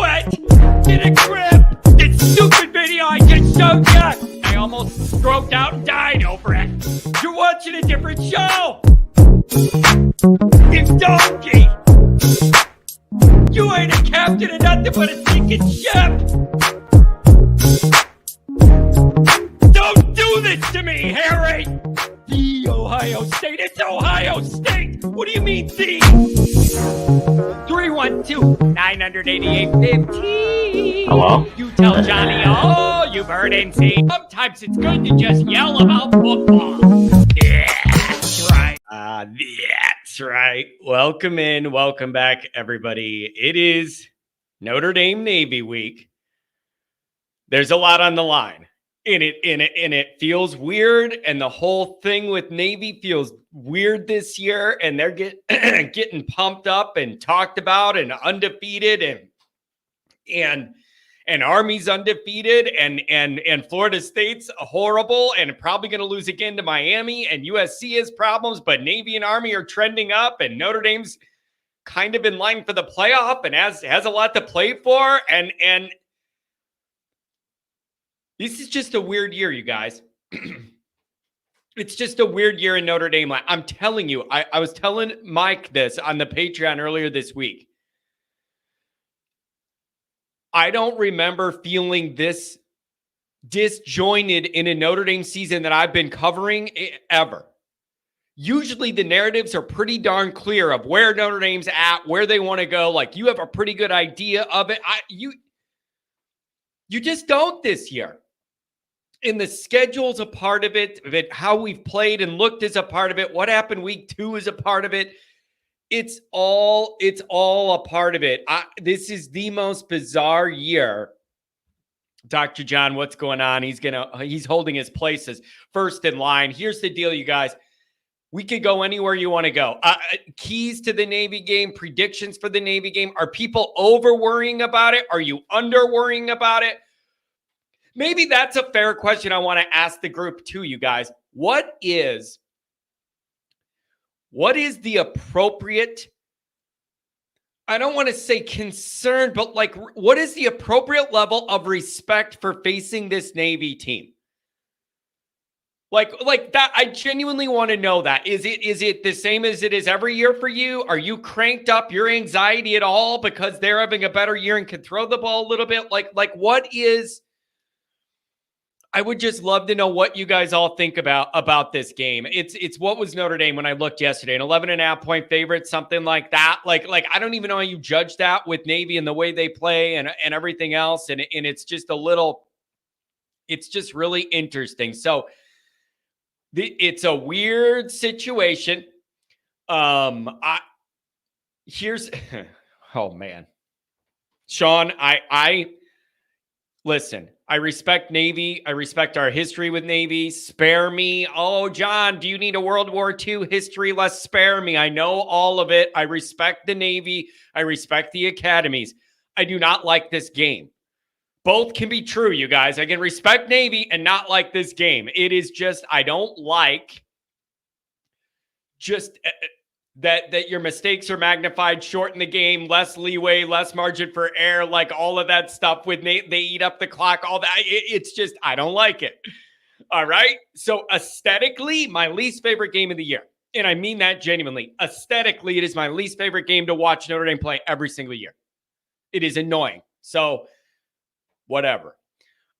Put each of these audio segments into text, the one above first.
it! Get a grip! This stupid video I just showed you! I almost stroked out and died over it. You're watching a different show! You donkey! You ain't a captain of nothing but a sinking ship! Don't do this to me, Harry! The Ohio State. It's Ohio State! What do you mean, the? 312-988-15. Hello? You tell Johnny all you've heard and seen. Sometimes it's good to just yell about football. That's right. That's right. Welcome in. Welcome back, everybody. It is Notre Dame Navy week. There's a lot on the line. And it feels weird, and the whole thing with Navy feels weird this year, and they're getting pumped up and talked about and undefeated, and Army's undefeated, and Florida State's horrible and probably going to lose again to Miami, and USC has problems, but Navy and Army are trending up, and Notre Dame's kind of in line for the playoff and has a lot to play for, and this is just a weird year, you guys. It's just a weird year in Notre Dame. I'm telling you, I was telling Mike this on the Patreon earlier this week. I don't remember feeling this disjointed in a Notre Dame season that I've been covering ever. Usually the narratives are pretty darn clear of where Notre Dame's at, where they want to go. Like, you have a pretty good idea of it. You just don't this year. And the schedule's a part of it, how we've played and looked is a part of it. What happened week 2 is a part of it. It's all a part of it. This is the most bizarre year. Dr. John, what's going on? He's holding his place as first in line. Here's the deal, you guys. We could go anywhere you want to go. Keys to the Navy game, predictions for the Navy game. Are people over worrying about it? Are you under worrying about it? Maybe that's a fair question I want to ask the group too, you guys. What is the appropriate, I don't want to say concern, but like, what is the appropriate level of respect for facing this Navy team? Like that, I genuinely want to know that. Is it the same as it is every year for you? Are you cranked up your anxiety at all because they're having a better year and can throw the ball a little bit? Like what is, I would just love to know what you guys all think about this game. It's what was Notre Dame when I looked yesterday, an 11.5 point favorite, something like that. Like I don't even know how you judge that with Navy and the way they play and everything else. And it's just it's just really interesting. So it's a weird situation. Here's, oh man, Sean, listen, I respect Navy. I respect our history with Navy. Spare me. Oh, John, do you need a World War II history? Let's spare me. I know all of it. I respect the Navy. I respect the academies. I do not like this game. Both can be true, you guys. I can respect Navy and not like this game. It is just, I don't like just that your mistakes are magnified, shorten the game, less leeway, less margin for error, like all of that stuff with they eat up the clock, all that. It's just, I don't like it. All right. So aesthetically, my least favorite game of the year. And I mean that genuinely. Aesthetically, it is my least favorite game to watch Notre Dame play every single year. It is annoying. So whatever.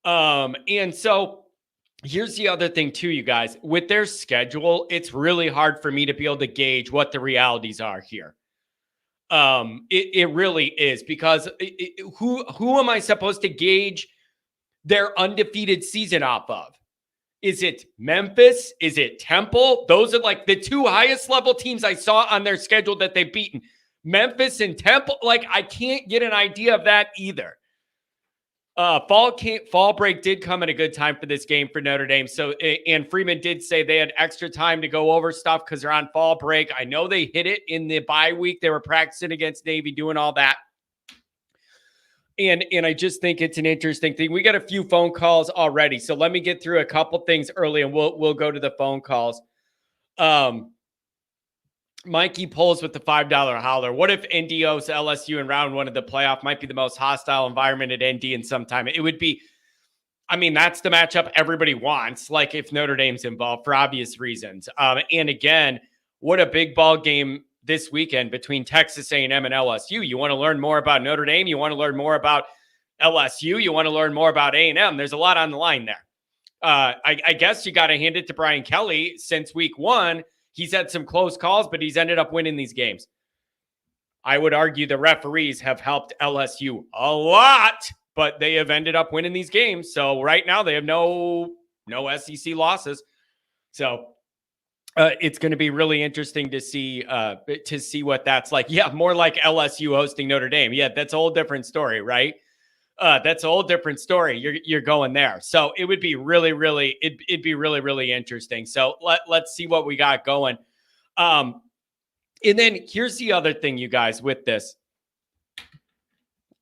And so here's the other thing too, you guys. With their schedule, it's really hard for me to be able to gauge what the realities are here. It really is, because who am I supposed to gauge their undefeated season off of? Is it Memphis? Is it Temple? Those are like the two highest level teams I saw on their schedule that they've beaten. Memphis and Temple. Like, I can't get an idea of that either. Fall break did come at a good time for this game for Notre Dame. So, and Freeman did say they had extra time to go over stuff because they're on fall break. I know they hit it in the bye week. They were practicing against Navy, doing all that. And I just think it's an interesting thing. We got a few phone calls already, so let me get through a couple things early, and we'll go to the phone calls. Mikey pulls with the $5 holler. What if Indy owes LSU in round one of the playoff? Might be the most hostile environment at Indy in some time. It would be, I mean, that's the matchup everybody wants, like if Notre Dame's involved for obvious reasons. And again, what a big ball game this weekend between Texas A&M and LSU. You want to learn more about Notre Dame? You want to learn more about LSU? You want to learn more about A&M? There's a lot on the line there. I guess you got to hand it to Brian Kelly. Since week one, he's had some close calls, but he's ended up winning these games. I would argue the referees have helped LSU a lot, but they have ended up winning these games. So right now they have no SEC losses. So it's going to be really interesting to see what that's like. Yeah, more like LSU hosting Notre Dame. Yeah, that's a whole different story, right? That's a whole different story. You're going there. So it would be really, really, it'd be really, really interesting. So let's see what we got going. And then here's the other thing, you guys, with this.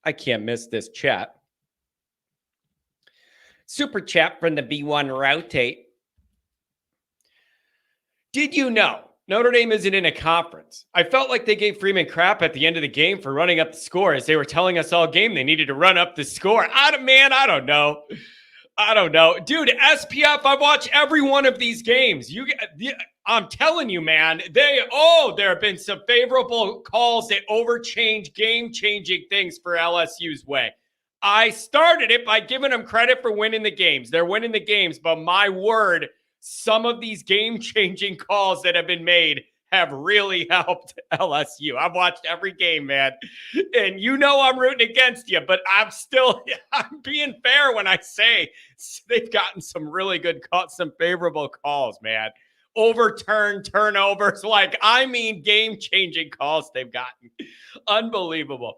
I can't miss this chat. Super chat from the B1 Rotate. Did you know Notre Dame isn't in a conference? I felt like they gave Freeman crap at the end of the game for running up the score, as they were telling us all game they needed to run up the score. I don't know. Dude, SPF, I watch every one of these games. I'm telling you, man, there have been some favorable calls that overchange game-changing things for LSU's way. I started it by giving them credit for winning the games. They're winning the games, but my word, some of these game-changing calls that have been made have really helped LSU. I've watched every game, man. And you know I'm rooting against you, but I'm being fair when I say they've gotten some really good calls, some favorable calls, man. Overturned turnovers, game-changing calls they've gotten. Unbelievable.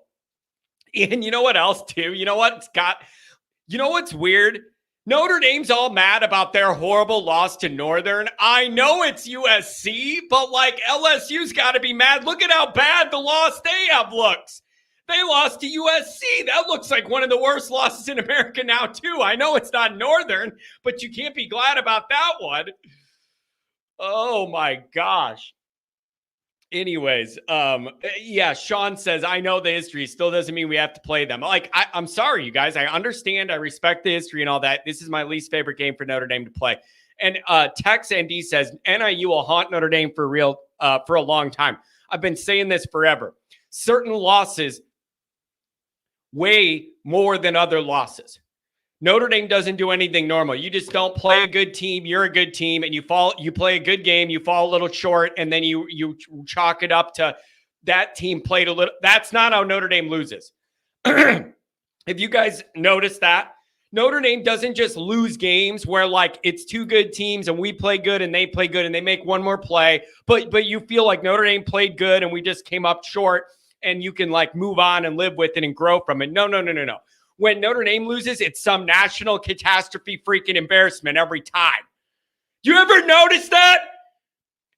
And you know what else, too? You know what's weird? Notre Dame's all mad about their horrible loss to Northern. I know it's USC, but LSU's got to be mad. Look at how bad the loss they have looks. They lost to USC. That looks like one of the worst losses in America now, too. I know it's not Northern, but you can't be glad about that one. Oh, my gosh. Anyways, Sean says, I know the history. Still doesn't mean we have to play them. I'm sorry, you guys. I understand. I respect the history and all that. This is my least favorite game for Notre Dame to play. And Tex ND says, NIU will haunt Notre Dame for real for a long time. I've been saying this forever. Certain losses weigh more than other losses. Notre Dame doesn't do anything normal. You just don't play a good team. You're a good team, and you play a good game. You fall a little short, and then you chalk it up to that team played a little. That's not how Notre Dame loses. If you guys notice that, Notre Dame doesn't just lose games where it's two good teams and we play good and they play good and they make one more play, but you feel like Notre Dame played good and we just came up short, and you can move on and live with it and grow from it. No. When Notre Dame loses, it's some national catastrophe freaking embarrassment every time. You ever notice that?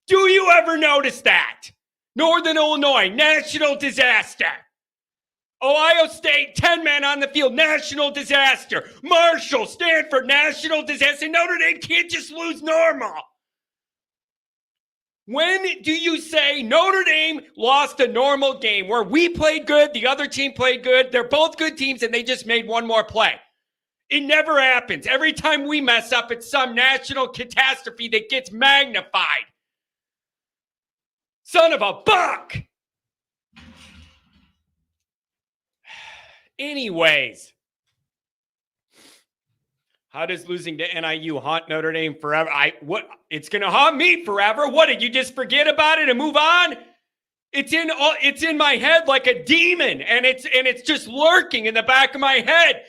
Do you ever notice that? Northern Illinois, national disaster. Ohio State, 10 men on the field, national disaster. Marshall, Stanford, national disaster. Notre Dame can't just lose normal. When do you say Notre Dame lost a normal game where we played good, the other team played good, they're both good teams, and they just made one more play? It never happens. Every time we mess up, it's some national catastrophe that gets magnified. Son of a buck! Anyways. How does losing to NIU haunt Notre Dame forever? It's going to haunt me forever. What, did you just forget about it and move on? It's in my head like a demon, and it's just lurking in the back of my head.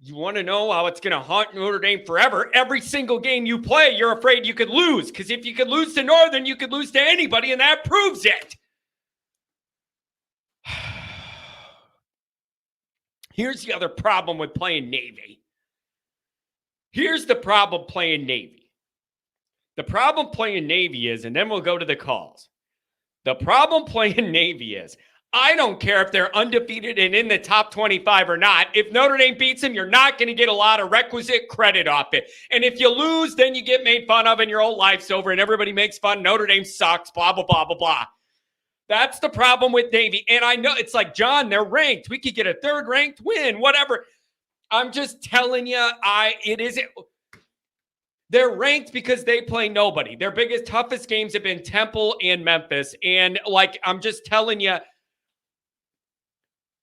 You want to know how it's going to haunt Notre Dame forever? Every single game you play, you're afraid you could lose, because if you could lose to Northern, you could lose to anybody, and that proves it. Here's the other problem with playing Navy. Here's the problem playing Navy. The problem playing Navy is, and then we'll go to the calls. The problem playing Navy is, I don't care if they're undefeated and in the top 25 or not. If Notre Dame beats them, you're not going to get a lot of requisite credit off it. And if you lose, then you get made fun of and your whole life's over and everybody makes fun. Notre Dame sucks, blah, blah, blah, blah, blah. That's the problem with Navy. And I know it's like, John, they're ranked. We could get a third ranked win, whatever. I'm just telling you, it isn't. They're ranked because they play nobody. Their biggest, toughest games have been Temple and Memphis. And like, I'm just telling you,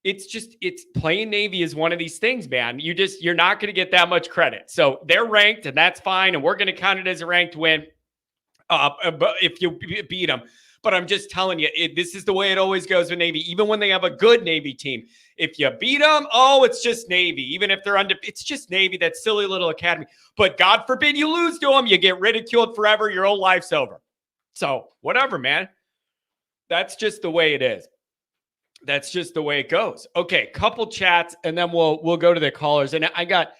it's playing Navy is one of these things, man. You're not going to get that much credit. So they're ranked and that's fine. And we're going to count it as a ranked win if you beat them. But I'm just telling you, this is the way it always goes with Navy. Even when they have a good Navy team, if you beat them, it's just Navy. Even if they're it's just Navy, that silly little academy. But God forbid you lose to them, you get ridiculed forever. Your whole life's over. So whatever, man. That's just the way it is. That's just the way it goes. Okay, couple chats, and then we'll go to the callers. And I got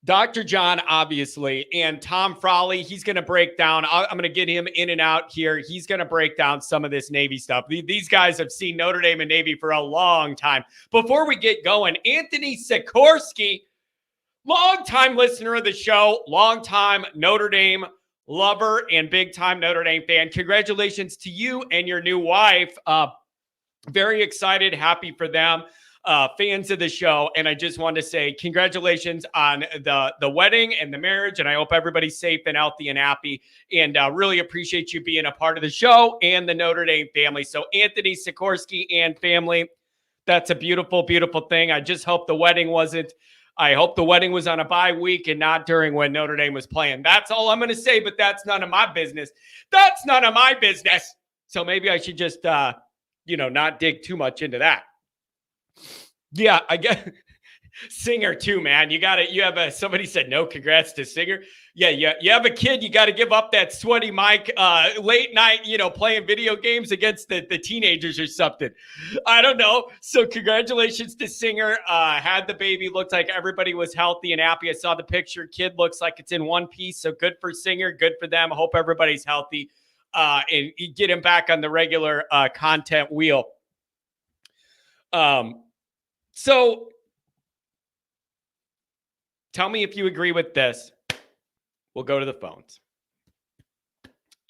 Dr. John, obviously, and Tom Frowley. He's going to break down. I'm going to get him in and out here. He's going to break down some of this Navy stuff. These guys have seen Notre Dame and Navy for a long time. Before we get going, Anthony Sikorsky, longtime listener of the show, longtime Notre Dame lover and big-time Notre Dame fan. Congratulations to you and your new wife. Very excited, happy for them, fans of the show. And I just want to say congratulations on the wedding and the marriage. And I hope everybody's safe and healthy and happy. And really appreciate you being a part of the show and the Notre Dame family. So Anthony Sikorsky and family, that's a beautiful, beautiful thing. I just hope the wedding was on a bye week and not during when Notre Dame was playing. That's all I'm going to say, but that's none of my business. That's none of my business. So maybe I should just, not dig too much into that. Yeah, I get Singer too, man. Somebody said no congrats to Singer. Yeah, you have a kid, you got to give up that sweaty mic late night, playing video games against the teenagers or something. I don't know. So congratulations to Singer. Had the baby, looked like everybody was healthy and happy. I saw the picture. Kid looks like it's in one piece. So good for Singer, good for them. I hope everybody's healthy. And get him back on the regular content wheel. So tell me if you agree with this. We'll go to the phones.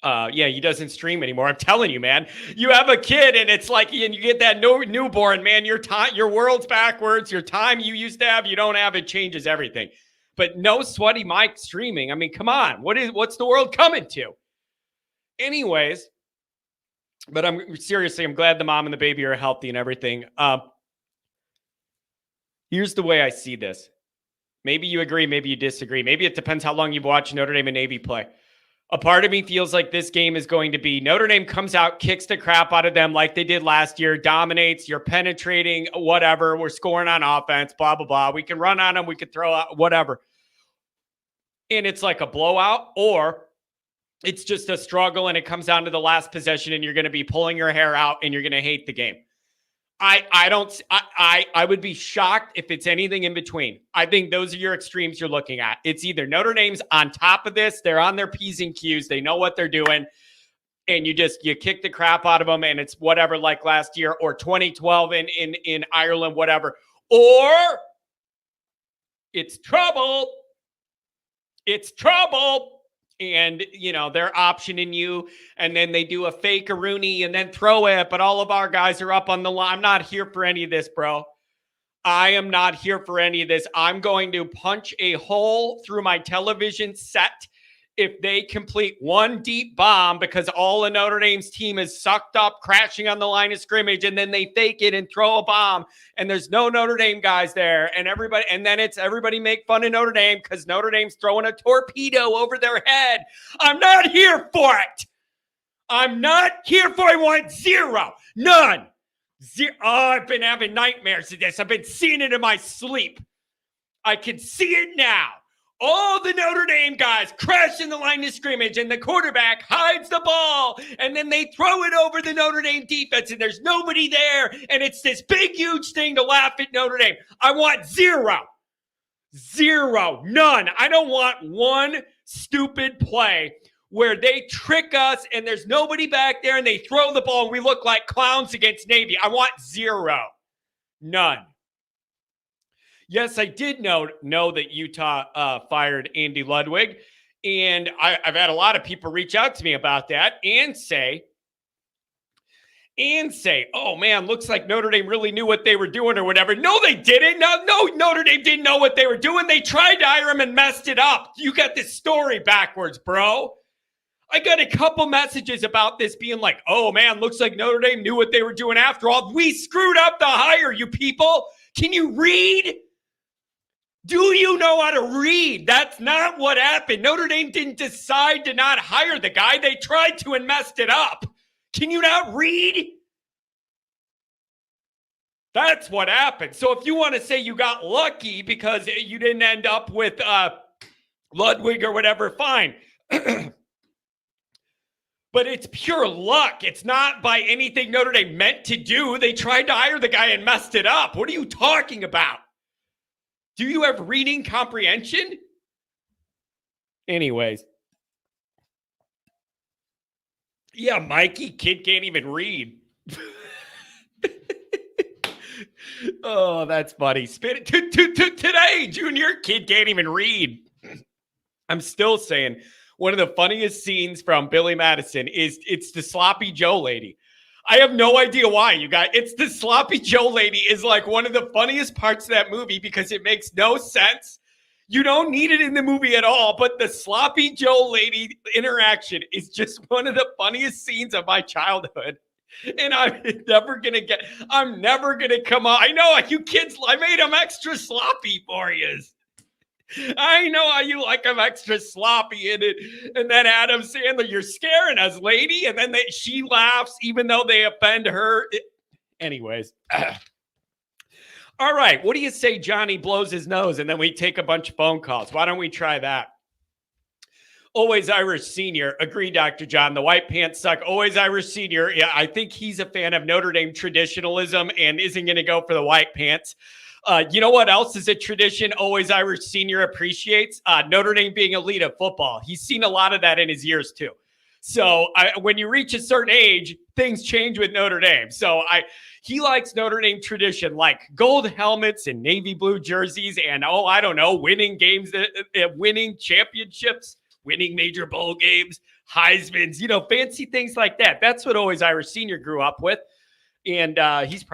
He doesn't stream anymore. I'm telling you, man. You have a kid, and it's like, and you get that newborn, man. Your world's backwards. Your time you used to have, you don't have. It changes everything. But no sweaty mic streaming. I mean, come on. What's the world coming to? Anyways, but I'm glad the mom and the baby are healthy and everything. Here's the way I see this. Maybe you agree, maybe you disagree. Maybe it depends how long you've watched Notre Dame and Navy play. A part of me feels like this game is going to be Notre Dame comes out, kicks the crap out of them like they did last year, dominates, you're penetrating, whatever, we're scoring on offense, blah, blah, blah. We can run on them, we could throw out, whatever. And it's like a blowout, or it's just a struggle and it comes down to the last possession and you're going to be pulling your hair out and you're going to hate the game. I would be shocked if it's anything in between. I think those are your extremes you're looking at. It's either Notre Dame's on top of this, they're on their P's and Q's, they know what they're doing, and you kick the crap out of them and it's whatever like last year or 2012 in Ireland, whatever. Or it's trouble. It's trouble. And, they're optioning you, and then they do a fake Rooney and then throw it, but all of our guys are up on the line. I'm not here for any of this, bro. I am not here for any of this. I'm going to punch a hole through my television set if they complete one deep bomb because all of Notre Dame's team is sucked up, crashing on the line of scrimmage, and then they fake it and throw a bomb, and there's no Notre Dame guys there, and then it's everybody make fun of Notre Dame because Notre Dame's throwing a torpedo over their head. I'm not here for it. I'm not here for it. I want zero. None. Zero. Oh, I've been having nightmares of this. I've been seeing it in my sleep. I can see it now. All the Notre Dame guys crash in the line of scrimmage and the quarterback hides the ball and then they throw it over the Notre Dame defense and there's nobody there and it's this big, huge thing to laugh at Notre Dame. I want zero. None. I don't want one stupid play where they trick us and there's nobody back there and they throw the ball and we look like clowns against Navy. I want zero. None. Yes, I did know that Utah fired Andy Ludwig. And I've had a lot of people reach out to me about that and say, oh man, looks like Notre Dame really knew what they were doing or whatever. No, they didn't. No, Notre Dame didn't know what they were doing. They tried to hire him and messed it up. You got this story backwards, bro. I got a couple messages about this being like, oh man, looks like Notre Dame knew what they were doing after all. We screwed up the hire, you people. Can you read? Do you know how to read? That's not what happened. Notre Dame didn't decide to not hire the guy. They tried to and messed it up. Can you not read? That's what happened. So if you want to say you got lucky because you didn't end up with Ludwig or whatever, fine. But it's pure luck. It's not by anything Notre Dame meant to do. They tried to hire the guy and messed it up. What are you talking about? Do you have reading comprehension? Anyways. Yeah, Mikey, kid can't even read. Oh, that's funny. Spit it today, Junior. Kid can't even read. I'm still saying one of the funniest scenes from Billy Madison is it's the Sloppy Joe lady. I have no idea why, you guys. It's the Sloppy Joe lady is like one of the funniest parts of that movie because it makes no sense. You don't need it in the movie at all, but the Sloppy Joe lady interaction is just one of the funniest scenes of my childhood. And I'm never going to come on. I know you kids, I made them extra sloppy for you. I know how you like them extra sloppy in it. And then Adam Sandler, you're scaring us, lady. And then she laughs even though they offend her. Anyways. All right. What do you say Johnny blows his nose and then we take a bunch of phone calls? Why don't we try that? Always Irish Senior. Agree, Dr. John. The white pants suck. Always Irish Senior. Yeah, I think he's a fan of Notre Dame traditionalism and isn't going to go for the white pants. You know what else is a tradition Always Irish Senior appreciates? Notre Dame being elite at football. He's seen a lot of that in his years too. So when you reach a certain age, things change with Notre Dame. So he likes Notre Dame tradition, like gold helmets and navy blue jerseys and, I don't know, winning games, winning championships, winning major bowl games, Heisman's, fancy things like that. That's what Always Irish Senior grew up with. And he's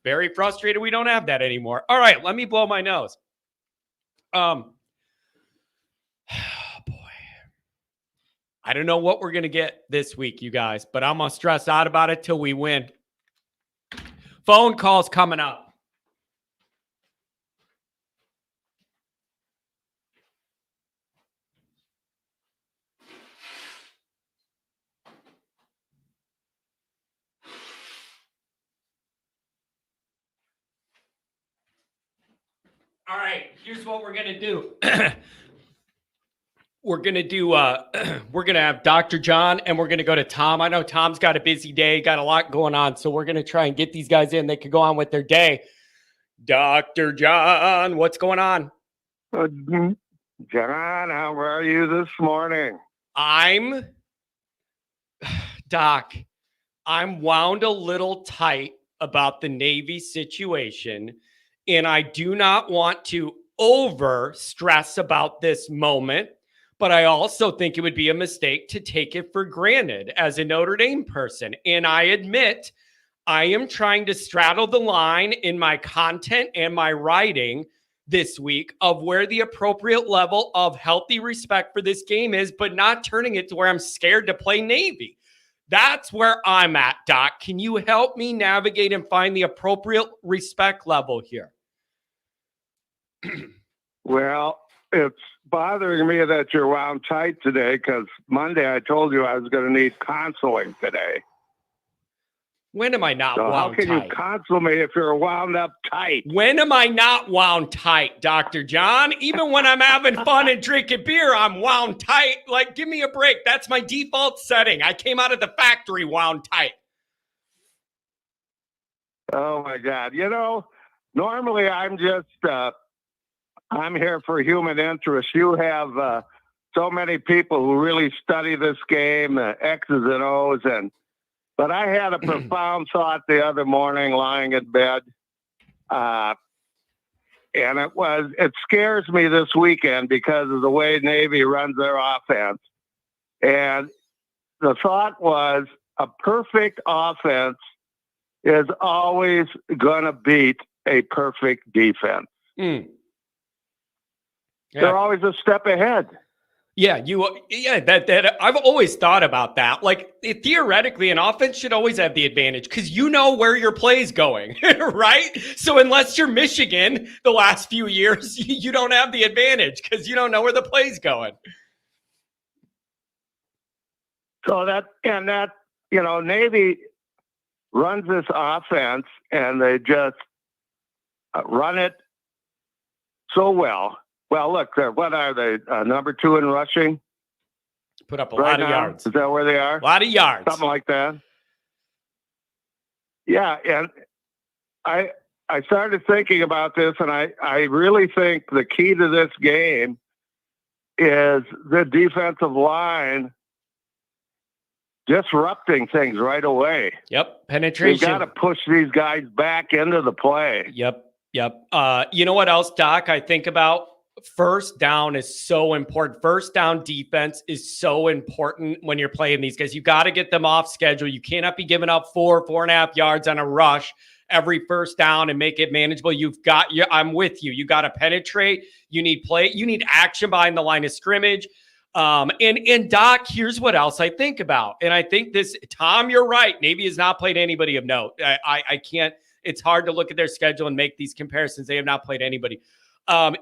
very frustrated we don't have that anymore. All right, let me blow my nose. Boy. I don't know what we're going to get this week, you guys, but I'm going to stress out about it till we win. Phone calls coming up. All right, here's what we're going to do. We're going to have Dr. John and we're going to go to Tom. I know Tom's got a busy day, got a lot going on. So we're going to try and get these guys in. They could go on with their day. Dr. John, what's going on? John, how are you this morning? Doc, I'm wound a little tight about the Navy situation. And I do not want to over stress about this moment, but I also think it would be a mistake to take it for granted as a Notre Dame person. And I admit I am trying to straddle the line in my content and my writing this week of where the appropriate level of healthy respect for this game is, but not turning it to where I'm scared to play Navy. That's where I'm at, Doc. Can you help me navigate and find the appropriate respect level here? Well, it's bothering me that you're wound tight today because Monday I told you I was going to need counseling today. When am I not so wound tight? How can you counsel me if you're wound up tight? When am I not wound tight, Dr. John? Even when I'm having fun and drinking beer, I'm wound tight. Like, give me a break. That's my default setting. I came out of the factory wound tight. Oh, my God. Normally I'm just... I'm here for human interest. You have so many people who really study this game, X's and O's, but I had a profound thought the other morning lying in bed. And it scares me this weekend because of the way Navy runs their offense. And the thought was a perfect offense is always going to beat a perfect defense. Yeah. They're always a step ahead. That I've always thought about that. Like theoretically, an offense should always have the advantage because you know where your play's going, right? So unless you're Michigan, the last few years, you don't have the advantage because you don't know where the play's going. So Navy runs this offense and they just run it so well. Well, look, what are they? Number 2 in rushing? Put up a lot of yards. Is that where they are? A lot of yards. Something like that. Yeah, and I started thinking about this, and I really think the key to this game is the defensive line disrupting things right away. Yep, penetration. You've got to push these guys back into the play. Yep. You know what else, Doc, I think about? First down is so important. First down defense is so important when you're playing these guys. You got to get them off schedule. You cannot be giving up 4.5 yards on a rush every first down and make it manageable. I'm with you. You got to penetrate. You need play. You need action behind the line of scrimmage. And Doc, here's what else I think about. And I think this, Tom, you're right. Navy has not played anybody of note. I can't, it's hard to look at their schedule and make these comparisons. They have not played anybody.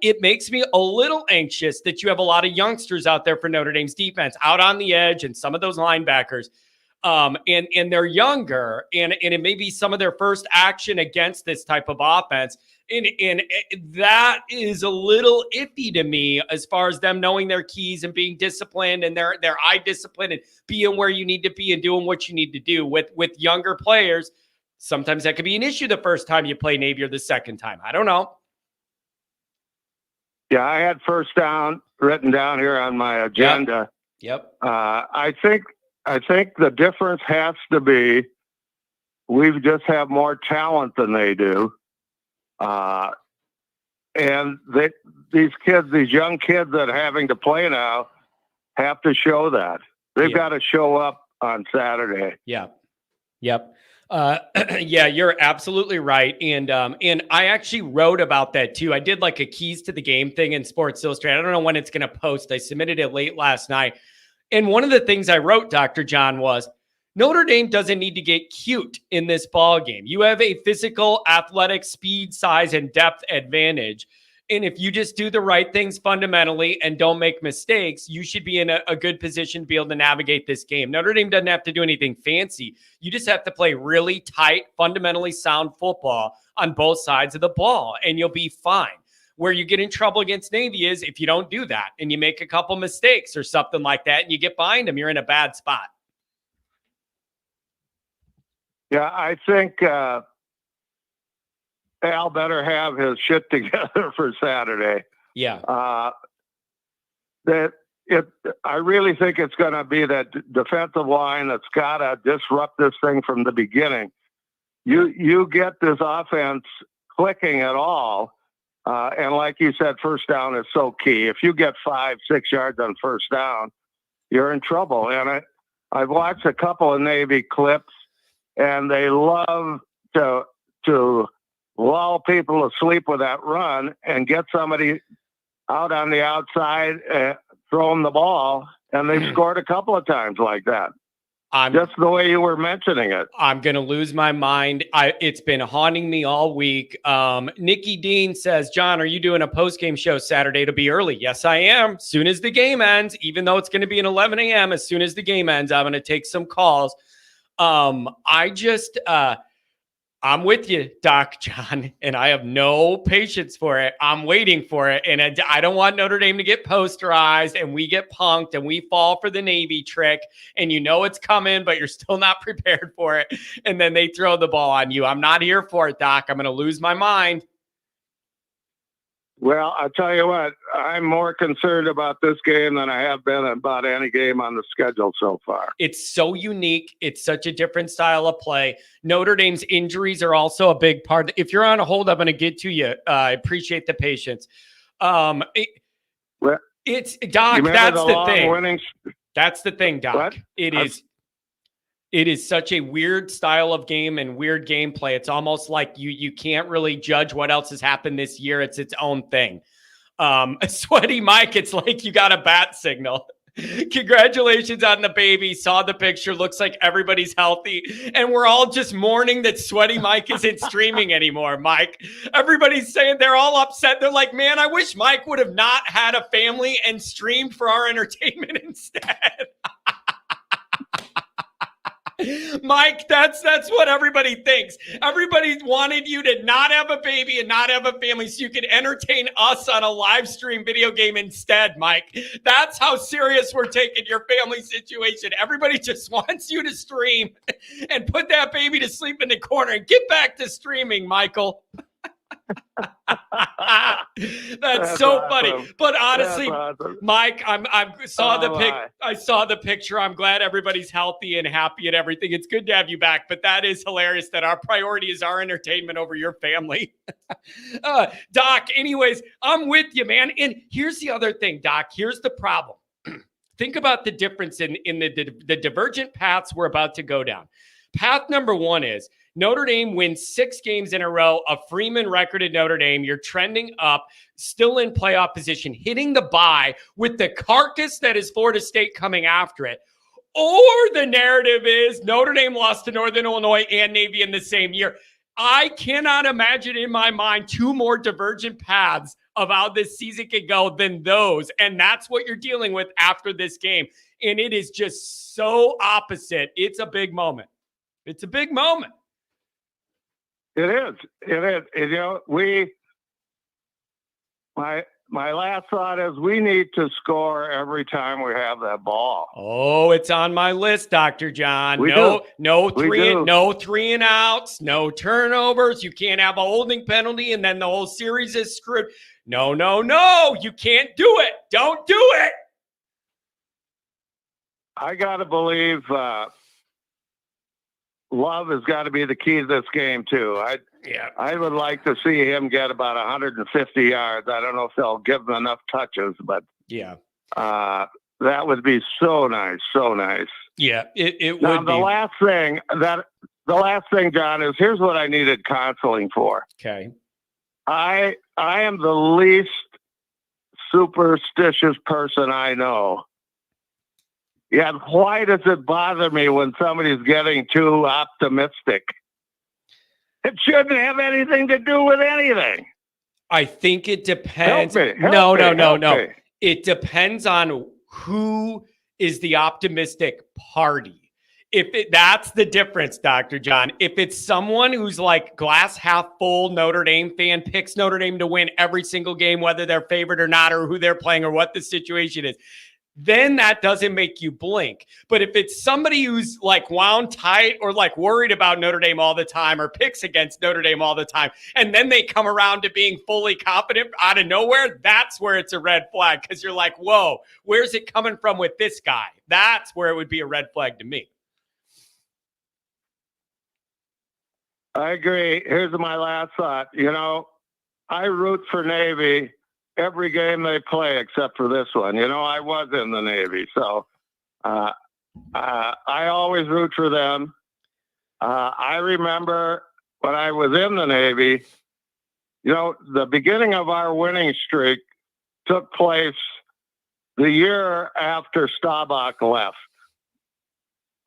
It makes me a little anxious that you have a lot of youngsters out there for Notre Dame's defense out on the edge and some of those linebackers. And they're younger and it may be some of their first action against this type of offense. And that is a little iffy to me as far as them knowing their keys and being disciplined and their eye discipline and being where you need to be and doing what you need to do with younger players. Sometimes that could be an issue the first time you play Navy or the second time. I don't know. Yeah, I had first down written down here on my agenda. Yep. I think the difference has to be we just have more talent than they do. And these young kids that are having to play now have to show that. They've got to show up on Saturday. Yeah. Yep. Yeah, you're absolutely right. And I actually wrote about that too. I did like a keys to the game thing in Sports Illustrated. I don't know when it's going to post. I submitted it late last night. And one of the things I wrote, Dr. John, was Notre Dame doesn't need to get cute in this ball game. You have a physical, athletic, speed, size, and depth advantage. And if you just do the right things fundamentally and don't make mistakes, you should be in a good position to be able to navigate this game. Notre Dame doesn't have to do anything fancy. You just have to play really tight, fundamentally sound football on both sides of the ball, and you'll be fine. Where you get in trouble against Navy is if you don't do that and you make a couple mistakes or something like that and you get behind them, you're in a bad spot. Yeah, I think Al better have his shit together for Saturday. Yeah. I really think it's going to be that defensive line that's got to disrupt this thing from the beginning. You get this offense clicking at all, and like you said, first down is so key. If you get 5-6 yards on first down, you're in trouble. And I've watched a couple of Navy clips, and they love to lull people asleep with that run and get somebody out on the outside, throw them the ball, and they've scored a couple of times like that. Just the way you were mentioning it. I'm going to lose my mind. It's been haunting me all week. Nikki Dean says, John, are you doing a post-game show Saturday? It'll be early. Yes, I am. Soon as the game ends, even though it's going to be an 11 a.m., as soon as the game ends, I'm going to take some calls. I'm with you, Doc John, and I have no patience for it. I'm waiting for it, and I don't want Notre Dame to get posterized, and we get punked, and we fall for the Navy trick, and you know it's coming, but you're still not prepared for it, and then they throw the ball on you. I'm not here for it, Doc. I'm going to lose my mind. Well, I tell you what, I'm more concerned about this game than I have been about any game on the schedule so far. It's so unique. It's such a different style of play. Notre Dame's injuries are also a big part. If you're on a hold, I'm going to get to you. I appreciate the patience. It's Doc. That's the thing. That's the thing, Doc. What? It is such a weird style of game and weird gameplay. It's almost like you can't really judge what else has happened this year. It's its own thing. Sweaty Mike, it's like you got a bat signal. Congratulations on the baby. Saw the picture. Looks like everybody's healthy. And we're all just mourning that Sweaty Mike isn't streaming anymore, Mike. Everybody's saying they're all upset. They're like, man, I wish Mike would have not had a family and streamed for our entertainment instead. Mike, that's what everybody thinks. Everybody wanted you to not have a baby and not have a family so you could entertain us on a live stream video game instead, Mike. That's how serious we're taking your family situation. Everybody just wants you to stream and put that baby to sleep in the corner and get back to streaming, Michael. That's so awesome. Funny. But honestly, awesome. Mike, I saw the picture. I'm glad everybody's healthy and happy and everything. It's good to have you back, but that is hilarious that our priority is our entertainment over your family. Doc, anyways, I'm with you, man. And here's the other thing, Doc. Here's the problem. Think about the difference in the divergent paths we're about to go down. Path number one is Notre Dame wins 6 games in a row, a Freeman record at Notre Dame. You're trending up, still in playoff position, hitting the bye with the carcass that is Florida State coming after it. Or the narrative is Notre Dame lost to Northern Illinois and Navy in the same year. I cannot imagine in my mind 2 more divergent paths of how this season could go than those. And that's what you're dealing with after this game. And it is just so opposite. It's a big moment. It's a big moment. It is. You know, my last thought is we need to score every time we have that ball. Oh, it's on my list, Dr. John. No 3 and outs, no turnovers. You can't have a holding penalty and then the whole series is screwed. No. You can't do it. Don't do it. I got to believe Love has got to be the key to this game, too. I would like to see him get about 150 yards. I don't know if they'll give him enough touches, but yeah, that would be so nice, so nice. Yeah, it now, would the be. The last thing, John, is here's what I needed counseling for. Okay. I am the least superstitious person I know. Yet why does it bother me when somebody's getting too optimistic? It shouldn't have anything to do with anything. I think it depends. Help me. No. It depends on who is the optimistic party. That's the difference, Dr. John. If it's someone who's like glass half full Notre Dame fan, picks Notre Dame to win every single game, whether they're favored or not, or who they're playing or what the situation is, then that doesn't make you blink. But if it's somebody who's like wound tight or like worried about Notre Dame all the time or picks against Notre Dame all the time, and then they come around to being fully confident out of nowhere, that's where it's a red flag because you're like, whoa, where's it coming from with this guy? That's where it would be a red flag to me. I agree. Here's my last thought. You know, I root for Navy every game they play except for this one. You know, I was in the Navy, so I always root for them. I remember when I was in the Navy, you know, the beginning of our winning streak took place the year after Staubach left.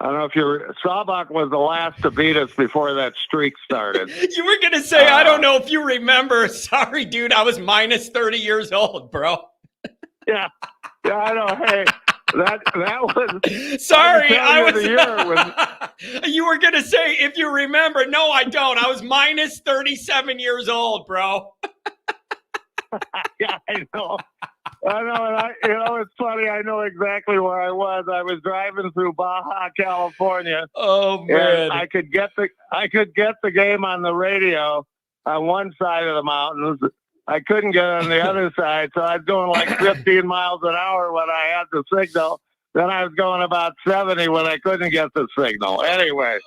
I don't know if Staubach was the last to beat us before that streak started. You were going to say, I don't know if you remember. Sorry, dude. I was minus 30 years old, bro. Yeah, I know. Hey, that was. Sorry, you were going to say, if you remember. No, I don't. I was minus 37 years old, bro. Yeah, I know. It's funny. I know exactly where I was. I was driving through Baja, California. Oh man! And I could get the game on the radio on one side of the mountains, I couldn't get on the other side, so I was going like 15 miles an hour when I had the signal. Then I was going about 70 when I couldn't get the signal. Anyway,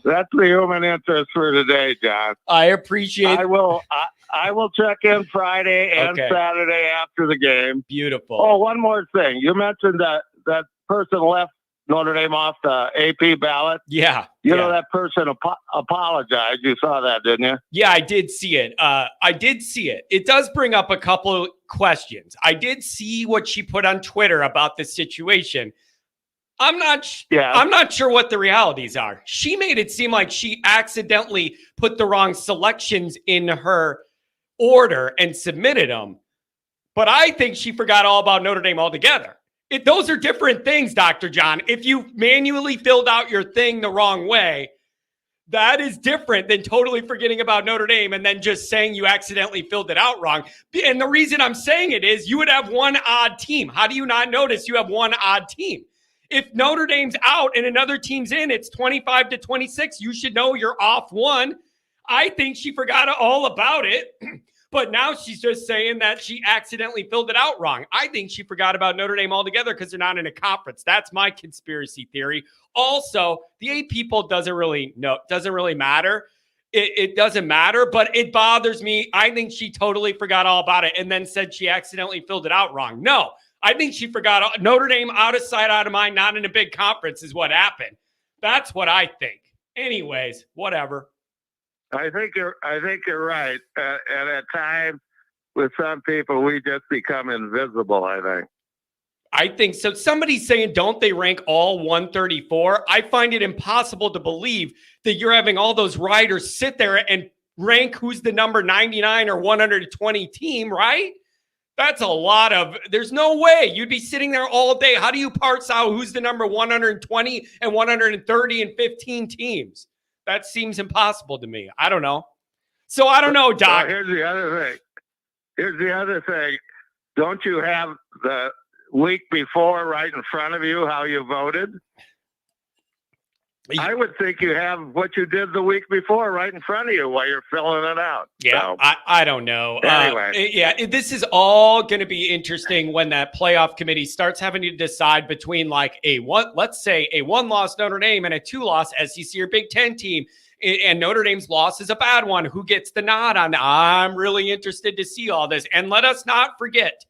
that's the human interest for today, John. I appreciate. I will check in Friday and Saturday after the game. Beautiful. Oh, one more thing. You mentioned that person left Notre Dame off the AP ballot. Yeah. You know, that person apologized. You saw that, didn't you? Yeah, I did see it. It does bring up a couple of questions. I did see what she put on Twitter about the situation. I'm not sure what the realities are. She made it seem like she accidentally put the wrong selections in her order and submitted them. But I think she forgot all about Notre Dame altogether. Those are different things, Dr. John. If you manually filled out your thing the wrong way, that is different than totally forgetting about Notre Dame and then just saying you accidentally filled it out wrong. And the reason I'm saying it is you would have one odd team. How do you not notice you have one odd team? If Notre Dame's out and another team's in, it's 25-26. You should know you're off one. I think she forgot all about it. But now she's just saying that she accidentally filled it out wrong. I think she forgot about Notre Dame altogether because they're not in a conference. That's my conspiracy theory. Also, the AP poll doesn't really matter. It doesn't matter, but it bothers me. I think she totally forgot all about it and then said she accidentally filled it out wrong. No, I think she forgot. Notre Dame out of sight, out of mind, not in a big conference is what happened. That's what I think. Anyways, whatever. I think you're right. And at times, with some people, we just become invisible, I think so. Somebody's saying, don't they rank all 134? I find it impossible to believe that you're having all those writers sit there and rank who's the number 99 or 120 team, right? That's a lot of, there's no way you'd be sitting there all day. How do you parse out who's the number 120 and 130 and 15 teams? That seems impossible to me. I don't know. So I don't know, Doc. Here's the other thing. Don't you have the week before right in front of you how you voted? I would think you have what you did the week before right in front of you while you're filling it out. Yeah, so, I don't know. Anyway. This is all going to be interesting when that playoff committee starts having to decide between like let's say a 1-loss Notre Dame and a 2-loss SEC or Big Ten team. And Notre Dame's loss is a bad one. Who gets the nod on that? I'm really interested to see all this. And let us not forget,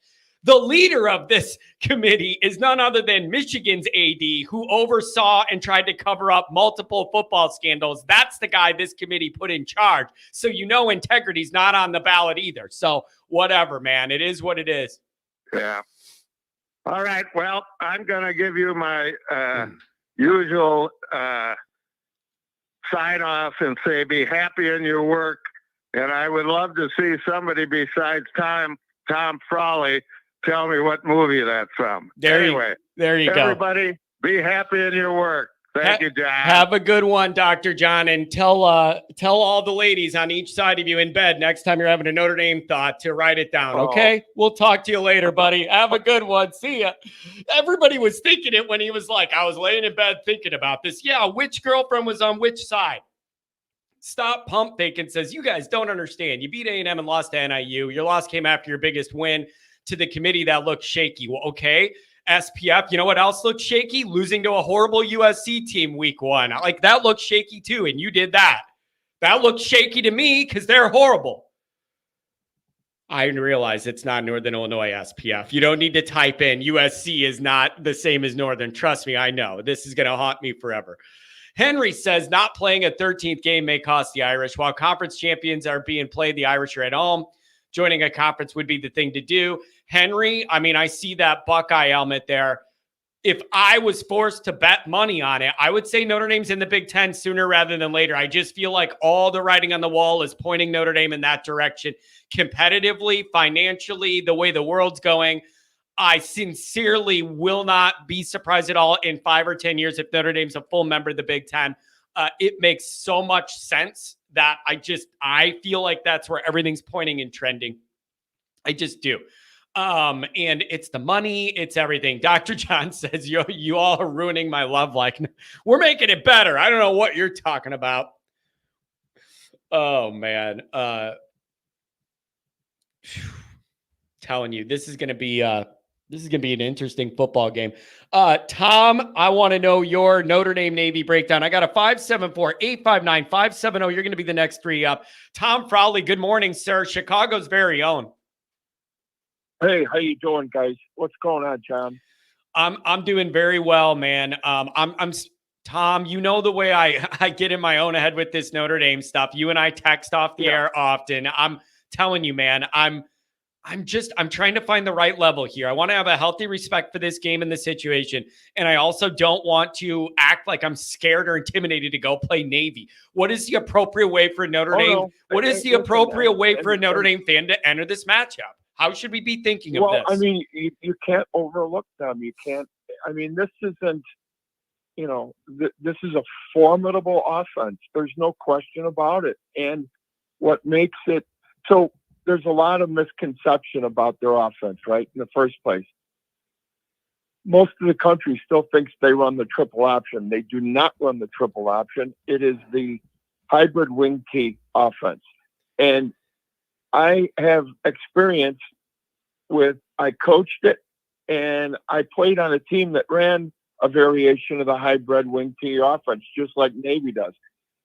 the leader of this committee is none other than Michigan's AD, who oversaw and tried to cover up multiple football scandals. That's the guy this committee put in charge. So integrity's not on the ballot either. So whatever, man. It is what it is. Yeah. All right. Well, I'm going to give you my usual sign off and say be happy in your work. And I would love to see somebody besides Tom Frowley tell me what movie that's from. There you go. Everybody, be happy in your work. Thank you, John. Have a good one, Dr. John, and tell all the ladies on each side of you in bed next time you're having a Notre Dame thought to write it down, okay? We'll talk to you later, buddy. Have a good one. See ya. Everybody was thinking it when he was like, I was laying in bed thinking about this. Yeah, which girlfriend was on which side? Stop Pump Faking says, you guys don't understand. You beat A&M and lost to NIU. Your loss came after your biggest win to the committee that looked shaky. Well, okay. SPF, you know what else looked shaky? Losing to a horrible USC team week 1. Like, that looked shaky too, and you did that. That looked shaky to me because they're horrible. I didn't realize it's not Northern Illinois SPF. You don't need to type in USC is not the same as Northern. Trust me, I know. This is going to haunt me forever. Henry says not playing a 13th game may cost the Irish. While conference champions are being played, the Irish are at home. Joining a conference would be the thing to do. Henry, I mean, I see that Buckeye helmet there. If I was forced to bet money on it, I would say Notre Dame's in the Big Ten sooner rather than later. I just feel like all the writing on the wall is pointing Notre Dame in that direction. Competitively, financially, the way the world's going, I sincerely will not be surprised at all in 5 or 10 years if Notre Dame's a full member of the Big Ten. It makes so much sense that I feel like that's where everything's pointing and trending. I just do. And it's the money, it's everything. Dr. John says, you all are ruining my love life. We're making it better. I don't know what you're talking about. Oh, man. Telling you, this is going to be an interesting football game. Tom, I want to know your Notre Dame Navy breakdown. I got a 574-859-570. You're going to be the next three up. Tom Frowley, good morning, sir. Chicago's very own. Hey, how you doing, guys? What's going on, John? I'm doing very well, man. I'm Tom, you know the way I get in my own head with this Notre Dame stuff. You and I text off the air often. I'm telling you, man, I'm trying to find the right level here. I want to have a healthy respect for this game and the situation. And I also don't want to act like I'm scared or intimidated to go play Navy. What is the appropriate way for Notre Dame? No. What is the appropriate way for a Notre Dame fan to enter this matchup? How should we be thinking of this? Well, I mean, you can't overlook them. You can't. I mean, this isn't, this is a formidable offense. There's no question about it. And what makes it so, there's a lot of misconception about their offense, right? In the first place, most of the country still thinks they run the triple option. They do not run the triple option. It is the hybrid wing tee offense. And I have experience I coached it, and I played on a team that ran a variation of the hybrid wing tee offense, just like Navy does.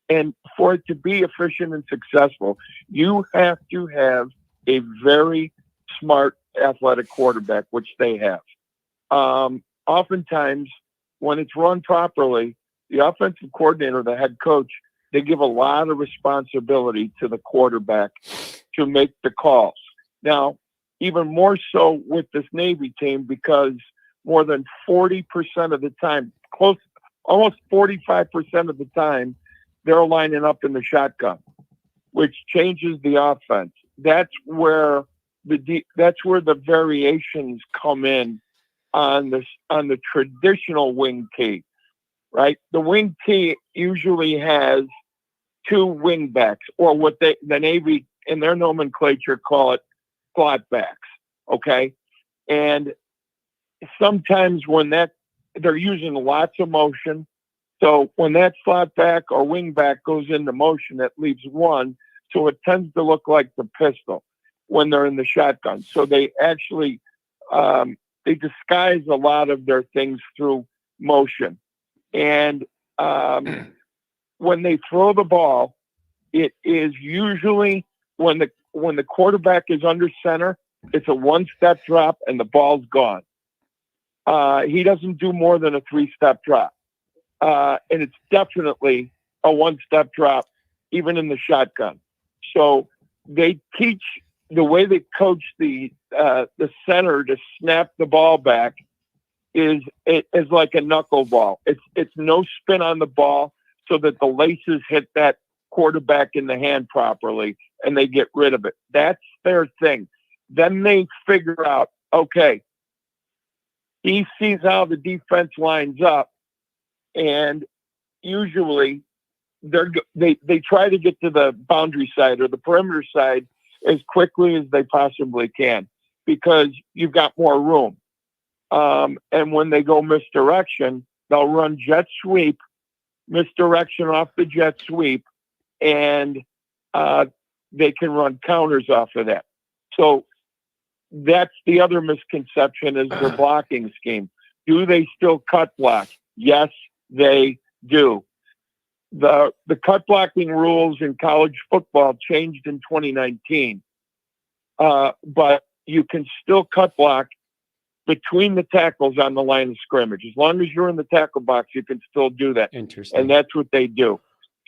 And for it to be efficient and successful, you have to have a very smart athletic quarterback, which they have. Oftentimes, when it's run properly, the offensive coordinator, the head coach, they give a lot of responsibility to the quarterback to make the calls. Now, even more so with this Navy team, because more than 40% of the time, almost 45% of the time, they're lining up in the shotgun, which changes the offense. That's where the variations come in on the traditional wing tee, right? The wing tee usually has two wing backs, or what the Navy in their nomenclature call it slot backs. Okay, and sometimes when they're using lots of motion. So when that slot back or wing back goes into motion, it leaves one. So it tends to look like the pistol when they're in the shotgun. So they actually, they disguise a lot of their things through motion. And when they throw the ball, it is usually when the quarterback is under center, it's a one-step drop and the ball's gone. He doesn't do more than a three-step drop. And it's definitely a one-step drop, even in the shotgun. So they teach the way they coach the center to snap the ball back is like a knuckleball. It's no spin on the ball so that the laces hit that quarterback in the hand properly and they get rid of it. That's their thing. Then they figure out, okay, he sees how the defense lines up, and usually they try to get to the boundary side or the perimeter side as quickly as they possibly can because you've got more room. And when they go misdirection, they'll run jet sweep, misdirection off the jet sweep, and they can run counters off of that. So that's the other misconception is their blocking scheme. Do they still cut block? Yes, they do. The cut blocking rules in college football changed in 2019, but you can still cut block between the tackles on the line of scrimmage. As long as you're in the tackle box, you can still do that. Interesting. And that's what they do.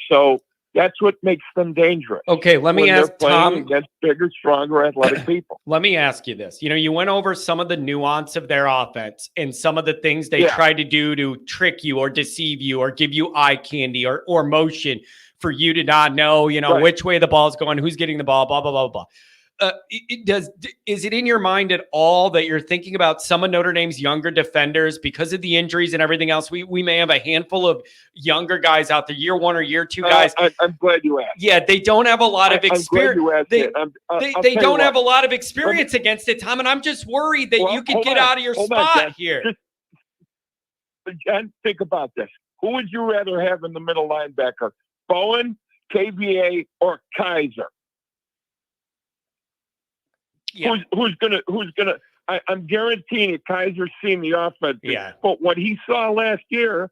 So that's what makes them dangerous. Okay, let me ask Tom against bigger, stronger, athletic people. Let me ask you this. You went over some of the nuance of their offense and some of the things they try to do to trick you or deceive you or give you eye candy or motion for you to not know, right, which way the ball's going, who's getting the ball, blah, blah, blah, blah. Is it in your mind at all that you're thinking about some of Notre Dame's younger defenders because of the injuries and everything else? We may have a handful of younger guys out there, year one or year two guys. I'm glad you asked. Yeah, they don't have a lot of experience. They don't have a lot of experience against it, Tom, and I'm just worried that you could get out of your spot here. Jen, think about this. Who would you rather have in the middle linebacker? Bowen, KVA, or Kaiser? Yeah. Who's gonna? I'm guaranteeing it. Kaiser's seen the offense. Yeah. But what he saw last 2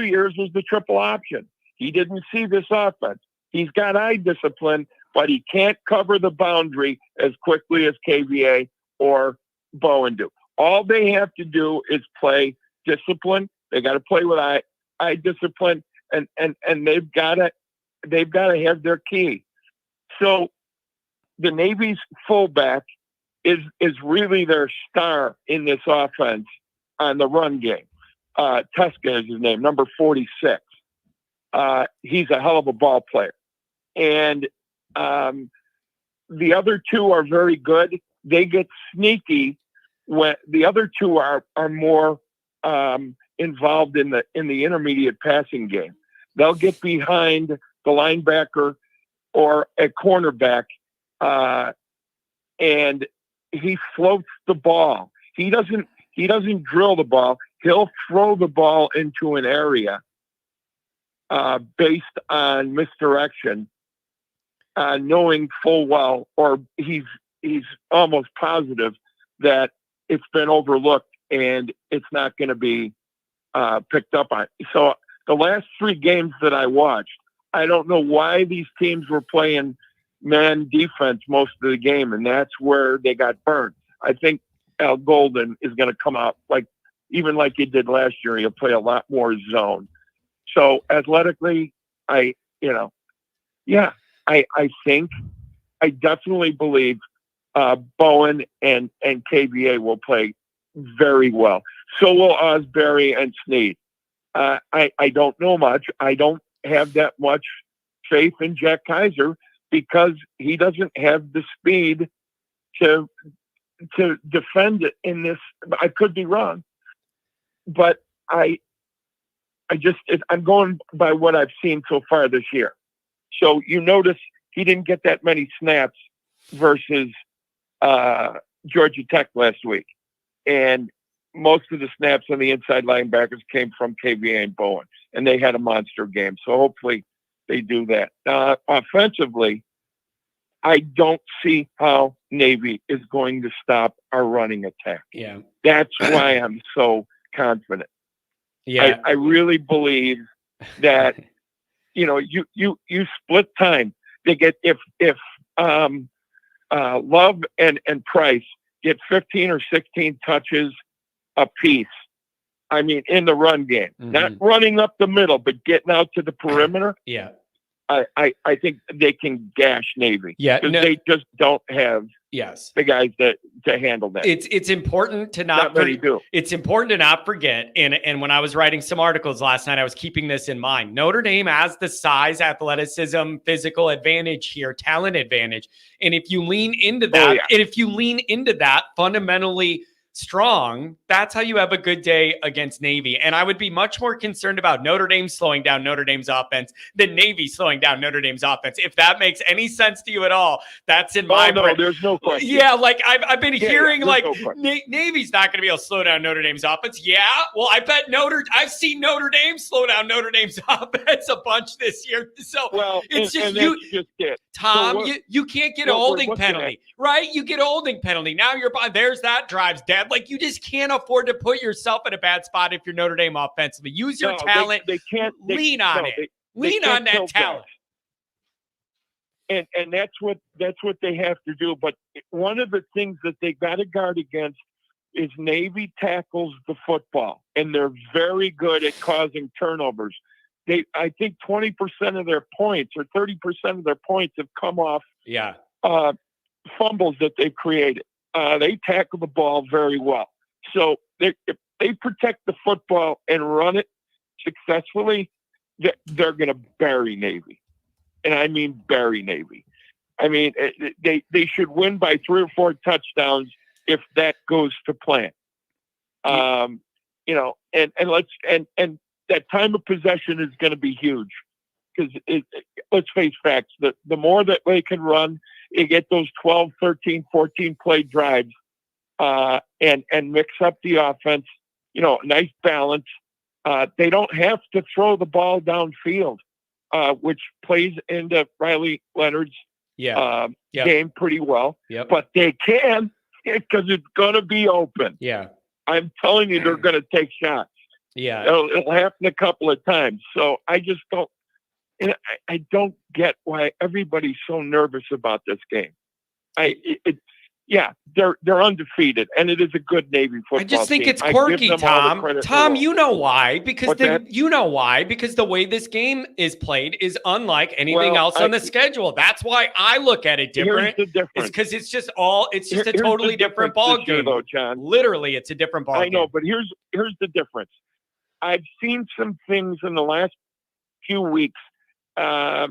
years, was the triple option. He didn't see this offense. He's got eye discipline, but he can't cover the boundary as quickly as KVA or Bowen do. All they have to do is play discipline. They got to play with eye discipline, and they've got to have their key. So the Navy's fullback is really their star in this offense on the run game. Tuska is his name, number 46. He's a hell of a ball player. And the other two are very good. They get sneaky when the other two are more involved in the intermediate passing game. They'll get behind the linebacker or a cornerback, and he floats the ball. He doesn't drill the ball. He'll throw the ball into an area based on misdirection, knowing full well, or he's almost positive that it's been overlooked and it's not going to be picked up on. So the last 3 games that I watched, I don't know why these teams were playing man defense most of the game, and that's where they got burned. I think Al Golden is going to come out like he did last year. He'll play a lot more zone. So athletically, I think, I definitely believe Bowen and KVA will play very well. So will Osbury and Snead. I don't know much. I don't have that much faith in Jack Kaiser because he doesn't have the speed to defend it in this. I could be wrong, but I'm going by what I've seen so far this year. So you notice he didn't get that many snaps versus Georgia Tech last week. And most of the snaps on the inside linebackers came from KVA and Bowen, and they had a monster game. So hopefully they do that. Offensively, I don't see how Navy is going to stop our running attack. Yeah. That's why I'm so confident. Yeah. I really believe that, you split time. They get, if Love and Price get 15 or 16 touches a piece, I mean, in the run game, not running up the middle, but getting out to the perimeter. Yeah. I think they can gash Navy. Yeah. Because they just don't have the guys to handle that. It's important to not do. It's important to not forget. And when I was writing some articles last night, I was keeping this in mind. Notre Dame has the size, athleticism, physical advantage here, talent advantage. And if you lean into that, fundamentally strong, that's how you have a good day against Navy. And I would be much more concerned about Notre Dame slowing down Notre Dame's offense than Navy slowing down Notre Dame's offense. If that makes any sense to you at all, that's in my brain. There's no question. Yeah, like I've been hearing Navy's not going to be able to slow down Notre Dame's offense. Yeah, well, I bet I've seen Notre Dame slow down Notre Dame's offense a bunch this year. So it's just it. Tom, so you can't get a holding penalty, right? You get a holding penalty. Now there's that drive's dead. Like, you just can't afford to put yourself in a bad spot if you're Notre Dame offensively. Use your talent. They can't lean on it. Lean on that talent. And that's what they have to do. But one of the things that they got to guard against is Navy tackles the football, and they're very good at causing turnovers. I think 20% of their points or 30% of their points have come off fumbles that they've created. They tackle the ball very well. So if they protect the football and run it successfully, they're going to bury Navy. And I mean bury Navy. I mean, they should win by 3 or 4 touchdowns if that goes to plan. And that time of possession is going to be huge because let's face facts. The more that they can run, you get those 12, 13, 14 play drives and mix up the offense, nice balance. They don't have to throw the ball downfield, which plays into Riley Leonard's game pretty well. Yep. But they can, because it's going to be open. Yeah. I'm telling you, they're going to take shots. Yeah. It'll happen a couple of times. So I just don't. I don't get why everybody's so nervous about this game. They're undefeated, and it is a good Navy football team. I just think it's quirky, Tom. Tom, you know why? Because Because the way this game is played is unlike anything else on the schedule. That's why I look at it different. Here's the difference. It's because it's just a totally different ball game. Though, John. Literally, it's a different ball game. I know, but here's the difference. I've seen some things in the last few weeks. My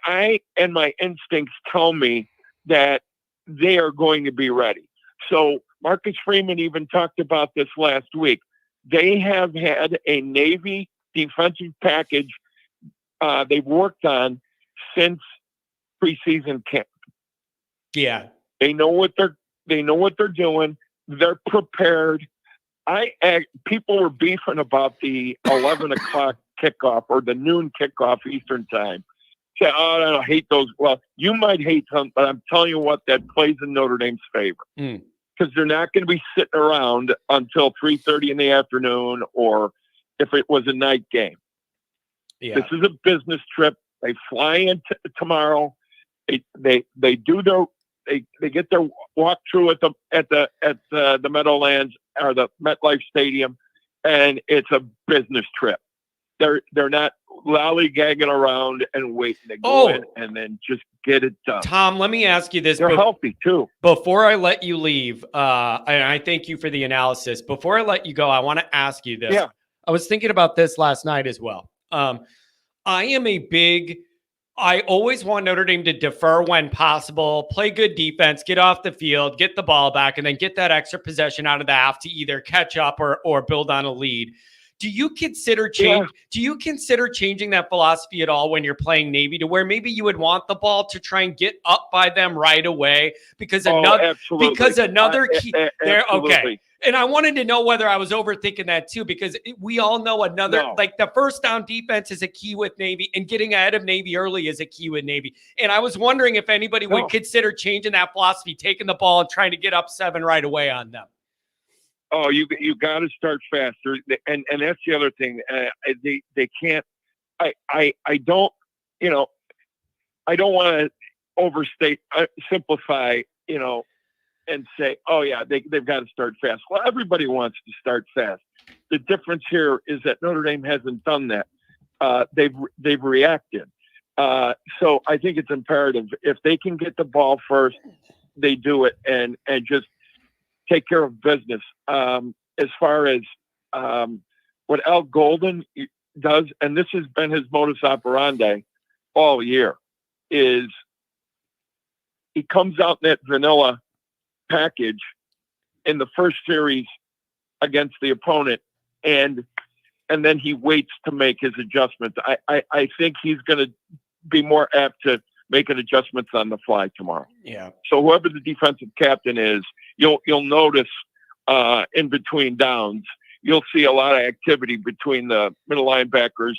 eye and my instincts tell me that they are going to be ready. So Marcus Freeman even talked about this last week. They have had a Navy defensive package they've worked on since preseason camp. Yeah. They know what they're doing. They're prepared. People were beefing about the 11 o'clock kickoff or the noon kickoff Eastern time. Say, I hate those. Well, you might hate them, but I'm telling you what, that plays in Notre Dame's favor. Because they're not going to be sitting around until 3:30 in the afternoon, or if it was a night game. Yeah. This is a business trip. They fly in tomorrow. They do they get their walkthrough at the Meadowlands or the MetLife Stadium, and it's a business trip. They're not lollygagging around and waiting to go in and then just get it done. Tom, let me ask you this. They're healthy too. Before I let you leave, and I thank you for the analysis. Before I let you go, I want to ask you this. Yeah. I was thinking about this last night as well. I always want Notre Dame to defer when possible, play good defense, get off the field, get the ball back, and then get that extra possession out of the half to either catch up or build on a lead. Do you consider changing that philosophy at all when you're playing Navy, to where maybe you would want the ball to try and get up by them right away? Because another key there. Okay. And I wanted to know whether I was overthinking that too, because we all know like the first down defense is a key with Navy, and getting ahead of Navy early is a key with Navy. And I was wondering if anybody would consider changing that philosophy, taking the ball and trying to get up 7 right away on them. Oh, you got to start faster, and that's the other thing. They can't. I don't want to simplify, and say, oh yeah, they've got to start fast. Well, everybody wants to start fast. The difference here is that Notre Dame hasn't done that. They've reacted. So I think it's imperative, if they can get the ball first, they do it and just take care of business. As far as what Al Golden does, and this has been his modus operandi all year, is he comes out in that vanilla package in the first series against the opponent, and then he waits to make his adjustments. I think he's going to be more apt to making adjustments on the fly tomorrow. Yeah. So whoever the defensive captain is, you'll notice in between downs, you'll see a lot of activity between the middle linebackers,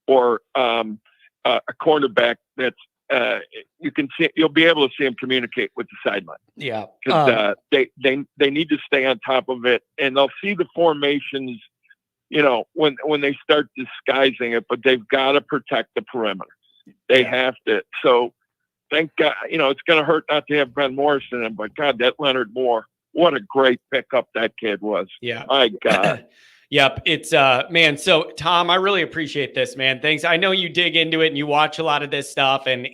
or a cornerback that's you'll be able to see him communicate with the sideline. Yeah. Because they need to stay on top of it, and they'll see the formations, when they start disguising it, but they've got to protect the perimeter. They have to. So thank God, it's going to hurt not to have Ben Morris in him, but God, that Leonard Moore, what a great pickup that kid was. Yeah. My God. Yep. It's man. So Tom, I really appreciate this, man. Thanks. I know you dig into it and you watch a lot of this stuff, and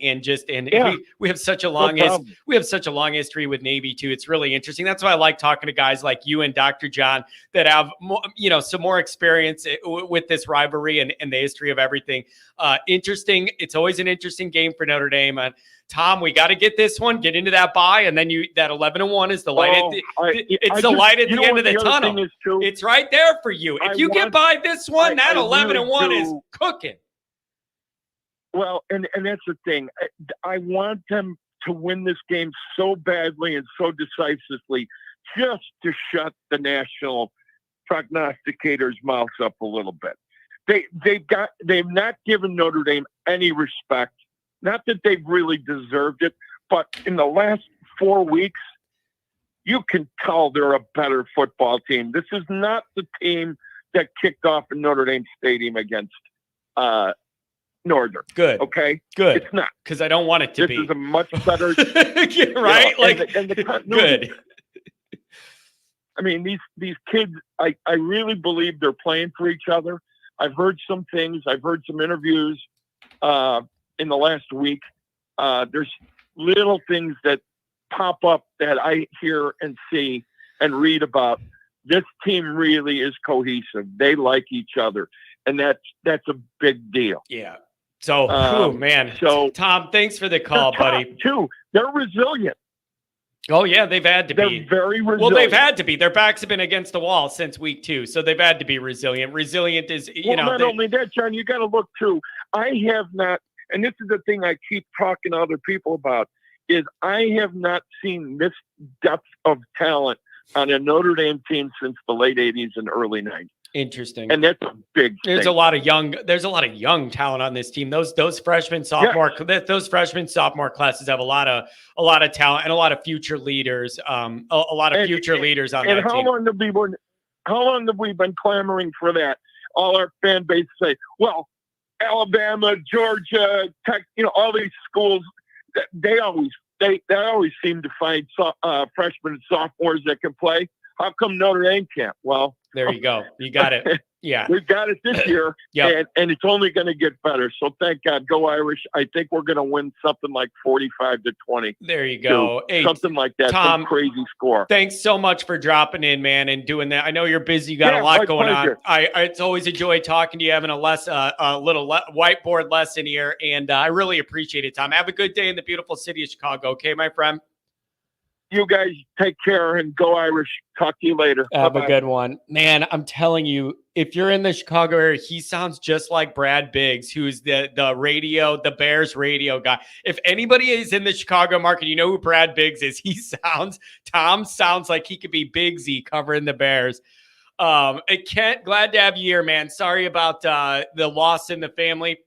we have such a long history with Navy too. It's really interesting. That's why I like talking to guys like you and Dr. John that have more, some more experience with this rivalry and the history of everything. Interesting. It's always an interesting game for Notre Dame. Tom, we got to get this one, get into that bye, and then that 11-1 is the light. It's the light at the end of the tunnel. It's right there for you. If you get by this one, that 11-1 is cooking. Well, and that's the thing. I want them to win this game so badly and so decisively, just to shut the national prognosticators' mouths up a little bit. They've not given Notre Dame any respect not that they've really deserved it, but in the last 4 weeks, you can tell they're a better football team. This is not the team that kicked off in Notre Dame Stadium against Northern. Good. Okay? Good. It's not. Because I don't want it to This be. is a much better... Yeah, right? and the good. I mean, these kids, I really believe they're playing for each other. I've heard some things. I've heard some interviews in the last week. There's little things that pop up that I hear and see and read about. This team really is cohesive. They like each other, and that's a big deal. Yeah. So, man. So, Tom, thanks for the call, buddy. Too. They're resilient. Oh, yeah, they've had to be. They're very resilient. Well, they've had to be. Their backs have been against the wall since week 2, so they've had to be resilient. Resilient is, Not only that, John, you got to look too. I have not, and this is the thing I keep talking to other people about, is I have not seen this depth of talent on a Notre Dame team since the late 80s and early 90s. Interesting. And that's a big There's thing. a lot of young talent on this team. Those freshman sophomore classes have a lot of talent and a lot of future leaders. Leaders on and that how team. How long have we been clamoring for that? All our fan base say, well, Alabama, Georgia, Tech, all these schools, they always seem to find freshmen and sophomores that can play. How come Notre Dame can't? Well, there you go. You got it. Yeah. We've got it this year, Yep. and it's only going to get better. So thank God. Go Irish. I think we're going to win something like 45-20. There you go. Hey, something like that. Tom, some crazy score. Thanks so much for dropping in, man, and doing that. I know you're busy. You got a lot going pleasure. on. It's always a joy talking to you, having a little whiteboard lesson here, and I really appreciate it, Tom. Have a good day in the beautiful city of Chicago. Okay, my friend? You guys take care and go Irish. Talk to you later. Have Bye-bye. a good one. Man, I'm telling you, if you're in the Chicago area, he sounds just like Brad Biggs, who's the Bears radio guy. If anybody is in the Chicago market, you know who Brad Biggs is. Tom sounds like he could be Biggsy covering the Bears. Kent, glad to have you here, man. Sorry about the loss in the family.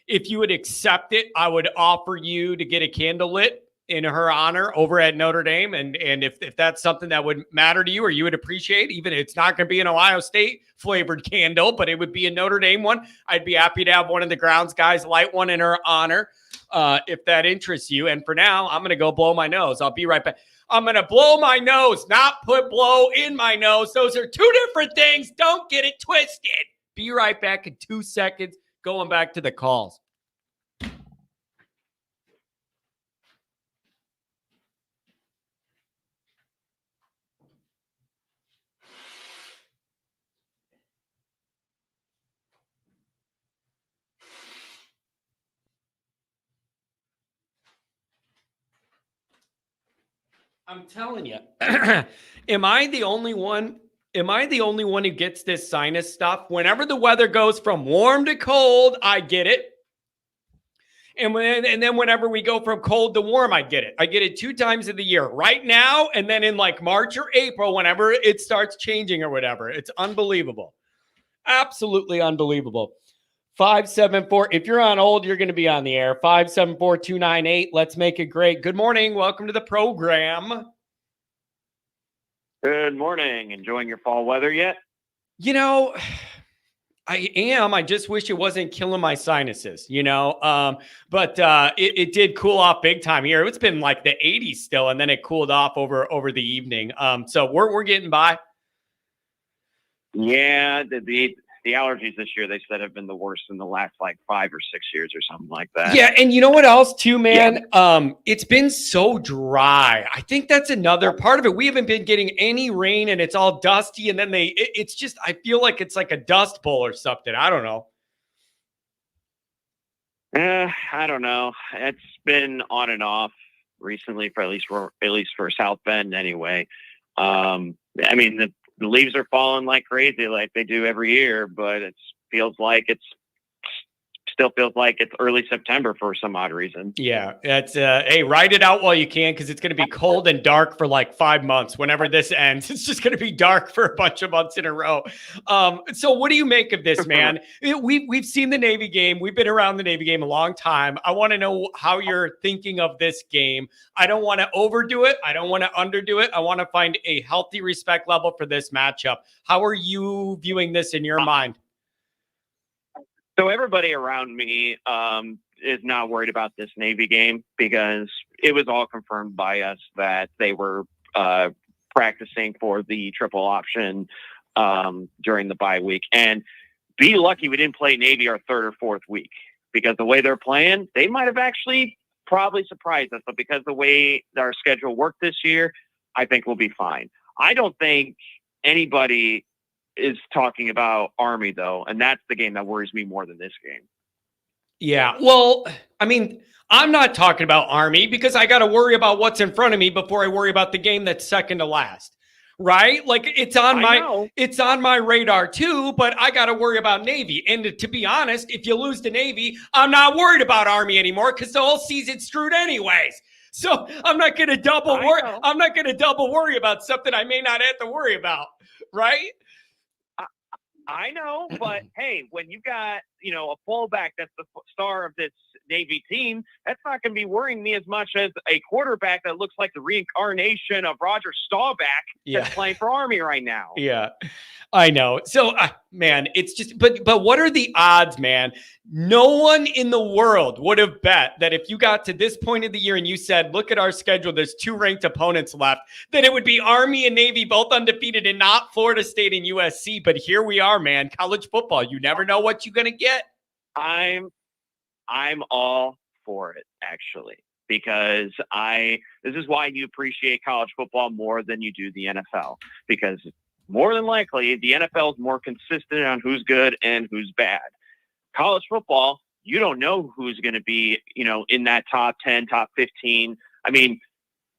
If you would accept it, I would offer you to get a candle lit in her honor over at Notre Dame. And if that's something that would matter to you or you would appreciate, even if it's not going to be an Ohio State flavored candle, but it would be a Notre Dame one, I'd be happy to have one of the grounds guys light one in her honor if that interests you. And for now, I'm going to go blow my nose. I'll be right back. I'm going to blow my nose, not put blow in my nose. Those are two different things. Don't get it twisted. Be right back in 2 seconds. Going back to the calls. I'm telling you, am I the only one? Am I the only one who gets this sinus stuff? Whenever the weather goes from warm to cold, I get it. And then whenever we go from cold to warm, I get it. I get it 2 times of the year, right now, and then in like March or April, whenever it starts changing or whatever. It's unbelievable. Absolutely unbelievable. 574. If you're on hold, you're going to be on the air. 574-298. Let's make it great. Good morning. Welcome to the program. Good morning. Enjoying your fall weather yet? I am. I just wish it wasn't killing my sinuses, but it did cool off big time here. It's been like the 80s still, and then it cooled off over the evening. So we're getting by. Yeah, the allergies this year, they said, have been the worst in the last like 5 or 6 years or something like that. Yeah, and you know what else too, man? Yeah. It's been so dry. I think that's another part of it. We haven't been getting any rain, and it's all dusty, and then it's just, I feel like it's like a dust bowl or something. I don't know. I don't know. It's been on and off recently at least for South Bend anyway. I mean, the leaves are falling like crazy, like they do every year, but it feels like it's still feels like it's early September for some odd reason. Yeah, it's hey, ride it out while you can, because it's going to be cold and dark for like 5 months. Whenever this ends, it's just going to be dark for a bunch of months in a row. So what do you make of this, man? We've seen the Navy game. We've been around the Navy game a long time. I want to know how you're thinking of this game. I don't want to overdo it. I don't want to underdo it. I want to find a healthy respect level for this matchup. How are you viewing this in your mind? So everybody around me is not worried about this Navy game because it was all confirmed by us that they were practicing for the triple option during the bye week. And be lucky we didn't play Navy our third or fourth week, because the way they're playing, they might have actually probably surprised us. But because the way our schedule worked this year, I think we'll be fine. I don't think anybody is talking about Army, though, and that's the game that worries me more than this game. Yeah, well, I mean, I'm not talking about Army because I got to worry about what's in front of me before I worry about the game that's second to last, right? Like it's on my radar too, but I got to worry about Navy. And to be honest, if you lose to Navy, I'm not worried about Army anymore because the whole season's screwed anyways. So I'm not going to double worry. I'm not going to double worry about something I may not have to worry about, right? I know, but hey, when you got, a fullback that's the star of this Navy team, that's not going to be worrying me as much as a quarterback that looks like the reincarnation of Roger Staubach that's playing for Army right now. Yeah, I know. So, man, it's just, but what are the odds, man? No one in the world would have bet that if you got to this point of the year and you said, look at our schedule, there's 2 ranked opponents left, that it would be Army and Navy both undefeated and not Florida State and USC. But here we are, man. College football, you never know what you're going to get. I'm all for it, actually, because this is why you appreciate college football more than you do the NFL, because more than likely the NFL is more consistent on who's good and who's bad. College football, you don't know who's going to be, in that top 10, top 15. I mean,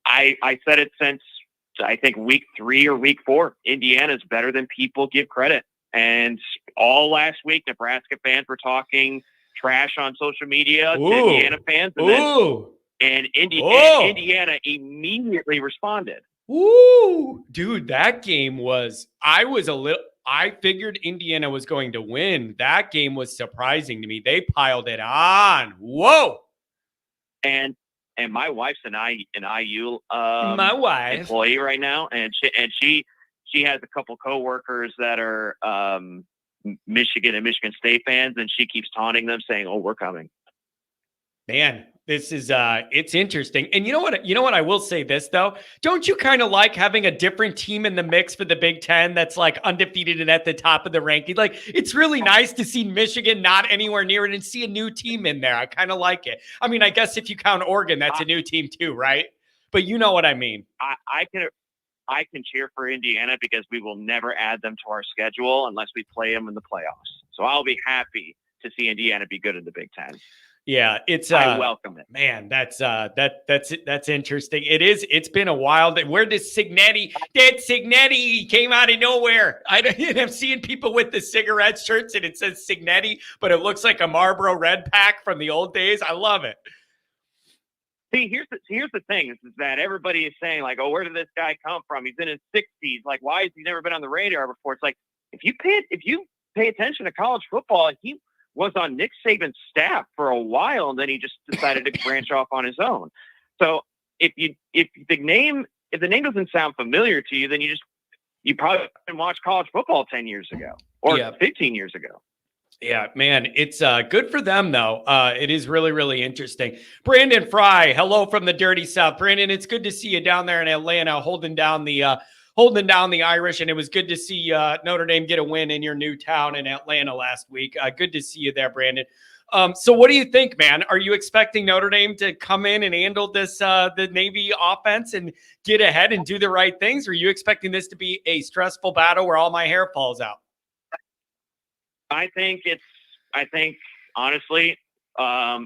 I said it since I think week 3 or week 4, Indiana's better than people give credit. And all last week, Nebraska fans were talking trash on social media to Indiana fans. And Indiana immediately responded. Ooh, dude, that game I figured Indiana was going to win. That game was surprising to me. They piled it on. Whoa. And my wife's an IU my wife employee right now, and she has a couple coworkers that are Michigan and Michigan State fans, and she keeps taunting them, saying, "Oh, we're coming." Man, this is it's interesting. And you know what I will say this though, don't you kind of like having a different team in the mix for the Big Ten that's like undefeated and at the top of the ranking? Like, it's really nice to see Michigan not anywhere near it and see a new team in there. I kind of like it. I mean, I guess if you count Oregon, that's a new team too, right? But you know what I mean. I can cheer for Indiana because we will never add them to our schedule unless we play them in the playoffs. So I'll be happy to see Indiana be good in the Big Ten. Yeah, I welcome it. Man, that's interesting. It's been a while. Where does Signetti came out of nowhere? I'm seeing people with the cigarette shirts and it says Signetti, but it looks like a Marlboro Red Pack from the old days. I love it. See, here's the thing is that everybody is saying like, oh, where did this guy come from? He's in his 60s. Like, why has he never been on the radar before? It's like, if you pay attention to college football, he was on Nick Saban's staff for a while, and then he just decided to branch off on his own. So if the name doesn't sound familiar to you, then you probably didn't watch college football 10 years ago or 15 years ago. Yeah, man, it's good for them, though. It is really, really interesting. Brandon Fry, hello from the dirty South. Brandon, it's good to see you down there in Atlanta holding down the Irish, and it was good to see Notre Dame get a win in your new town in Atlanta last week. Good to see you there, Brandon. So what do you think, man? Are you expecting Notre Dame to come in and handle this the Navy offense and get ahead and do the right things? Or are you expecting this to be a stressful battle where all my hair falls out? I think honestly,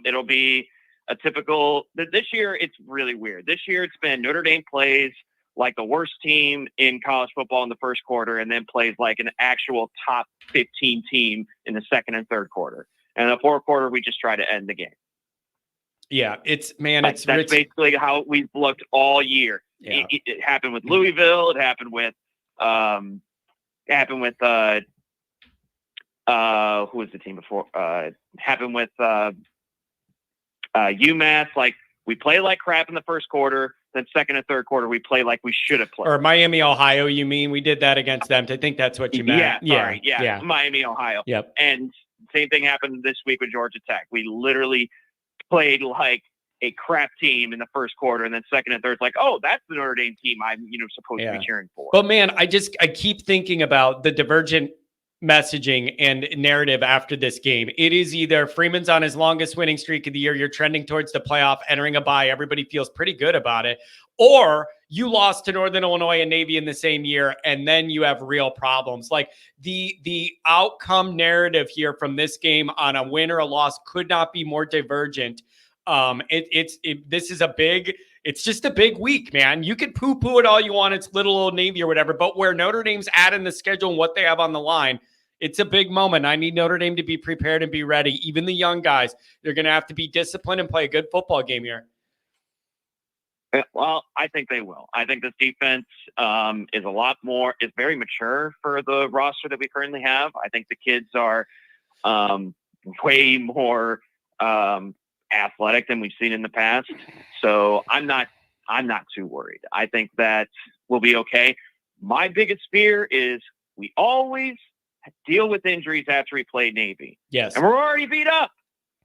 it'll be a typical. This year, it's really weird. This year, it's been Notre Dame plays like the worst team in college football in the first quarter, and then plays like an actual top 15 team in the second and third quarter. And in the fourth quarter, we just try to end the game. Yeah, that's basically how we've looked all year. Yeah. It happened with Louisville. It happened with who was the team before? Happened with UMass. Like, we play like crap in the first quarter. Then second and third quarter, we play like we should have played. Or Miami, Ohio, you mean? We did that against them. I think that's what you meant. Yeah. Miami, Ohio. Yep. And same thing happened this week with Georgia Tech. We literally played like a crap team in the first quarter, and then second and third, it's like, oh, that's the Notre Dame team I'm supposed to be cheering for. But man, I keep thinking about the divergent messaging and narrative after this game. It is either Freeman's on his longest winning streak of the year, you're trending towards the playoff, entering a bye, everybody feels pretty good about it, or you lost to Northern Illinois and Navy in the same year, and then you have real problems. Like, the outcome narrative here from this game on a win or a loss could not be more divergent. This is it's just a big week, man. You can poo-poo it all you want. It's little old Navy or whatever, but where Notre Dame's at in the schedule and what they have on the line, it's a big moment. I need Notre Dame to be prepared and be ready. Even the young guys, they're going to have to be disciplined and play a good football game here. Well, I think they will. I think this defense is very mature for the roster that we currently have. I think the kids are way more athletic than we've seen in the past. So I'm not too worried. I think that we'll be okay. My biggest fear is we always deal with injuries after we play Navy. Yes. And we're already beat up.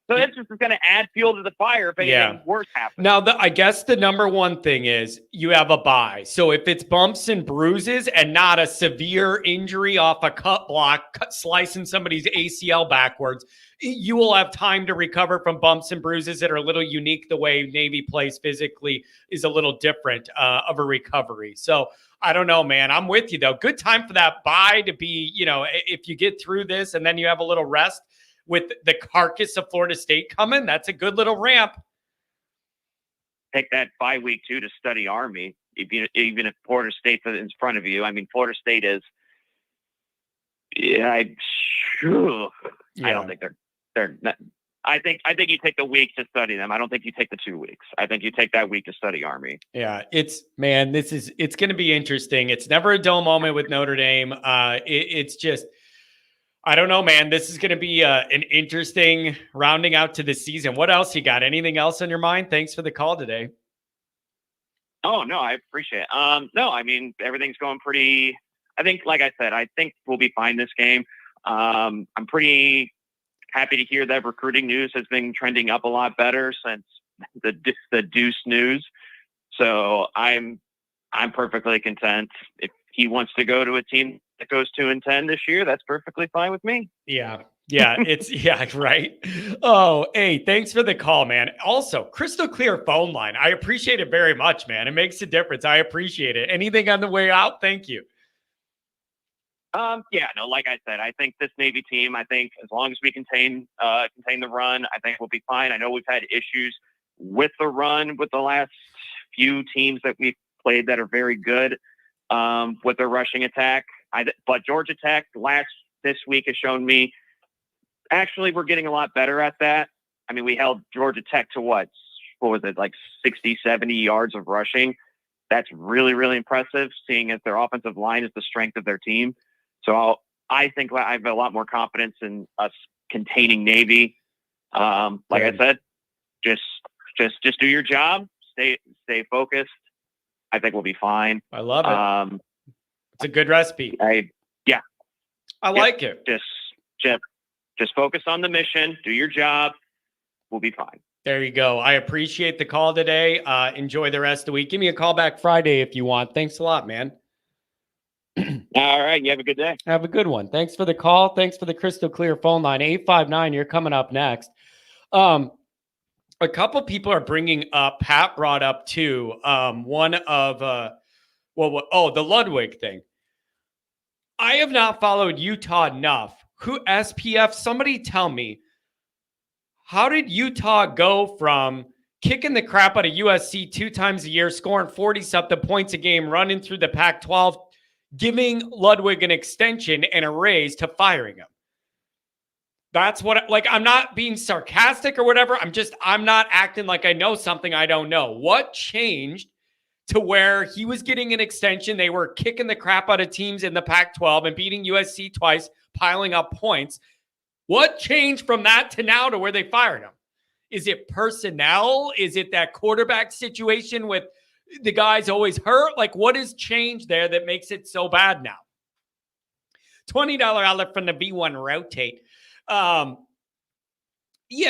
So that's just going to add fuel to the fire if anything worse happens. Now, I guess the number one thing is you have a bye. So if it's bumps and bruises and not a severe injury off a cut block, slicing somebody's ACL backwards, you will have time to recover from bumps and bruises that are a little unique. The way Navy plays physically is a little different of a recovery. So I don't know, man. I'm with you, though. Good time for that bye to be, if you get through this and then you have a little rest with the carcass of Florida State coming, that's a good little ramp. Take that bye week, too, to study Army, even if Florida State's in front of you. I mean, Florida State is I don't think they're not. I think you take the week to study them. I don't think you take the 2 weeks. I think you take that week to study Army. Yeah, it's going to be interesting. It's never a dull moment with Notre Dame. It's just, I don't know, man. This is going to be an interesting rounding out to the season. What else you got? Anything else on your mind? Thanks for the call today. Oh, no, I appreciate it. No, I mean, everything's going pretty, I think, like I said, I think we'll be fine this game. I'm pretty happy to hear that recruiting news has been trending up a lot better since the Deuce news. So I'm perfectly content. If he wants to go to a team that goes 2-10 this year, that's perfectly fine with me. Yeah. Right. Oh, hey, thanks for the call, man. Also, crystal clear phone line. I appreciate it very much, man. It makes a difference. I appreciate it. Anything on the way out? Thank you. Like I said, I think this Navy team, I think as long as we contain the run, I think we'll be fine. I know we've had issues with the run with the last few teams that we've played that are very good with their rushing attack. But Georgia Tech this week has shown me actually we're getting a lot better at that. I mean, we held Georgia Tech to what was it, like 60, 70 yards of rushing. That's really, really impressive, seeing as their offensive line is the strength of their team. So I think I have a lot more confidence in us containing Navy. I said, just do your job, stay focused. I think we'll be fine. I love it. It's a good recipe. I like it. Just focus on the mission, do your job. We'll be fine. There you go. I appreciate the call today. Enjoy the rest of the week. Give me a call back Friday if you want. Thanks a lot, man. All right. You have a good day. Have a good one. Thanks for the call. Thanks for the crystal clear phone line. 859, you're coming up next. A couple people are bringing up, Pat brought up too, one of, the Ludwig thing. I have not followed Utah enough. SPF, somebody tell me, how did Utah go from kicking the crap out of USC 2 times a year, scoring 40-something points a game, running through the Pac-12, giving Ludwig an extension and a raise to firing him? That's what, like, I'm not being sarcastic or whatever. I'm not acting like I know something I don't know. What changed to where he was getting an extension? They were kicking the crap out of teams in the Pac-12 and beating USC twice, piling up points. What changed from that to now to where they fired him? Is it personnel? Is it that quarterback situation with the guys always hurt? Like, what has changed there that makes it so bad now? $20 outlet from the B1 Rotate. Yeah,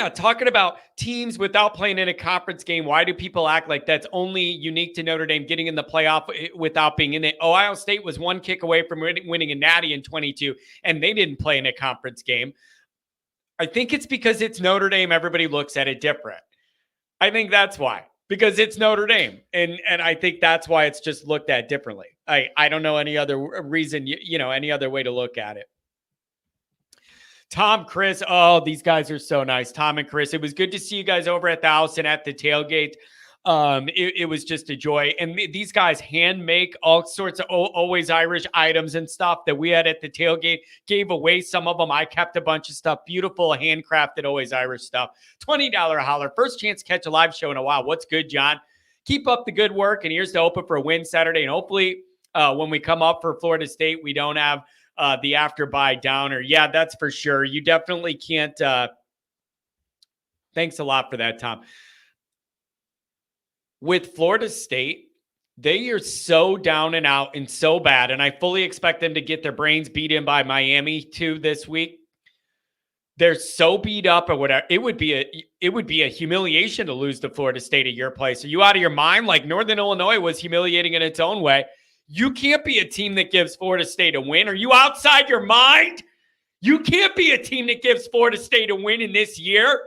talking about teams without playing in a conference game. Why do people act like that's only unique to Notre Dame getting in the playoff without being in it? Ohio State was one kick away from winning a natty in 22, and they didn't play in a conference game. I think it's because it's Notre Dame. Everybody looks at it different. I think that's why, because it's Notre Dame. And I think that's why it's just looked at differently. I don't know any other reason, any other way to look at it. Tom, Chris, oh, these guys are so nice. Tom and Chris, it was good to see you guys over at the house and at the tailgate. It was just a joy. And these guys hand make all sorts of always Irish items and stuff that we had at the tailgate. Gave away some of them. I kept a bunch of stuff. Beautiful handcrafted always Irish stuff. $20 holler. First chance to catch a live show in a while. What's good, John? Keep up the good work. And here's to open for a win Saturday. And hopefully when we come up for Florida State, we don't have the after bye downer. Yeah, that's for sure. You definitely can't. Thanks a lot for that, Tom. With Florida State, they are so down and out and so bad, and I fully expect them to get their brains beat in by Miami too this week. They're so beat up or whatever. It would be a humiliation to lose to Florida State at your place. Are you out of your mind? Like Northern Illinois was humiliating in its own way. You can't be a team that gives Florida State a win. Are you outside your mind? You can't be a team that gives Florida State a win in this year.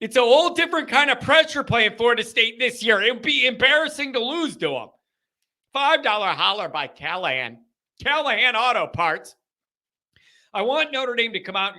It's a whole different kind of pressure playing Florida State this year. It would be embarrassing to lose to them. $5 holler by Callahan. Callahan Auto Parts. I want Notre Dame to come out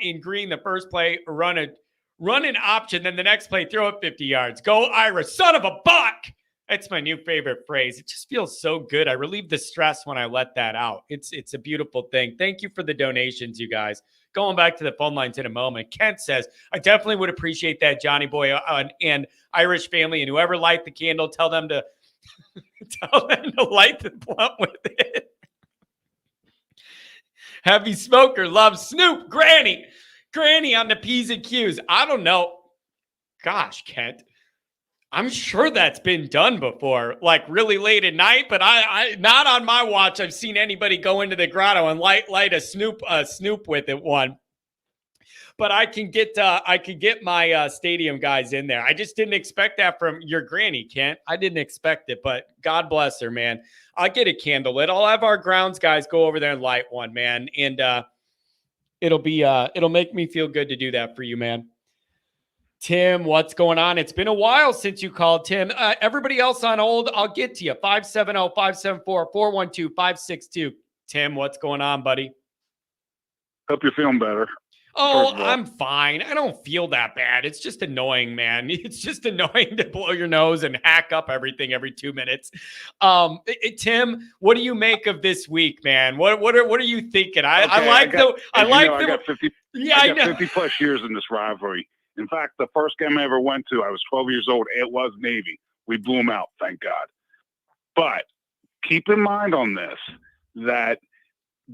in green the first play, run an option, then the next play, throw it 50 yards. Go Irish, son of a buck. That's my new favorite phrase. It just feels so good. I relieve the stress when I let that out. It's a beautiful thing. Thank you for the donations, you guys. Going back to the phone lines in a moment. Kent says, I definitely would appreciate that, Johnny Boy and Irish family, and whoever light the candle, tell them to light the blunt with it. Heavy smoker loves Snoop. Granny on the P's and Q's. I don't know. Gosh, Kent. I'm sure that's been done before, like really late at night, but I not on my watch. I've seen anybody go into the grotto and light a Snoop with it one. But I can get my stadium guys in there. I just didn't expect that from your granny, Kent. I didn't expect it, but God bless her, man. I'll get a candle lit. I'll have our grounds guys go over there and light one, man, and it'll make me feel good to do that for you, man. Tim, what's going on? It's been a while since you called, Tim. Everybody else on hold, I'll get to you. 570-574-412-562. Tim, what's going on, buddy? Hope you're feeling better. Oh, I'm fine. I don't feel that bad. It's just annoying, man. It's just annoying to blow your nose and hack up everything every 2 minutes. Tim, what do you make of this week, man? What are you thinking? I got 50 plus years in this rivalry. In fact, the first game I ever went to, I was 12 years old. It was Navy. We blew them out, thank God. But keep in mind on this that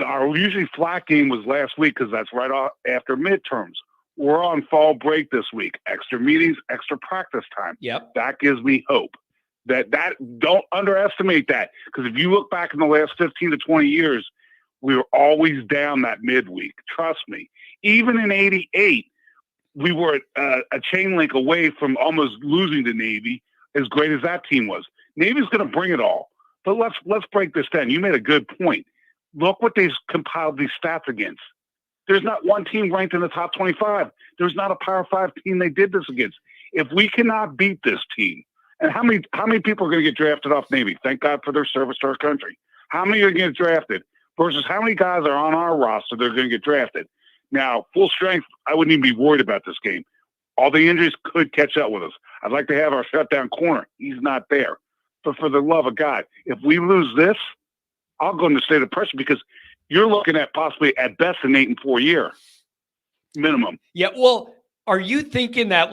our usually flat game was last week because that's right after midterms. We're on fall break this week. Extra meetings, extra practice time. Yep. That gives me hope. That don't underestimate that, because if you look back in the last 15 to 20 years, we were always down that midweek. Trust me. Even in '88. We were a chain link away from almost losing to Navy, as great as that team was. Navy's going to bring it all. But let's break this down. You made a good point. Look what they've compiled these stats against. There's not one team ranked in the top 25. There's not a Power 5 team they did this against. If we cannot beat this team, and how many people are going to get drafted off Navy? Thank God for their service to our country. How many are going to get drafted versus how many guys are on our roster that are going to get drafted? Now, full strength, I wouldn't even be worried about this game. All the injuries could catch up with us. I'd like to have our shutdown corner. He's not there. But for the love of God, if we lose this, I'll go into state of pressure, because you're looking at possibly at best an 8-4 year minimum. Yeah. Well, are you thinking that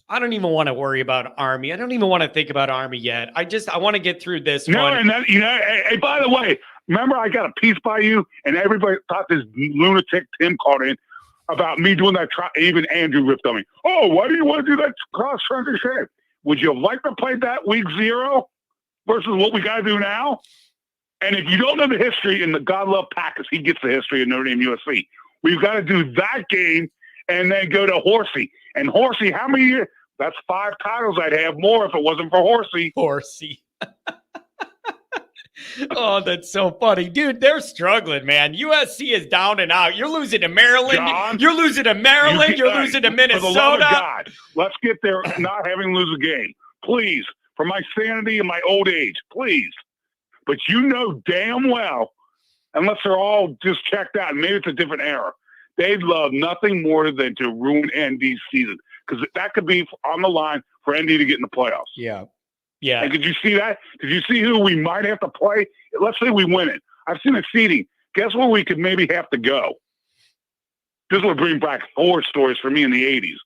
I don't even want to worry about Army. I don't even want to think about Army yet. I want to get through this No, one. and that, hey, by the way, remember I got a piece by you, and everybody thought this lunatic Tim called in about me doing that. Even Andrew ripped on me. Oh, why do you want to do that cross country shit? Would you like to play that week 0 versus what we got to do now? And if you don't know the history, and the God love Packus, he gets the history of Notre Dame USC. We've got to do that game and then go to Horsey. And Horsey, how many years? That's 5 titles I'd have more if it wasn't for Horsey. Horsey. Oh, that's so funny. Dude, they're struggling, man. USC is down and out. You're losing to Maryland. John, you're losing to Maryland. You're losing to Minnesota. For the love of God, let's get there not having to lose a game. Please. For my sanity and my old age. Please. But you know damn well, unless they're all just checked out, and maybe it's a different era, they'd love nothing more than to ruin ND's season. Because that could be on the line for ND to get in the playoffs. Yeah. Yeah. And did you see that? Did you see who we might have to play? Let's say we win it. I've seen the seeding. Guess where we could maybe have to go? This will bring back horror stories for me in the 80s.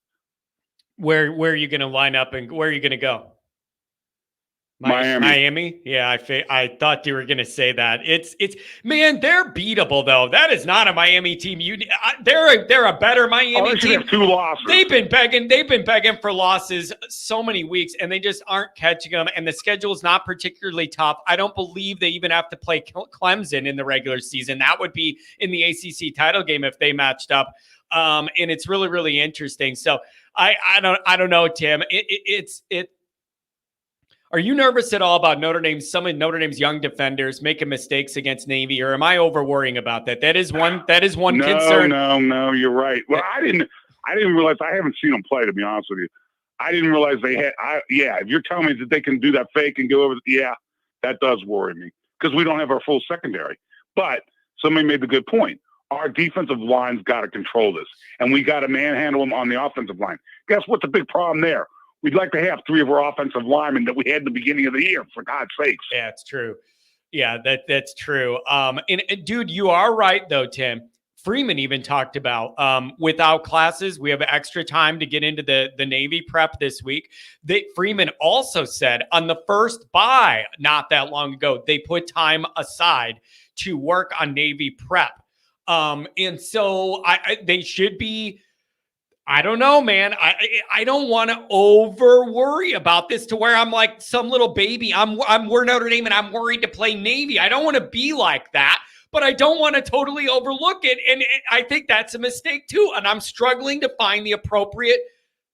Where are you going to line up and where are you going to go? Miami. Yeah, I thought you were going to say that. It's man, they're beatable though. That is not a Miami team. They're a better Miami They team. have 2 losses. They've been begging for losses so many weeks, and they just aren't catching them. And the schedule is not particularly tough. I don't believe they even have to play Clemson in the regular season. That would be in the ACC title game if they matched up. And it's really, really interesting. So I don't know, Tim. Are you nervous at all about some of Notre Dame's young defenders making mistakes against Navy, or am I over worrying about that? That is one concern. No, you're right. Well, I didn't realize. I haven't seen them play, to be honest with you. I didn't realize they had. If you're telling me that they can do that fake and go over, that does worry me because we don't have our full secondary. But somebody made the good point. Our defensive line's got to control this, and we got to manhandle them on the offensive line. Guess what's the big problem there? We'd like to have 3 of our offensive linemen that we had at the beginning of the year, for God's sakes. Yeah, it's true. Yeah, that's true. And dude, you are right, though, Tim. Freeman even talked about without classes, we have extra time to get into the Navy prep this week. Freeman also said on the first bye not that long ago, they put time aside to work on Navy prep. And so they should be. I don't know, man. I don't want to over worry about this to where I'm like some little baby. We're Notre Dame and I'm worried to play Navy. I don't want to be like that, but I don't want to totally overlook it. And I think that's a mistake too. And I'm struggling to find the appropriate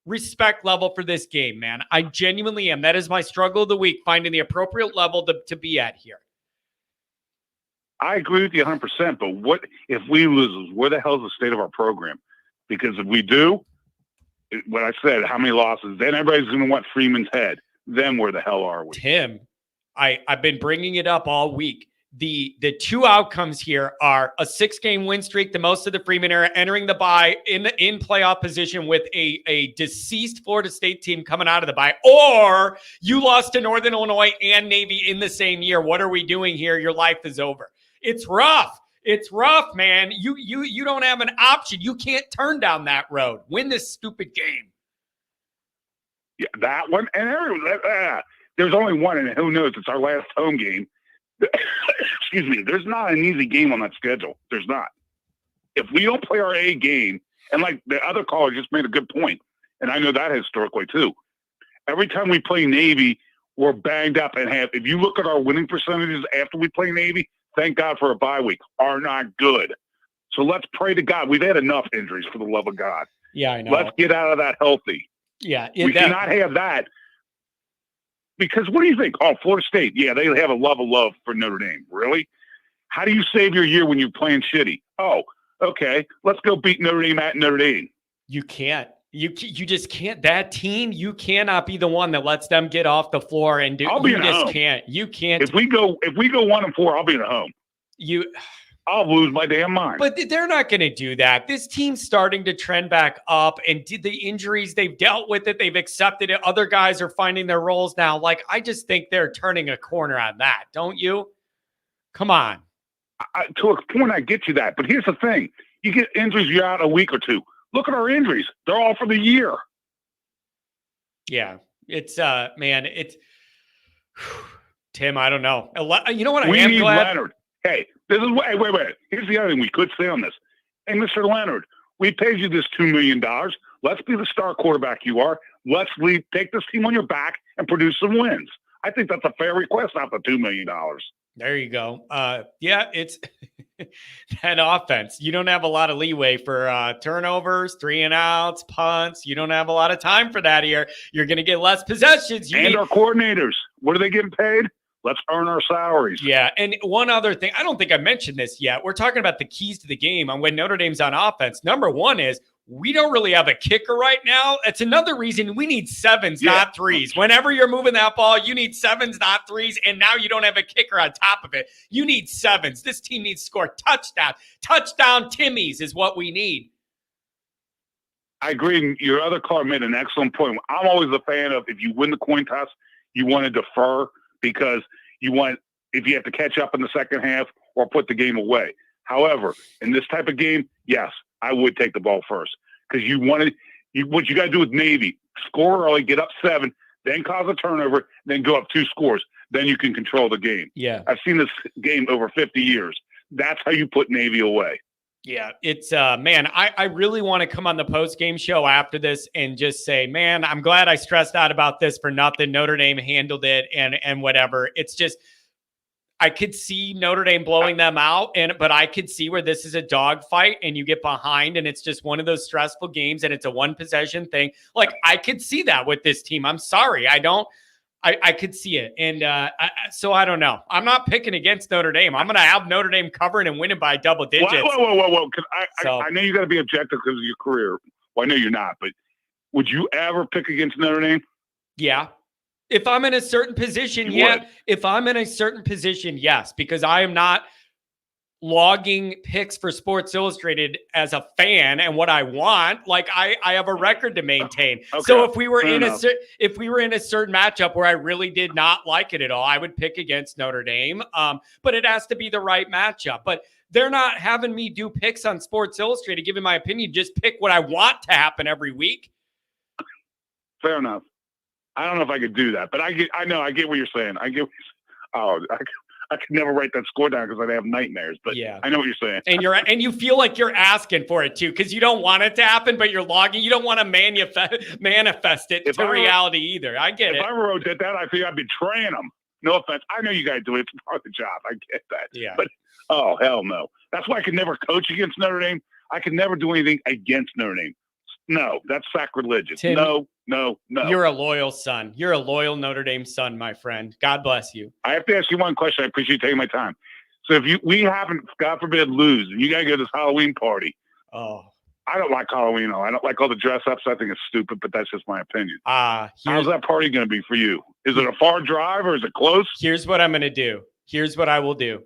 respect level for this game, man. I genuinely am. That is my struggle of the week, finding the appropriate level to be at here. I agree with you 100%. But what if we lose? Where the hell is the state of our program? Because if we do, what I said, how many losses, then everybody's going to want Freeman's head. Then where the hell are we? Tim, I've been bringing it up all week. The 2 outcomes here are a 6-game win streak, the most of the Freeman era, entering the bye in playoff position with a deceased Florida State team coming out of the bye, or you lost to Northern Illinois and Navy in the same year. What are we doing here? Your life is over. It's rough. It's rough, man. You don't have an option. You can't turn down that road. Win this stupid game. Yeah, that one. And there's only one, and who knows? It's our last home game. Excuse me. There's not an easy game on that schedule. There's not. If we don't play our A game, and like the other caller just made a good point, and I know that historically too. Every time we play Navy, we're banged up and have. If you look at our winning percentages after we play Navy, thank God for a bye week, are not good. So let's pray to God. We've had enough injuries, for the love of God. Yeah, I know. Let's get out of that healthy. Yeah. We cannot have that. Because what do you think? Oh, Florida State. Yeah, they have a love for Notre Dame. Really? How do you save your year when you're playing shitty? Oh, okay. Let's go beat Notre Dame at Notre Dame. You can't. You just can't. That team, you cannot be the one that lets them get off the floor and do. I'll be you at just home. can't. You can't. If we go 1-4, I'll be at home. I'll lose my damn mind. But they're not going to do that. This team's starting to trend back up, and the injuries, they've dealt with it. They've accepted it. Other guys are finding their roles now. Like, I just think they're turning a corner on that. Don't you? Come on. To a point, I get you that. But here's the thing. You get injuries, you're out a week or two. Look at our injuries. They're all for the year. Yeah. It's, man, it's, Tim, I don't know. You know what? We I am need glad. Leonard. Hey, this is wait. Here's the other thing we could say on this. Hey, Mr. Leonard, we paid you this $2 million. Let's be the star quarterback you are. Let's take this team on your back and produce some wins. I think that's a fair request, not the $2 million. There you go. Yeah, it's that offense. You don't have a lot of leeway for turnovers, 3-and-outs, punts. You don't have a lot of time for that here. You're going to get less possessions. Our coordinators, what are they getting paid? Let's earn our salaries. Yeah, and one other thing, I don't think I mentioned this yet. We're talking about the keys to the game on when Notre Dame's on offense. Number one is we don't really have a kicker right now. It's another reason we need sevens, not threes. Whenever you're moving that ball, you need sevens, not threes, and now you don't have a kicker on top of it. You need sevens. This team needs to score touchdown. Touchdown Timmies is what we need. I agree. Your other caller made an excellent point. I'm always a fan of if you win the coin toss, you want to defer because you want, if you have to catch up in the second half or put the game away. However, in this type of game, yes, I would take the ball first because what you got to do with Navy, score early, get up 7, then cause a turnover, then go up 2 scores. Then you can control the game. Yeah. I've seen this game over 50 years. That's how you put Navy away. Yeah, it's man, I really want to come on the post-game show after this and just say, man, I'm glad I stressed out about this for nothing. Notre Dame handled it and whatever. It's just I could see Notre Dame blowing them out, but I could see where this is a dogfight and you get behind and it's just one of those stressful games and it's a one-possession thing. Like I could see that with this team. I'm sorry, I could see it. And so I don't know. I'm not picking against Notre Dame. I'm going to have Notre Dame covering and winning by double digits. Whoa. I know you got to be objective because of your career. Well, I know you're not, but would you ever pick against Notre Dame? Yeah. If I'm in a certain position, yeah. If I'm in a certain position, yes, because I am not logging picks for Sports Illustrated as a fan and what I want. Like I have a record to maintain. Okay. So if we were in a certain matchup where I really did not like it at all, I would pick against Notre Dame. But it has to be the right matchup. But they're not having me do picks on Sports Illustrated, giving my opinion. Just pick what I want to happen every week. Fair enough. I don't know if I could do that, but I get what you're saying. I could never write that score down because I'd have nightmares. But yeah, I know what you're saying. And you feel like you're asking for it too, because you don't want it to happen, but you're logging. You don't want to manifest it to reality either. I get it. If I wrote that, I think I'd be betraying them. No offense. I know you guys do it. It's part of the job. I get that. Yeah. But oh hell no. That's why I could never coach against Notre Dame. I could never do anything against Notre Dame. No, that's sacrilegious. Tim, no. You're a loyal son. You're a loyal Notre Dame son, my friend. God bless you. I have to ask you one question. I appreciate you taking my time. So if we happen, God forbid, lose, and you got to go to this Halloween party. Oh. I don't like Halloween. I don't like all the dress-ups. I think it's stupid, but that's just my opinion. How's that party going to be for you? Is it a far drive or is it close? Here's what I'm going to do. Here's what I will do.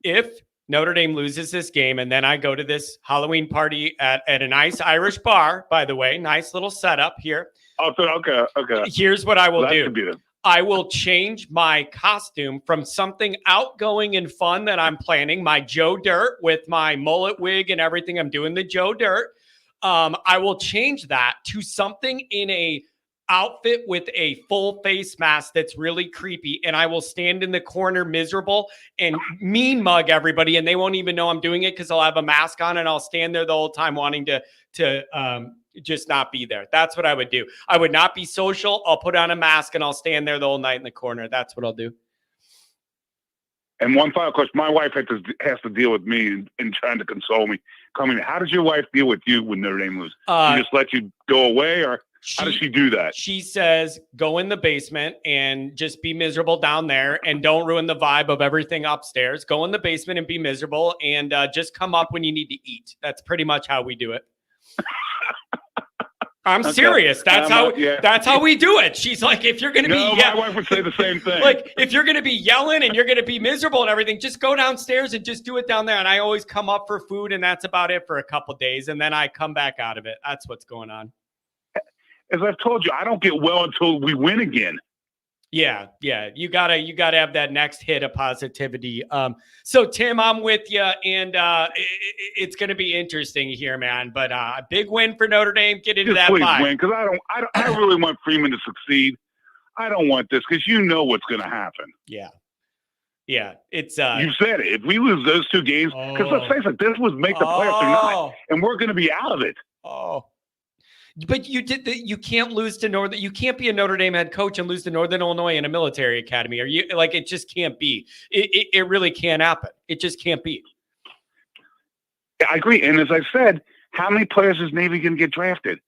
If Notre Dame loses this game, and then I go to this Halloween party at a nice Irish bar, by the way, nice little setup here. Okay. Here's what I will do. Be I will change my costume from something outgoing and fun that I'm planning, my Joe Dirt with my mullet wig and everything. I'm doing the Joe Dirt. I will change that to something in a outfit with a full face mask that's really creepy, and I will stand in the corner miserable and mean mug everybody, and they won't even know I'm doing it because I'll have a mask on, and I'll stand there the whole time wanting to just not be there. That's what I would do. I would not be social. I'll put on a mask and I'll stand there the whole night in the corner. That's what I'll do. And one final question: my wife has to deal with me and trying to console me. How does your wife deal with you when Notre Dame loses? She just let you go away, or how does she do that? She says, go in the basement and just be miserable down there and don't ruin the vibe of everything upstairs. Go in the basement and be miserable and just come up when you need to eat. That's pretty much how we do it. I'm serious. That's how we do it. She's like, if you're going to be my wife would say the same thing. Like, if you're going to be yelling and you're going to be miserable and everything, just go downstairs and just do it down there. And I always come up for food, and that's about it for a couple of days. And then I come back out of it. That's what's going on. As I've told you, I don't get well until we win again. Yeah. You gotta have that next hit of positivity. So Tim, I'm with you, and it's going to be interesting here, man. But a big win for Notre Dame. Get into Just that please bye. win, because I don't really want Freeman to succeed. I don't want this, because you know what's going to happen. Yeah. It's You said it. If we lose those 2 games, because let's face it, this was make the playoffs or not, and we're going to be out of it. But you can't lose to Northern. You can't be a Notre Dame head coach and lose to Northern Illinois in a military academy. Are you like, it just can't be. It really can't happen. It just can't be. I agree. And as I said, how many players is Navy going to get drafted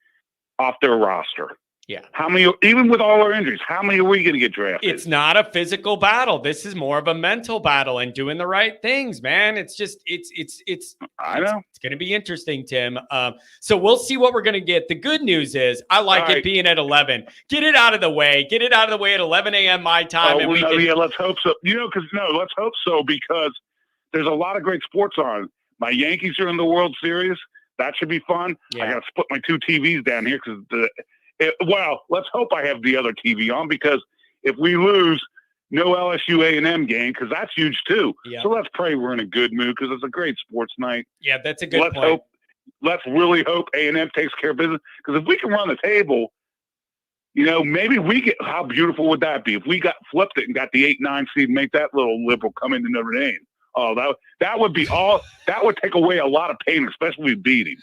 off their roster? Yeah. How many, even with all our injuries, how many are we going to get drafted? It's not a physical battle. This is more of a mental battle and doing the right things, man. It's just, I know. It's going to be interesting, Tim. So we'll see what we're going to get. The good news is I like it being at 11. Get it out of the way. Get it out of the way at 11 a.m. my time. Yeah, let's hope so. Let's hope so, because there's a lot of great sports on. My Yankees are in the World Series. That should be fun. Yeah. I got to split my 2 TVs down here because let's hope I have the other TV on, because if we lose, no LSU A&M game, because that's huge too. Yeah. So let's pray we're in a good mood, because it's a great sports night. Yeah, that's a good point. Let's really hope A&M takes care of business, because if we can run the table, maybe we get, how beautiful would that be if we got flipped it and got the 8-9 seed and make that little liberal come into Notre Dame? Oh, that would be all. That would take away a lot of pain, especially if we beat him.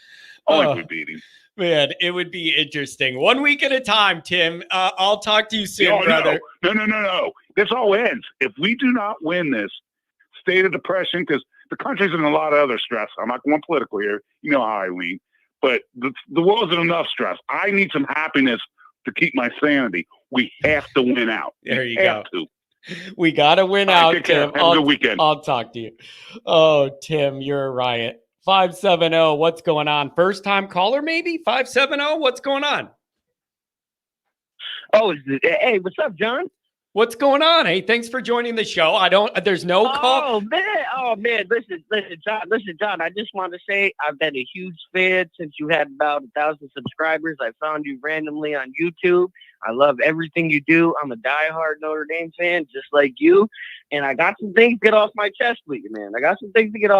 If we beat him. Man, it would be interesting. 1 week at a time, Tim. I'll talk to you soon, brother. No. This all ends. If we do not win this state of depression, because the country's in a lot of other stress. I'm not going political here. You know how I lean. But the world's in enough stress. I need some happiness to keep my sanity. We have to win out. There you go. We got to win out, Tim. Have a good weekend. I'll talk to you. Oh, Tim, you're a riot. 570, what's going on? First time caller, maybe? 570, what's going on? Oh, hey, what's up, John? What's going on? Hey, thanks for joining the show. There's no call. Oh man. Listen, John, I just want to say I've been a huge fan since you had about 1,000 subscribers. I found you randomly on YouTube. I love everything you do. I'm a diehard Notre Dame fan, just like you. And I got some things to get off my chest with you, man.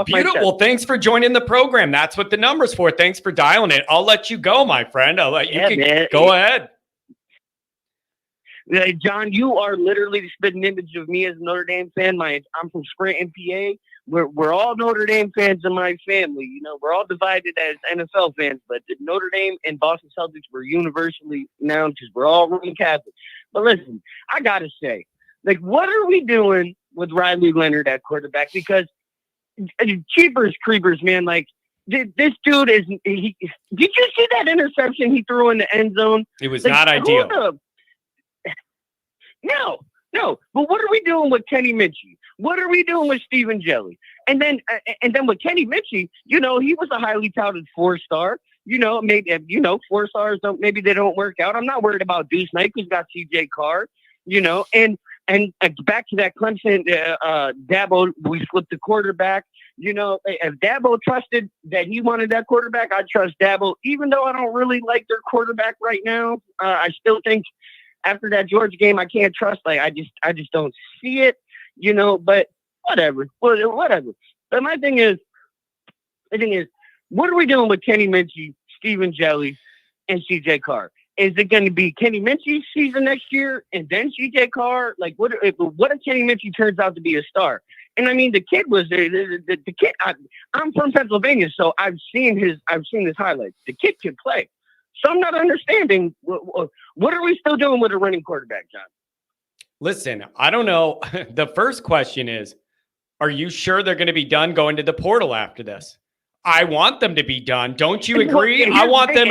Beautiful. Well, thanks for joining the program. That's what the number's for. Thanks for dialing it. I'll let you go, my friend. I'll let you man. Go ahead. John, you are literally the spitting image of me as a Notre Dame fan. I'm from Scranton, PA. We're all Notre Dame fans in my family. We're all divided as NFL fans, but Notre Dame and Boston Celtics were universally known because we're all Roman Catholic. But listen, I gotta say, what are we doing with Riley Leonard at quarterback? Because cheapers creepers, man. This dude is. Did you see that interception he threw in the end zone? It was not ideal. No. But what are we doing with Kenny Minchie? What are we doing with Stephen Jelly? And then with Kenny Minchie, he was a highly touted 4-star. Maybe 4 stars maybe they don't work out. I'm not worried about Deuce Knight, who's got CJ Carr. And back to that Clemson, Dabo, we flipped the quarterback. If Dabo trusted that he wanted that quarterback, I trust Dabo. Even though I don't really like their quarterback right now, I still think. After that Georgia game, I can't trust. I just don't see it, But whatever. But my thing is, what are we doing with Kenny Minchie, Stephen Jelly, and CJ Carr? Is it going to be Kenny Minchie's season next year and then CJ Carr? What if Kenny Minchie turns out to be a star? And I mean, the kid was the kid. I'm from Pennsylvania, so I've seen his highlights. The kid can play. So I'm not understanding what are we still doing with a running quarterback, John? Listen, I don't know. The first question is, are you sure they're going to be done going to the portal after this? I want them to be done. Don't you agree? I want them.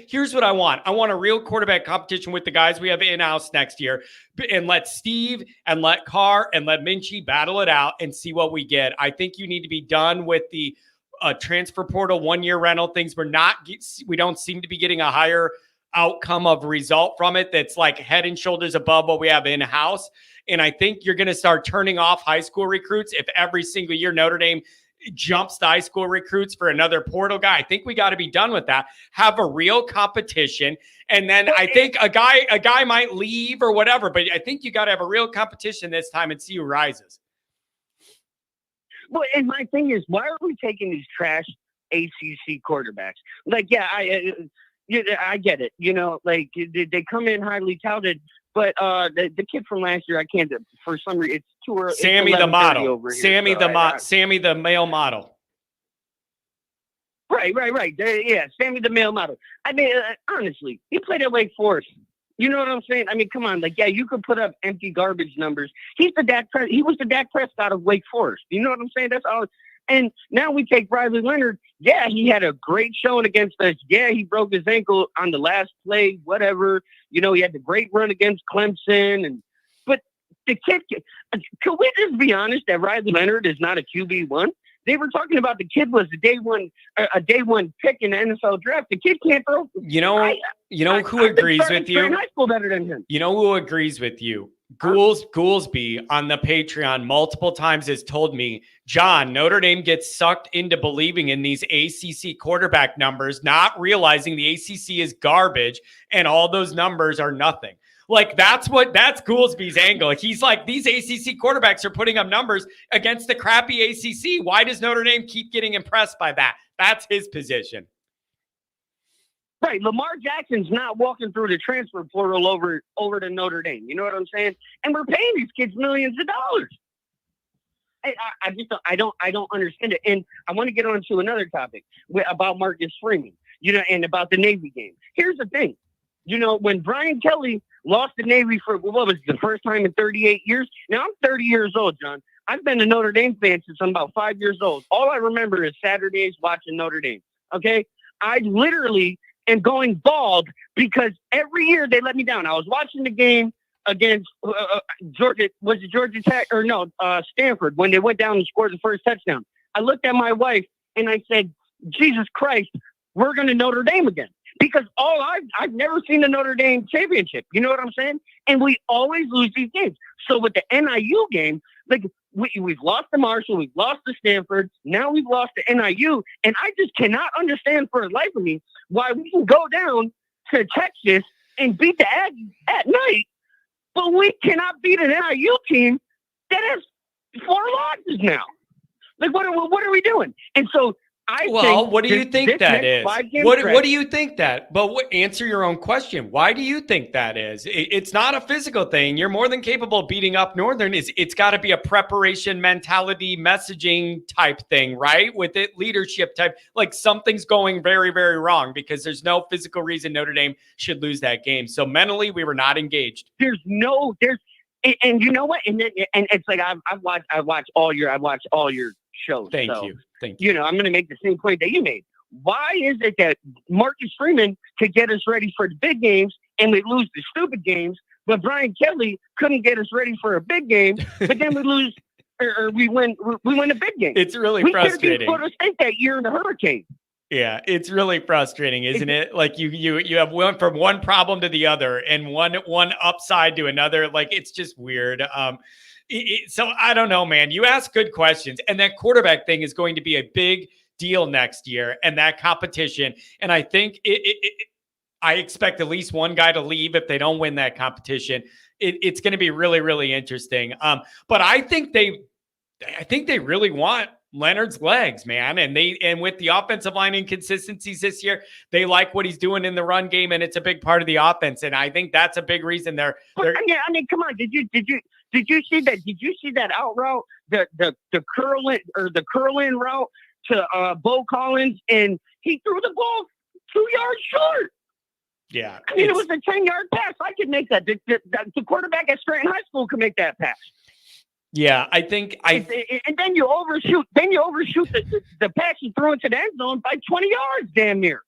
Here's what I want. I want a real quarterback competition with the guys we have in-house next year, and let Steve and let Carr and let Minchie battle it out and see what we get. I think you need to be done with the transfer portal 1-year rental things. We don't seem to be getting a higher outcome of result from it that's head and shoulders above what we have in-house. And I think you're going to start turning off high school recruits if every single year Notre Dame jumps the high school recruits for another portal guy. I think we got to be done with that. Have a real competition. And then I think a guy might leave or whatever, but I think you got to have a real competition this time and see who rises. Well, and my thing is, why are we taking these trash ACC quarterbacks? Like, yeah, I get it. You know, like they come in highly touted, but the kid from last year, I can't. For some reason, it's too early. Sammy the model. Sammy the male model. Right. Yeah, Sammy the male model. I mean, honestly, he played at Wake Forest. You know what I'm saying? I mean, come on. Like, yeah, you could put up empty garbage numbers. He was the Dak Prescott of Wake Forest. You know what I'm saying? That's all. And now we take Riley Leonard. Yeah, he had a great showing against us. Yeah, he broke his ankle on the last play, whatever. You know, he had the great run against Clemson. But the kid, could we just be honest that Riley Leonard is not a QB1? They were talking about the kid was a day one pick in the NFL draft. The kid can't throw. You know who agrees with you? In high school better than him. You know who agrees with you? Goolsby on the Patreon multiple times has told me, John, Notre Dame gets sucked into believing in these ACC quarterback numbers, not realizing the ACC is garbage and all those numbers are nothing. Like that's Goolsby's angle. He's like, these ACC quarterbacks are putting up numbers against the crappy ACC. Why does Notre Dame keep getting impressed by that? That's his position. Right. Lamar Jackson's not walking through the transfer portal over to Notre Dame. You know what I'm saying? And we're paying these kids millions of dollars. I don't understand it. And I want to get on to another topic about Marcus Freeman, you know, and about the Navy game. Here's the thing. You know, when Brian Kelly lost the Navy for, what was it, the first time in 38 years? Now, I'm 30 years old, John. I've been a Notre Dame fan since I'm about 5 years old. All I remember is Saturdays watching Notre Dame, okay? I literally am going bald because every year they let me down. I was watching the game against Georgia. Was it Georgia Tech? Or no, Stanford, when they went down and scored the first touchdown. I looked at my wife and I said, Jesus Christ, we're going to Notre Dame again. Because I've never seen the Notre Dame championship. You know what I'm saying? And we always lose these games. So with the NIU game, like we've lost to Marshall, we've lost to Stanford, now we've lost to NIU, and I just cannot understand for the life of me why we can go down to Texas and beat the Aggies at night, but we cannot beat an NIU team that has 4 losses now. Like what are we doing? And so what do you think that is? What do you think that? But answer your own question. Why do you think that is? It's not a physical thing. You're more than capable of beating up Northern. It's got to be a preparation mentality, messaging type thing, right? With it, leadership type. Like something's going very, very wrong because there's no physical reason Notre Dame should lose that game. So mentally, we were not engaged. And you know what? And it's like I've watched all your shows. Thank you. You know, I'm going to make the same point that you made. Why is it that Marcus Freeman could get us ready for the big games and we lose the stupid games, but Brian Kelly couldn't get us ready for a big game, but then we lose or we win a big game? It's really frustrating. We could have beat Florida State that year in the hurricane. Yeah, it's really frustrating, isn't it? Like you have went from one problem to the other and one upside to another. Like it's just weird. So I don't know, man. You ask good questions, and that quarterback thing is going to be a big deal next year, and that competition. And I think I expect at least one guy to leave if they don't win that competition. It's going to be really, really interesting. But I think they really want Leonard's legs, man. And with the offensive line inconsistencies this year, they like what he's doing in the run game, and it's a big part of the offense. And I think that's a big reason they're I mean, come on. Did you see that? Did you see that out route, the curl in route to Bo Collins, and he threw the ball 2 yards short? Yeah, I mean, it was a 10-yard pass. I could make that. The quarterback at Stratton High School could make that pass. Yeah, I think and then you overshoot. Then you overshoot the pass you throw into the end zone by 20 yards, damn near.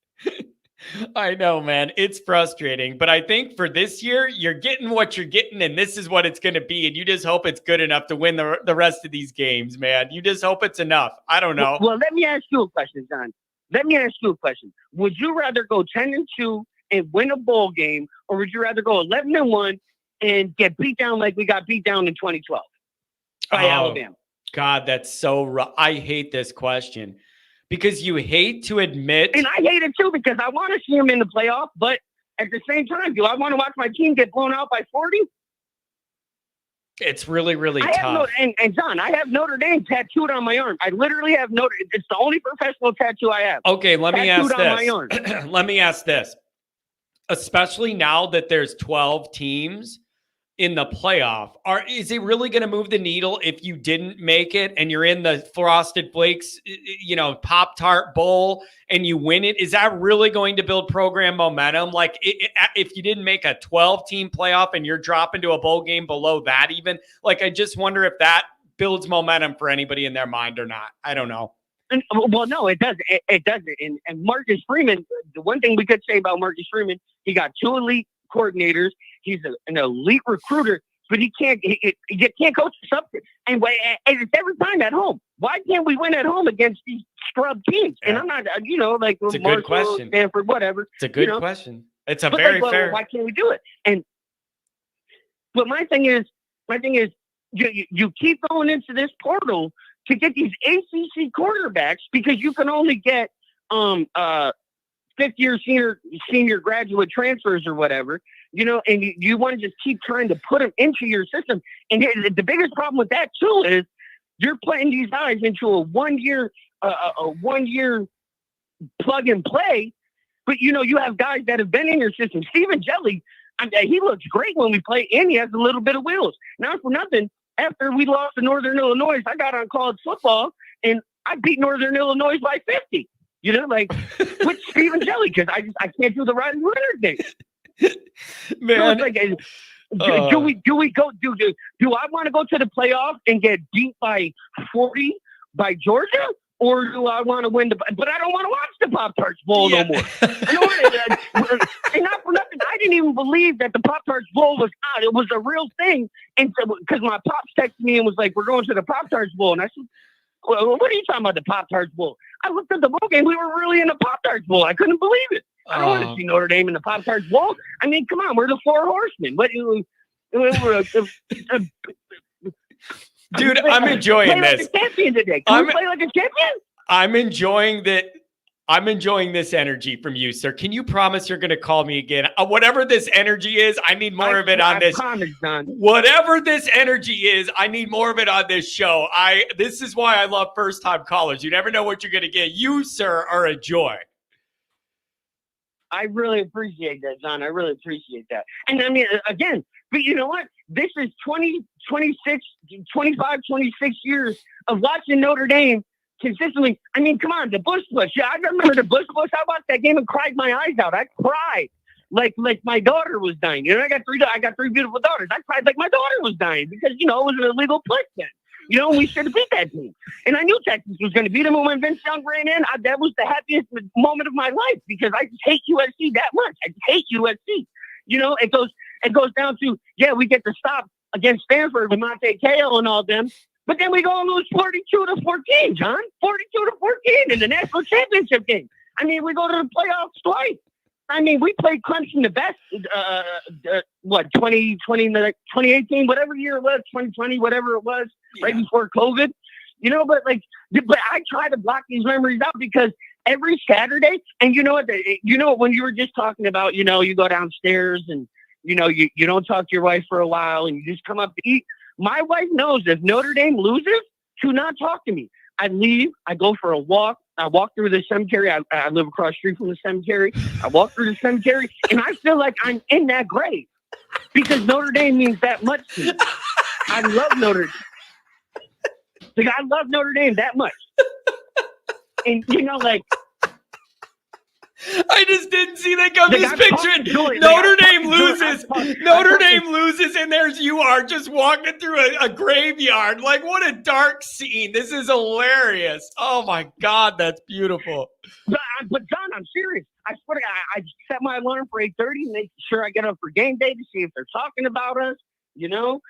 I know, man. It's frustrating. But I think for this year, you're getting what you're getting, and this is what it's going to be. And you just hope it's good enough to win the rest of these games, man. You just hope it's enough. I don't know. Well, let me ask you a question, John. Would you rather go 10-2 and win a bowl game, or would you rather go 11-1 and get beat down like we got beat down in 2012 by Alabama? God, that's so rough. I hate this question because you hate to admit. And I hate it too because I want to see them in the playoff, but at the same time, do I want to watch my team get blown out by 40? It's really, really tough. And John, I have Notre Dame tattooed on my arm. I literally have it's the only professional tattoo I have. Okay, let me ask on my arm. this. Let me ask this. Especially now that there's 12 teams in the playoff, is it really going to move the needle if you didn't make it and you're in the Frosted Flakes, Pop-Tart Bowl and you win it? Is that really going to build program momentum? Like if you didn't make a 12-team playoff and you're dropping to a bowl game below that even, like I just wonder if that builds momentum for anybody in their mind or not. I don't know. Well, no, it doesn't. It doesn't. And Marcus Freeman, the one thing we could say about Marcus Freeman, he got 2 elite coordinators. He's an elite recruiter, but you can't coach something. And it's every time at home. Why can't we win at home against these scrub teams? Yeah. And I'm not, like it's a Marshall, good question. Stanford, whatever. It's a good question. It's a very fair. Why can't we do it? But my thing is, you keep going into this portal to get these ACC quarterbacks because you can only get 5th-year senior graduate transfers or whatever, and you want to just keep trying to put them into your system. And the biggest problem with that too is you're putting these guys into a 1-year plug and play, but you have guys that have been in your system. Stephen Jelly, he looks great when we play, and he has a little bit of wheels. Not for nothing. After we lost to Northern Illinois, I got on college football, and I beat Northern Illinois by 50. With Stephen Jelly, because I can't do the right winner thing. Man, so do we go? Do I want to go to the playoff and get beat by 40 by Georgia, or do I want to win But I don't want to watch the Pop-Tarts Bowl no more. I don't want to. And not for nothing, I didn't even believe that the Pop-Tarts Bowl was out. It was a real thing, and because my pops texted me and was like, "We're going to the Pop-Tarts Bowl," and I said, "Well, what are you talking about, the Pop-Tarts Bowl?" I looked at the bowl game. We were really in the Pop-Tarts Bowl. I couldn't believe it. I don't want to see Notre Dame in the Pop-Tarts Bowl. I mean, come on. We're the 4 horsemen. Dude, I'm enjoing this. Like a champion today. Can we play like a champion? I'm enjoying that. I'm enjoying this energy from you, sir. Can you promise you're going to call me again? Whatever this energy is, I need more of it on this. Promise, Don. Whatever this energy is, I need more of it on this show. This is why I love first-time callers. You never know what you're going to get. You, sir, are a joy. I really appreciate that, John. I really appreciate that. And I mean, again, but you know what? This is 25, 26 years of watching Notre Dame consistently. I mean, come on, the Bush. Yeah, I remember the Bush. I watched that game and cried my eyes out. I cried like my daughter was dying. I got three beautiful daughters. I cried like my daughter was dying because it was an illegal place then. We should have beat that team. And I knew Texas was going to beat them. And when Vince Young ran in, that was the happiest moment of my life because I just hate USC that much. I hate USC. It goes down to, we get to stop against Stanford with Monte Kale and all them. But then we go and lose 42-14, John. 42-14 in the national championship game. I mean, we go to the playoffs twice. I mean, we played Clemson the best, 2018, whatever year it was, 2020, whatever it was, right before COVID. But I try to block these memories out because every Saturday, and when you were just talking about, you go downstairs and, you don't talk to your wife for a while and you just come up to eat. My wife knows if Notre Dame loses, to not talk to me. I leave. I go for a walk. I walk through the cemetery. I live across the street from the cemetery. I walk through the cemetery, and I feel like I'm in that grave because Notre Dame means that much to me. I love Notre Dame. I love Notre Dame that much. And, I just didn't see that come. Just picturing Notre Dame loses. Notre Dame loses, and there's you are just walking through a graveyard. Like, what a dark scene. This is hilarious. Oh, my God, that's beautiful. But John, I'm serious. I swear to God, I set my alarm for 8:30 and make sure I get up for game day to see if they're talking about us. They were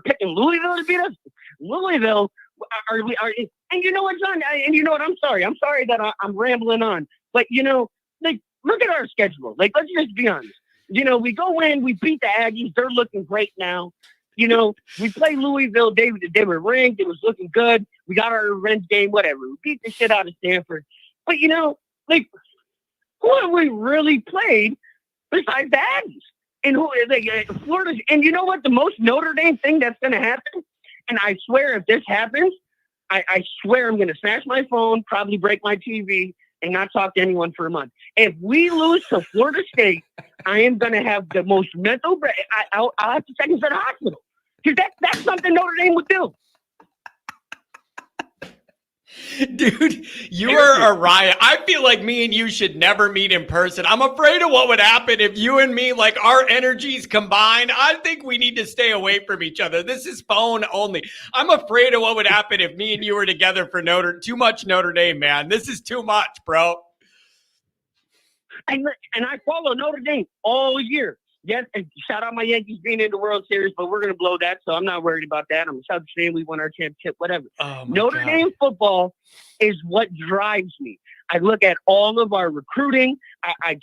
picking Louisville to beat us. Louisville, and you know what, John? And you know what? I'm sorry. I'm sorry that I'm rambling on. But, look at our schedule. Let's just be honest. We go in, we beat the Aggies. They're looking great now. We played Louisville. They were ranked. It was looking good. We got our revenge game, whatever. We beat the shit out of Stanford. But, like, who have we really played besides the Aggies? And Florida. And you know what? The most Notre Dame thing that's going to happen, and I swear if this happens, I swear I'm going to smash my phone, probably break my TV, and not talk to anyone for a month. If we lose to Florida State, I am going to have the most mental break. I'll have to take him to the hospital. Because that's something Notre Dame would do. Dude, you are a riot. I feel like me and you should never meet in person. I'm afraid of what would happen if you and me, like our energies combined. I think we need to stay away from each other. This is phone only. I'm afraid of what would happen if me and you were together for too much Notre Dame, man. This is too much, bro. And I follow Notre Dame all year. Yes, and shout out my Yankees being in the World Series, but we're going to blow that, so I'm not worried about that. I'm a South fan. We won our championship, whatever. Notre Dame football is what drives me. I look at all of our recruiting. I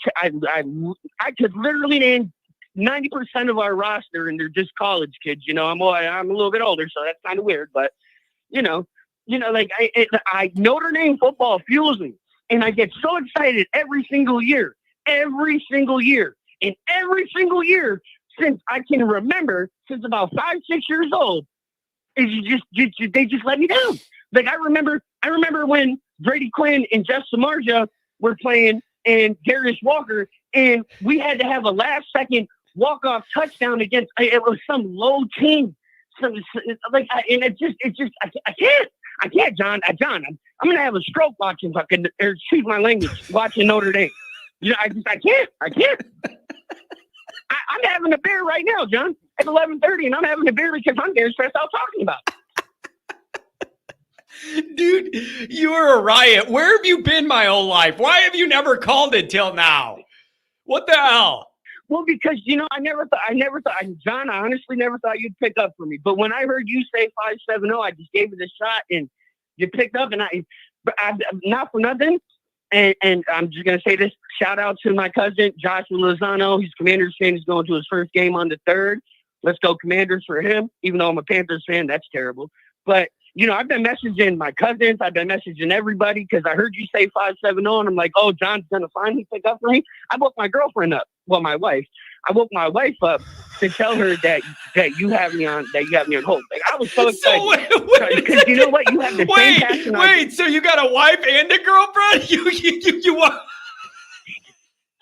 could literally name 90% of our roster, and they're just college kids. I'm a little bit older, so that's kind of weird, but Notre Dame football fuels me, and I get so excited every single year. And every single year since I can remember, since about 5-6 years old, they just let me down. Like I remember when Brady Quinn and Jeff Samardzija were playing and Darius Walker, and we had to have a last-second walk-off touchdown against it was some low team. I can't, John. I'm gonna have a stroke watching excuse my language, watching Notre Dame. I can't. I'm having a beer right now, John, at 11:30, and I'm having a beer because I'm getting stressed out talking about it. Dude, you are a riot. Where have you been my whole life? Why have you never called it till now? What the hell? Well, because, I never thought, John, I honestly never thought you'd pick up for me. But when I heard you say 570, I just gave it a shot, and you picked up, and I not for nothing. And I'm just going to say this, shout out to my cousin, Joshua Lozano. He's Commanders fan. He's going to his first game on the 3rd. Let's go Commanders for him. Even though I'm a Panthers fan, that's terrible. But, I've been messaging my cousins. I've been messaging everybody because I heard you say 570. And I'm like, oh, John's going to finally pick up for me. I woke my girlfriend up. Well, my wife. I woke my wife up to tell her that you have me on hold. Like, I was so excited. Because you know what? You have the same passion. Wait, so you got a wife and a girlfriend? You are.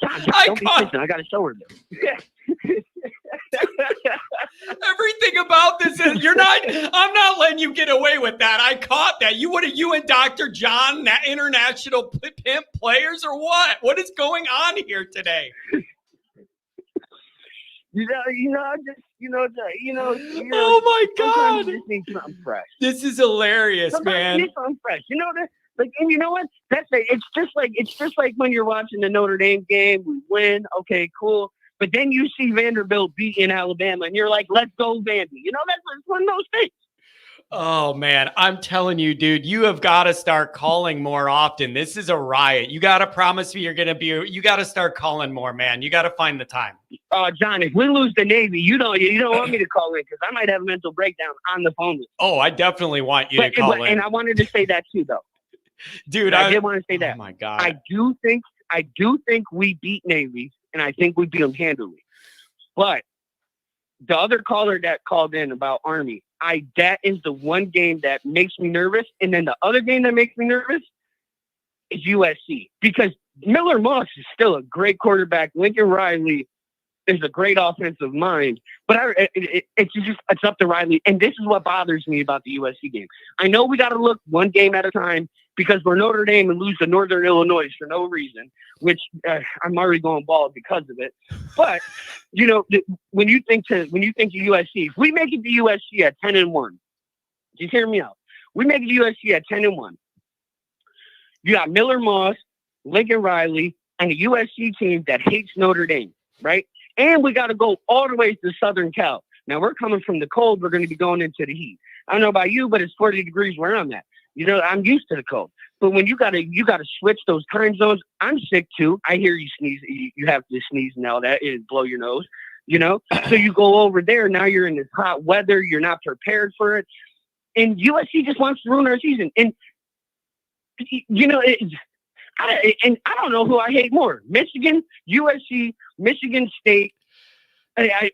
John, don't be fishing. I got to show her this. Everything about this is I'm not letting you get away with that. I caught that. You and Dr. John, international pimp players or what? What is going on here today? Oh my God! You just need something fresh. This is hilarious, sometimes man. You need something fresh. And you know what? It's just like when you're watching the Notre Dame game. We win, okay, cool. But then you see Vanderbilt beating Alabama, and you're like, "Let's go, Vandy." That's one of those things. Oh man, I'm telling you, dude, you have got to start calling more often. This is a riot. You got to promise me you got to start calling more, man. You got to find the time. John, if we lose the Navy, you don't want me to call in because I might have a mental breakdown on the phone. Oh, I definitely want you to call in. And I wanted to say that too, though. Dude, I did want to say that. Oh my God. I do think we beat Navy, and I think we beat them handily. But the other caller that called in about Army, that is the one game that makes me nervous. And then the other game that makes me nervous is USC because Miller Moss is still a great quarterback. Lincoln Riley is a great offensive mind, but it's up to Riley. And this is what bothers me about the USC game. I know we got to look one game at a time because we're Notre Dame and lose to Northern Illinois for no reason, which I'm already going bald because of it. But when you think of USC, if we make it to USC at 10-1, just hear me out. We make it to USC at 10-1. You got Miller Moss, Lincoln Riley, and a USC team that hates Notre Dame, right? And we got to go all the way to Southern Cal. Now we're coming from the cold. We're going to be going into the heat. I don't know about you, but it's 40 degrees where I'm at. I'm used to the cold. But when you gotta switch those time zones, I'm sick too. I hear you sneeze. You have to sneeze and all that and blow your nose. So you go over there. Now you're in this hot weather. You're not prepared for it. And USC just wants to ruin our season. And, I don't know who I hate more, Michigan, USC, Michigan State,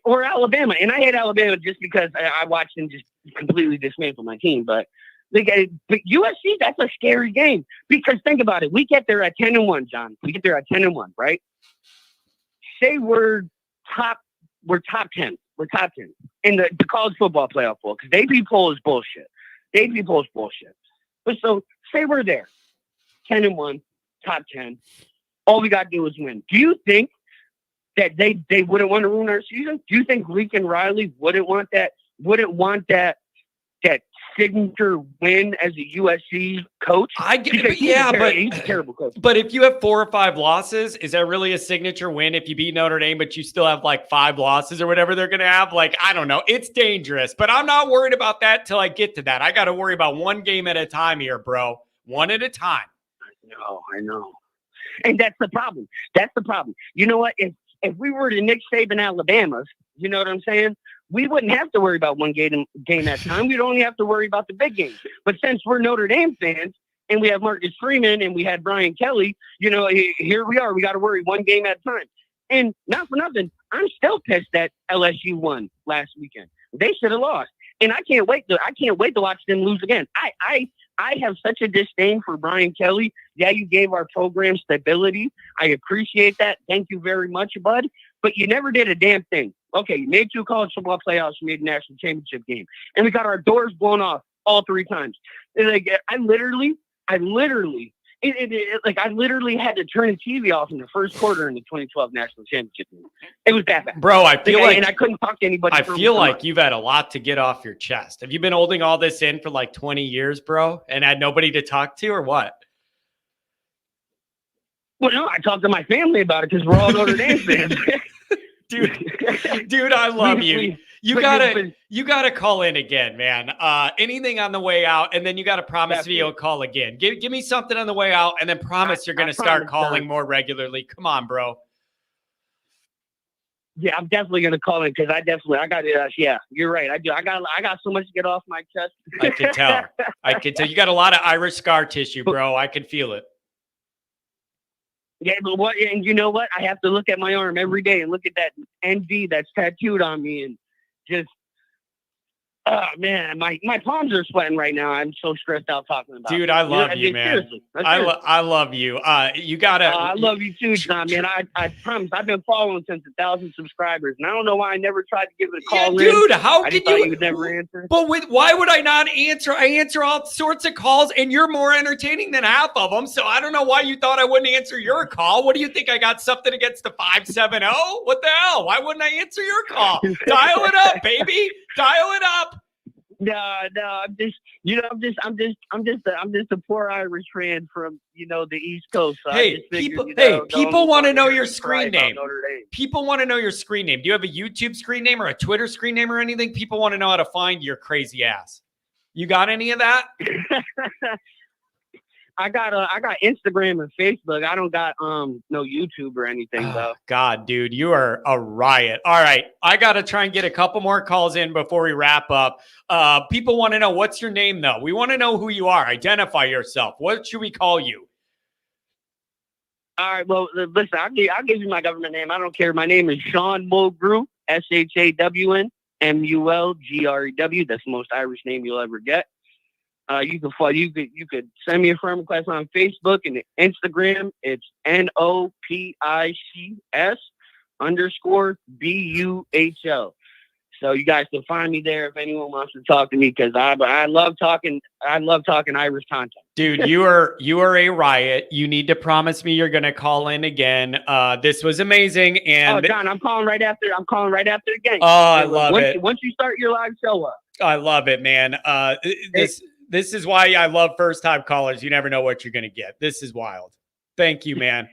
or Alabama. And I hate Alabama just because I watched them just completely dismantle my team. But USC, that's a scary game because think about it. We get there at 10-1, John. We get there at 10-1, right? Say we're top 10. We're top 10 in the college football playoff poll because the AP poll is bullshit. The AP poll is bullshit. But so say we're there, 10-1, top 10. All we got to do is win. Do you think that they wouldn't want to ruin our season? Do you think Lincoln Riley wouldn't want that signature win as a USC coach? I get it, he's a terrible coach. But if you have 4 or 5 losses, is that really a signature win if you beat Notre Dame, but you still have like 5 losses or whatever they're going to have? Like, I don't know. It's dangerous, but I'm not worried about that till I get to that. I got to worry about one game at a time here, bro. One at a time. I know. And that's the problem. That's the problem. You know what? If we were to Nick Saban Alabama's, you know what I'm saying? We wouldn't have to worry about one game at a time. We'd only have to worry about the big games. But since we're Notre Dame fans and we have Marcus Freeman and we had Brian Kelly, here we are. We got to worry one game at a time. And not for nothing, I'm still pissed that LSU won last weekend. They should have lost. And I can't wait to watch them lose again. I have such a disdain for Brian Kelly. Yeah, you gave our program stability. I appreciate that. Thank you very much, bud. But you never did a damn thing. Okay, you made 2 college football playoffs, you made a national championship game, and we got our doors blown off all 3 times. And like I literally had to turn the TV off in the first quarter in the 2012 national championship game. It was that bad, bro. I feel like, and I couldn't talk to anybody. I feel like you've had a lot to get off your chest. Have you been holding all this in for like 20 years, bro, and had nobody to talk to, or what? Well, no, I talked to my family about it because we're all Notre Dame fans. Dude, I love you. You gotta call in again, man. Anything on the way out, and then you gotta promise me you'll call again. Give me something on the way out, and then promise you're gonna start calling more regularly. Come on, bro. Yeah, I'm definitely gonna call in because I got it. Yeah, you're right. I do. I got so much to get off my chest. I can tell. You got a lot of Irish scar tissue, bro. I can feel it. Yeah, but what? And you know what? I have to look at my arm every day and look at that NV that's tattooed on me, and just, oh man, my palms are sweating right now. I'm so stressed out talking about. Dude, I love you, man. Seriously. I love you. You gotta. I love you too, John. Man, I promise. I've been following since 1,000 subscribers, and I don't know why I never tried to give it a call. Yeah, dude, how could you would never answer? But why would I not answer? I answer all sorts of calls, and you're more entertaining than half of them. So I don't know why you thought I wouldn't answer your call. What do you think? I got something against the 570? What the hell? Why wouldn't I answer your call? Dial it up, baby. Dial it up. No, I'm just a poor Irish fan from the East Coast. So hey, people want to know your screen name. People want to know your screen name. Do you have a YouTube screen name or a Twitter screen name or anything? People want to know how to find your crazy ass. You got any of that? I got Instagram and Facebook. I don't got no YouTube or anything though. God, dude, you are a riot. All right, I got to try and get a couple more calls in before we wrap up. People want to know what's your name though. We want to know who you are. Identify yourself. What should we call you? All right. Well, listen, I'll give you my government name. I don't care. My name is Sean Mulgrew. SHAWN MULGREW. That's the most Irish name you'll ever get. You could send me a friend request on Facebook and Instagram. It's NOPICS_BUHL. So you guys can find me there if anyone wants to talk to me because I love talking Irish content. Dude, you are a riot. You need to promise me you're gonna call in again. This was amazing. And John, I'm calling right after the game. Oh, I love it. Once you start your live show up. I love it, man. This is why I love first-time callers. You never know what you're going to get. This is wild. Thank you, man.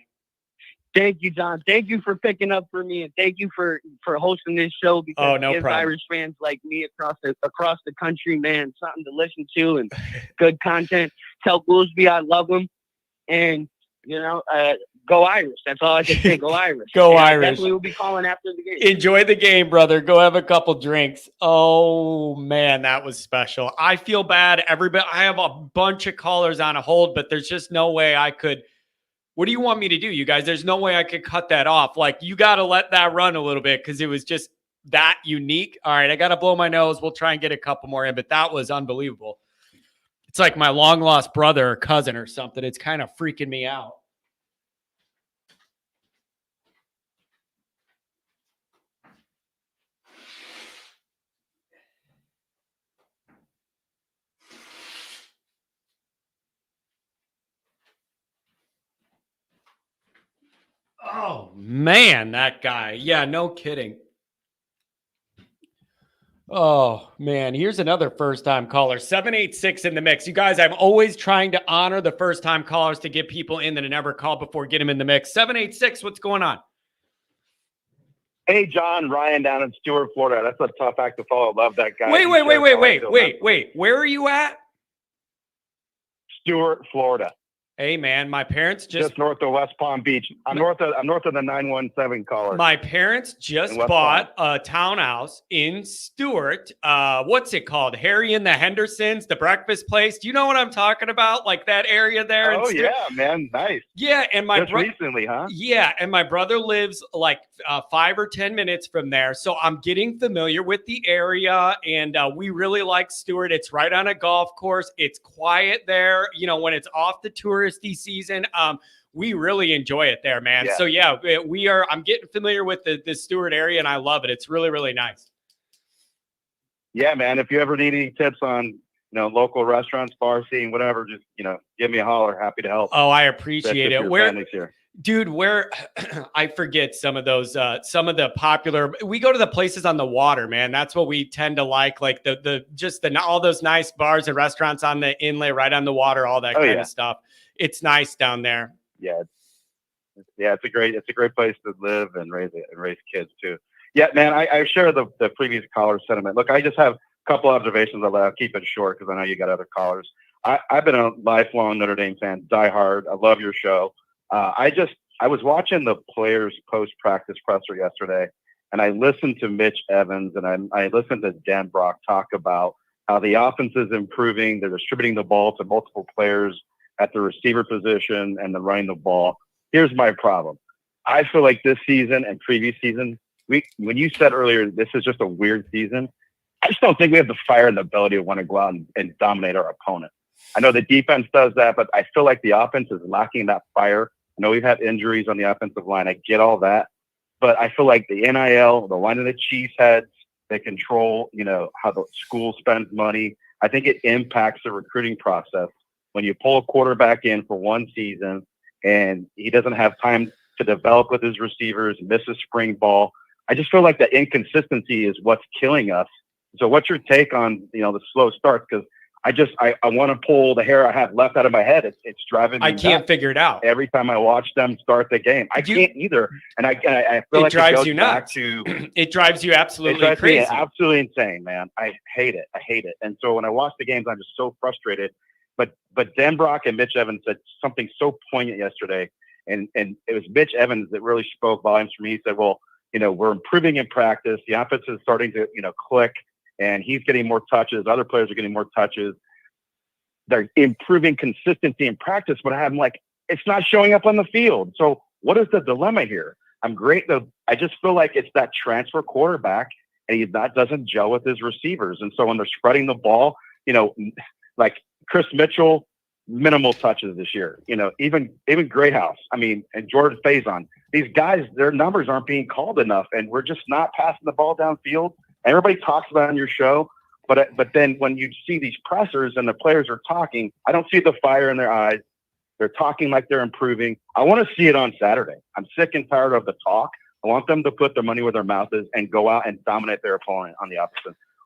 Thank you, John. Thank you for picking up for me, and thank you for hosting this show because no gives problem. Irish fans like me across the country, man, something to listen to and good content. Tell Goolsby I love him, and Go Irish. That's all I can say. Go Irish. Go And I Irish. definitely will be calling after the game. Enjoy the game, brother. Go have a couple drinks. Oh man, that was special. I feel bad. Everybody, I have a bunch of callers on a hold, but there's just no way I could. What do you want me to do, you guys? There's no way I could cut that off. Like, you got to let that run a little bit because it was just that unique. All right, I got to blow my nose. We'll try and get a couple more in, but that was unbelievable. It's like my long lost brother or cousin or something. It's kind of freaking me out. Oh, man, that guy. Yeah, no kidding. Oh, man. Here's another first-time caller. 786 in the mix. You guys, I'm always trying to honor the first-time callers to get people in that have never called before, get them in the mix. 786, what's going on? Hey, John, Ryan down in Stewart, Florida. That's a tough act to follow. Love that guy. Wait. Where are you at? Stewart, Florida. Hey, man, my parents just north of West Palm Beach. I'm north of the 917 caller. My parents just bought a townhouse in Stewart. What's it called? Harry and the Hendersons, the breakfast place. Do you know what I'm talking about? Like that area there. Oh yeah, man, nice. Yeah, and my recently, huh? Yeah, and my brother lives like 5 or 10 minutes from there, so I'm getting familiar with the area, and we really like Stewart. It's right on a golf course. It's quiet there. You know, when it's off the touristy season, we really enjoy it there, man. Yeah. So yeah, we are. I'm getting familiar with the Stewart area, and I love it. It's really, really nice. Yeah, man. If you ever need any tips on local restaurants, bar scene, whatever, just give me a holler. Happy to help. Oh, I appreciate it. Where here. Dude, where I forget some of those, some of the popular. We go to the places on the water, man. That's what we tend to like all those nice bars and restaurants on the inlet, right on the water, all that kind of stuff. It's nice down there. Yeah, it's a great place to live and raise kids too. Yeah, man. I share the previous caller's sentiment. Look, I just have a couple observations. I'll keep it short because I know you got other callers. I've been a lifelong Notre Dame fan, diehard. I love your show. I was watching the players post-practice presser yesterday, and I listened to Mitch Evans and I listened to Dan Brock talk about how the offense is improving. They're distributing the ball to multiple players at the receiver position and then running the ball. Here's my problem. I feel like this season and previous season, when you said earlier this is just a weird season, I just don't think we have the fire and the ability to want to go out and dominate our opponent. I know the defense does that, but I feel like the offense is lacking that fire. I know we've had injuries on the offensive line. I get all that. But I feel like the NIL, the line of the Chiefs heads, they control, how the school spends money. I think it impacts the recruiting process. When you pull a quarterback in for one season and he doesn't have time to develop with his receivers, misses spring ball, I just feel like the inconsistency is what's killing us. So what's your take on, the slow starts? Because I want to pull the hair I have left out of my head. It's driving me nuts. I can't figure it out. Every time I watch them start the game, I can't either. And I feel like drives it goes you back nuts. to it drives you absolutely it drives crazy. Me absolutely insane, man. I hate it. And so when I watch the games, I'm just so frustrated. But Dan Brock and Mitch Evans said something so poignant yesterday, and it was Mitch Evans that really spoke volumes for me. He said, "Well, we're improving in practice. The offense is starting to click, and he's getting more touches. Other players are getting more touches. They're improving consistency in practice, but I'm like, it's not showing up on the field. So what is the dilemma here? I'm great though. I just feel like it's that transfer quarterback, and that doesn't gel with his receivers. And so when they're spreading the ball, like Chris Mitchell, minimal touches this year. Even Greathouse. And Jordan Faison. These guys, their numbers aren't being called enough, and we're just not passing the ball downfield. Everybody talks about it on your show. But then when you see these pressers and the players are talking, I don't see the fire in their eyes. They're talking like they're improving. I want to see it on Saturday. I'm sick and tired of the talk. I want them to put their money where their mouth is and go out and dominate their opponent on the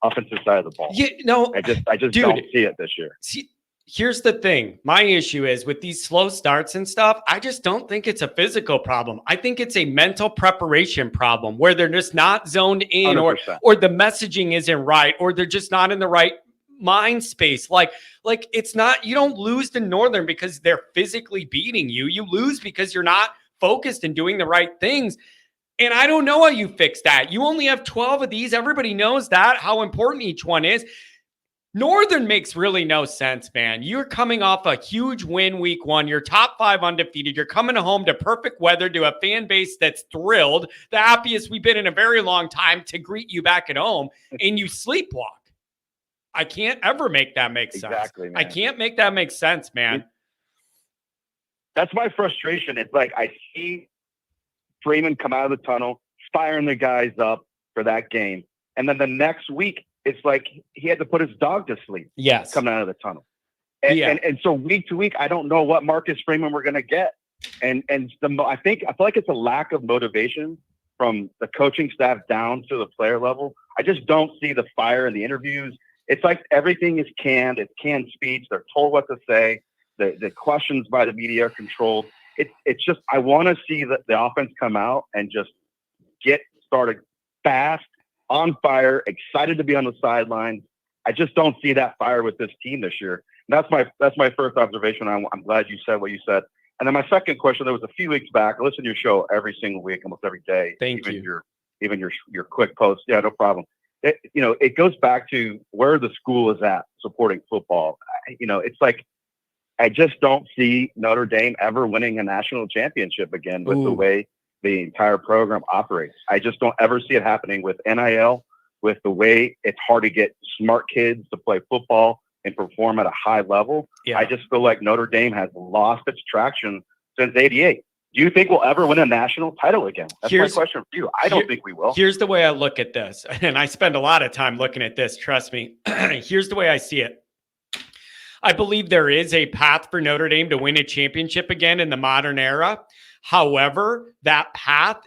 offensive side of the ball. I just don't see it this year. Here's the thing. My issue is with these slow starts and stuff, I just don't think it's a physical problem. I think it's a mental preparation problem where they're just not zoned in 100%. or the messaging isn't right, or they're just not in the right mind space. Like it's not, you don't lose to Northern because they're physically beating you. You lose because you're not focused and doing the right things. And I don't know how you fix that. You only have 12 of these. Everybody knows that, how important each one is. Northern makes really no sense, man. You're coming off a huge win week 1. You're top 5 undefeated. You're coming home to perfect weather, to a fan base that's thrilled, the happiest we've been in a very long time, to greet you back at home, and you sleepwalk. I can't ever make that make sense. Exactly, man. I can't make that make sense, man. That's my frustration. It's like I see Freeman come out of the tunnel, firing the guys up for that game. And then the next week, it's like he had to put his dog to sleep. Yes. Coming out of the tunnel. And so week to week, I don't know what Marcus Freeman we're going to get. I feel like it's a lack of motivation from the coaching staff down to the player level. I just don't see the fire in the interviews. It's like everything is canned. It's canned speech. They're told what to say. The questions by the media are controlled. It's just, I want to see the offense come out and just get started fast, on fire, excited to be on the sidelines. I just don't see that fire with this team this year. And that's my first observation. I'm glad you said what you said. And then my second question, there was a few weeks back. I listen to your show every single week, almost every day. Thank you. Even your quick posts. Yeah, no problem. It goes back to where the school is at supporting football. It's like, I just don't see Notre Dame ever winning a national championship again with the way the entire program operates. I just don't ever see it happening with NIL, with the way it's hard to get smart kids to play football and perform at a high level. Yeah. I just feel like Notre Dame has lost its traction since '88. Do you think we'll ever win a national title again? That's my question for you. I don't think we will. Here's the way I look at this, and I spend a lot of time looking at this, trust me. Here's the way I see it. I believe there is a path for Notre Dame to win a championship again in the modern era. However, that path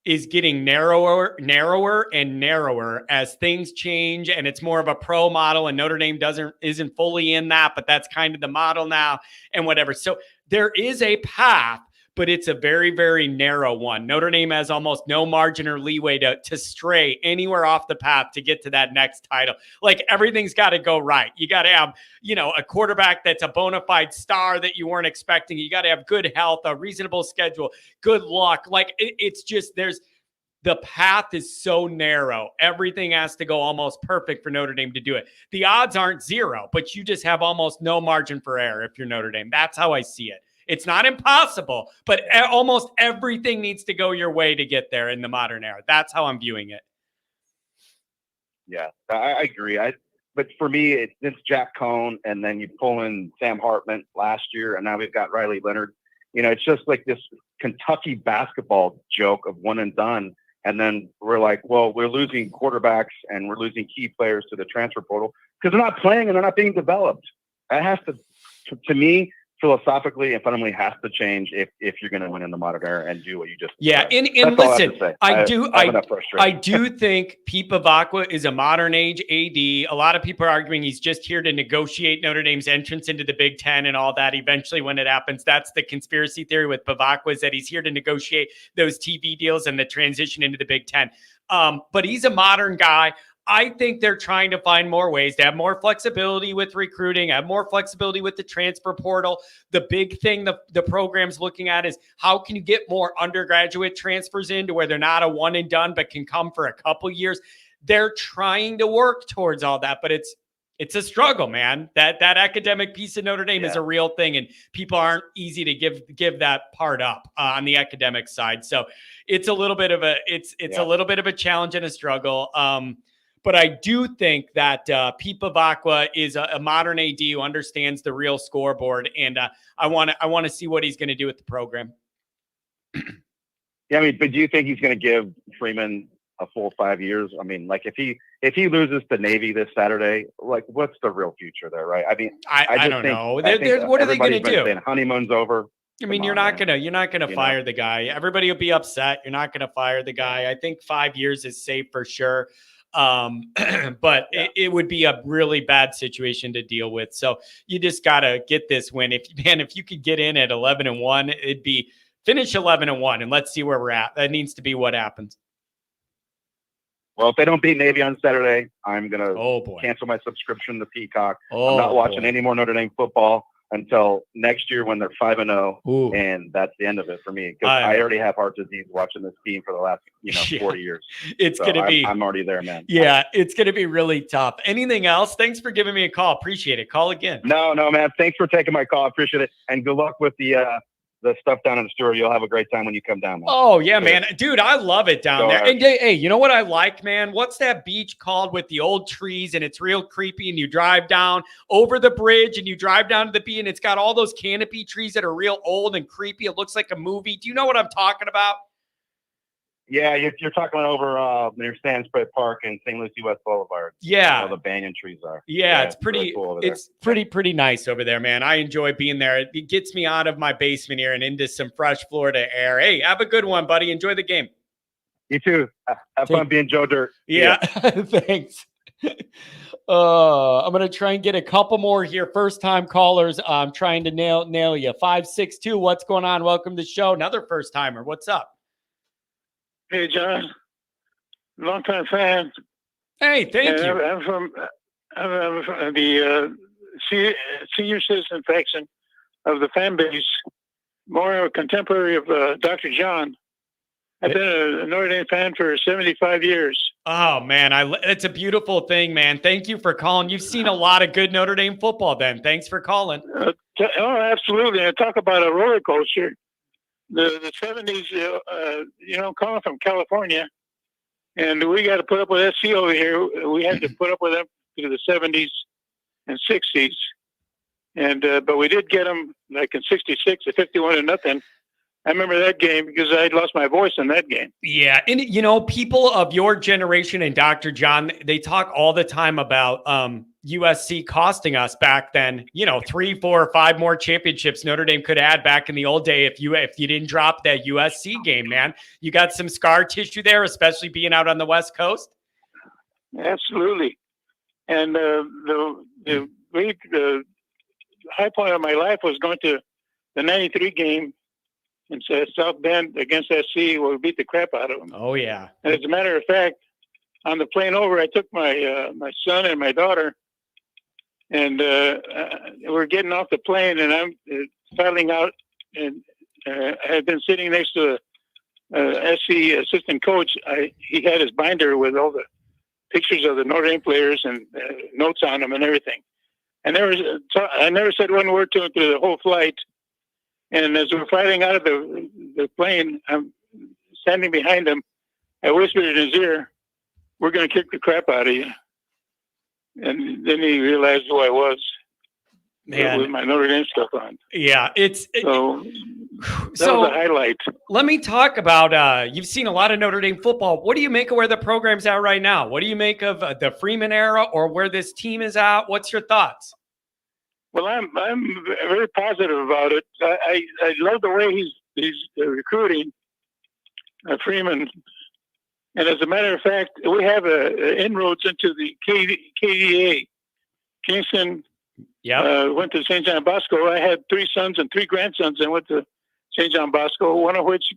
is getting narrower and narrower as things change, and it's more of a pro model, and Notre Dame isn't fully in that, but that's kind of the model now and whatever. So there is a path, but it's a very, very narrow one. Notre Dame has almost no margin or leeway to stray anywhere off the path to get to that next title. Like, everything's got to go right. You got to have, a quarterback that's a bona fide star that you weren't expecting. You got to have good health, a reasonable schedule, good luck. Like, it's just, the path is so narrow. Everything has to go almost perfect for Notre Dame to do it. The odds aren't zero, but you just have almost no margin for error if you're Notre Dame. That's how I see it. It's not impossible, but almost everything needs to go your way to get there in the modern era. That's how I'm viewing it. Yeah, I agree. But for me, it's Jack Cohn, and then you pull in Sam Hartman last year, and now we've got Riley Leonard. It's just like this Kentucky basketball joke of one and done. And then we're like, well, we're losing quarterbacks and we're losing key players to the transfer portal because they're not playing and they're not being developed. That has to me, philosophically and fundamentally has to change if you're going to win in the modern era and do what you just said. And listen, I do think Pete Bavacqua is a modern age AD. A lot of people are arguing he's just here to negotiate Notre Dame's entrance into the Big Ten and all that. Eventually, when it happens, that's the conspiracy theory with Bavacqua, is that he's here to negotiate those TV deals and the transition into the Big Ten. But he's a modern guy. I think they're trying to find more ways to have more flexibility with recruiting, have more flexibility with the transfer portal. The big thing the program's looking at is how can you get more undergraduate transfers in to where they're not a one and done, but can come for a couple years. They're trying to work towards all that, but it's a struggle, man. That academic piece of Notre Dame is a real thing, and people aren't easy to give that part up on the academic side. So it's a little bit of a little bit of a challenge and a struggle. But I do think that Pete Bavacqua is a modern AD who understands the real scoreboard, and I want to see what he's going to do with the program. Yeah, but do you think he's going to give Freeman a full 5 years? I mean, like if he loses to Navy this Saturday, like what's the real future there, right? I mean, I don't know. What are they going to do? Honeymoon's over. I mean, you're not gonna fire the guy. Everybody will be upset. You're not gonna fire the guy. I think 5 years is safe for sure. But it would be a really bad situation to deal with. So you just got to get this win. If you could get in at 11-1, it'd be finish 11-1 and let's see where we're at. That needs to be what happens. Well, if they don't beat Navy on Saturday, I'm going to cancel my subscription to Peacock. I'm not watching any more Notre Dame football. until next year when they're 5-0, Ooh. and that's the end of it for me because I already have heart disease watching this team for the last 40 years. It's going to be. I'm already there, man. Yeah, it's going to be really tough. Anything else? Thanks for giving me a call. Appreciate it. Call again. No, man. Thanks for taking my call. I appreciate it, and good luck with the stuff down in the store. You'll have a great time when you come down, man. Oh, yeah, man. Dude, I love it down there. ahead. And hey, you know what I like, man? What's that beach called with the old trees and it's real creepy and you drive down over the bridge and you drive down to the beach and it's got all those canopy trees that are real old and creepy. It looks like a movie. Do you know what I'm talking about? Yeah, you're talking over near Sand Spray Park and St. Lucie West Boulevard. Yeah. All the banyan trees are. Yeah, it's really pretty cool over there. it's pretty nice over there, man. I enjoy being there. It gets me out of my basement here and into some fresh Florida air. Hey, have a good one, buddy. Enjoy the game. You too. Have fun being Joe Dirt. Yeah, thanks. I'm going to try and get a couple more here. First-time callers. I'm trying to nail you. 562, what's going on? Welcome to the show. Another first-timer. What's up? Hey, John. Long-time fan. Hey, thank you. I'm from the senior citizen faction of the fan base, more a contemporary of Dr. John. I've been a Notre Dame fan for 75 years. Oh, man, it's a beautiful thing, man. Thank you for calling. You've seen a lot of good Notre Dame football, then. Thanks for calling. Oh, absolutely. I talk about a roller coaster. The 70s, calling from California, and we got to put up with SC over here. We had to put up with them through the 70s and 60s, and but we did get them like in '66 at 51-0. I remember that game because I had lost my voice in that game. Yeah. And, people of your generation and Dr. John, they talk all the time about USC costing us back then, 3, 4, or 5 more championships Notre Dame could add back in the old day if you didn't drop that USC game, man. You got some scar tissue there, especially being out on the West Coast? Absolutely. And the high point of my life was going to the 93 game in South Bend against SC, where we beat the crap out of them. Oh, yeah. And as a matter of fact, on the plane over, I took my my son and my daughter, and we're getting off the plane, and I'm filing out, and I had been sitting next to a SC assistant coach. He had his binder with all the pictures of the Notre Dame players and notes on them and everything. And I never said one word to him through the whole flight. And as we're fighting out of the plane, I'm standing behind him. I whispered in his ear, "We're going to kick the crap out of you." And then he realized who I was, man, with my Notre Dame stuff on. Yeah, so that was a highlight. Let me talk about, you've seen a lot of Notre Dame football. What do you make of where the program's at right now? What do you make of the Freeman era or where this team is at? What's your thoughts? Well, I'm very positive about it. I love the way he's recruiting Freeman, and as a matter of fact, we have inroads into the KDA. Kingston went to St. John Bosco. I had 3 sons and 3 grandsons and went to St. John Bosco. One of which,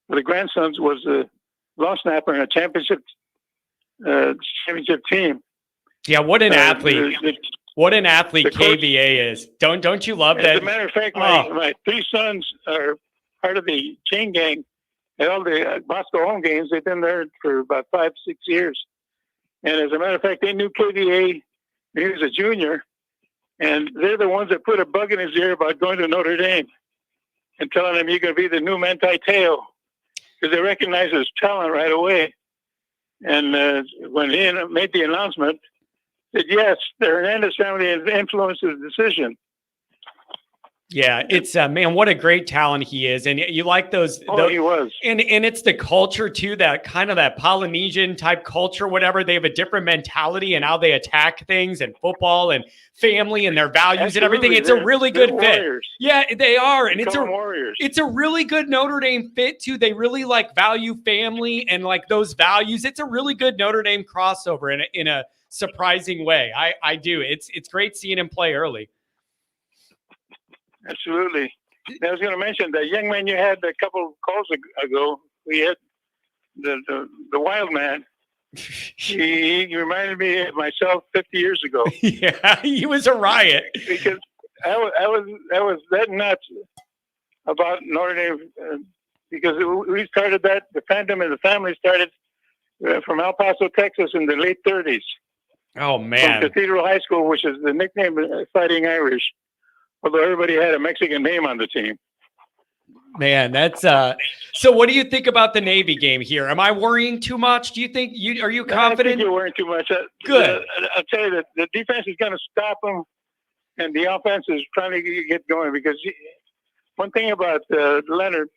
the grandsons, was a long snapper in a championship team. Yeah, what an athlete! What an athlete KVA is. Don't you love that? As a matter of fact, my 3 sons are part of the chain gang at all the Bosco home games. They've been there for about 5-6 years. And as a matter of fact, they knew KVA when he was a junior. And they're the ones that put a bug in his ear about going to Notre Dame and telling him you're going to be the new Manti Te'o, because they recognize his talent right away. And when he made the announcement, said, yes, the Hernandez family has influenced his decision. Yeah, it's man, what a great talent he is, and you like those. He was, and it's the culture too, that kind of that Polynesian type culture, whatever. They have a different mentality and how they attack things and football and family and their values and everything. It's a really good fit. Warriors. Yeah, they are, and warriors. It's a really good Notre Dame fit too. They really value family and those values. It's a really good Notre Dame crossover in a surprising way. I do. It's great seeing him play early. Absolutely. I was going to mention that young man you had a couple of calls ago. We had the wild man. He reminded me of myself 50 years ago. Yeah, he was a riot. Because I was that nuts about Notre Dame because we started that. The fandom and the family started from El Paso, Texas, in the late '30s. Oh From man. Cathedral High School, which is the nickname Fighting Irish, although everybody had a Mexican name on the team. Man, that's so what do you think about the Navy game here? Am I worrying too much? Do you think are you I confident? think you're worrying too much. Good. I'll tell you that the defense is going to stop them, and the offense is trying to get going. Because one thing about Leonard,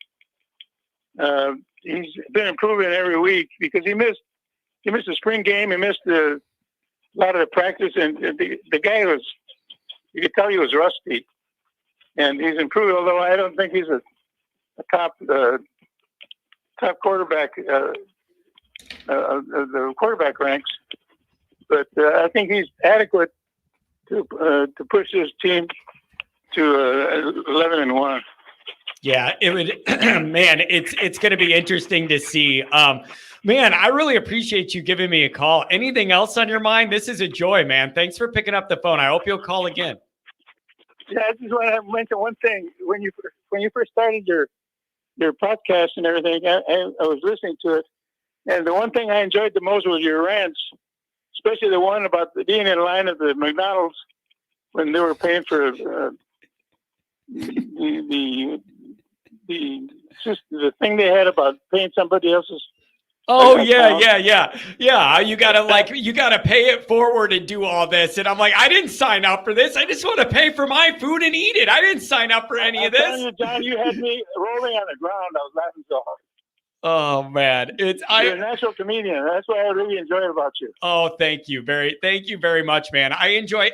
he's been improving every week because he missed the spring game. He missed a lot of the practice, and the guy you could tell he was rusty, and he's improved. Although I don't think he's a top quarterback, the quarterback ranks, but I think he's adequate to push this team to 11-1. Yeah, it would. Man, it's going to be interesting to see. Man, I really appreciate you giving me a call. Anything else on your mind? This is a joy, man. Thanks for picking up the phone. I hope you'll call again. Yeah, I just want to mention one thing. When you first started your podcast and everything, I was listening to it, and the one thing I enjoyed the most was your rants, especially the one about being in line at the McDonald's when they were paying for the thing they had about paying somebody else's. Oh yeah. You gotta pay it forward and do all this, and I'm like, I didn't sign up for this. I just want to pay for my food and eat it. I didn't sign up for any of this. You, John, you had me rolling on the ground. I was laughing so hard. Oh man, You're a natural comedian. That's what I really enjoy about you. Oh, thank you very much, man. I enjoy.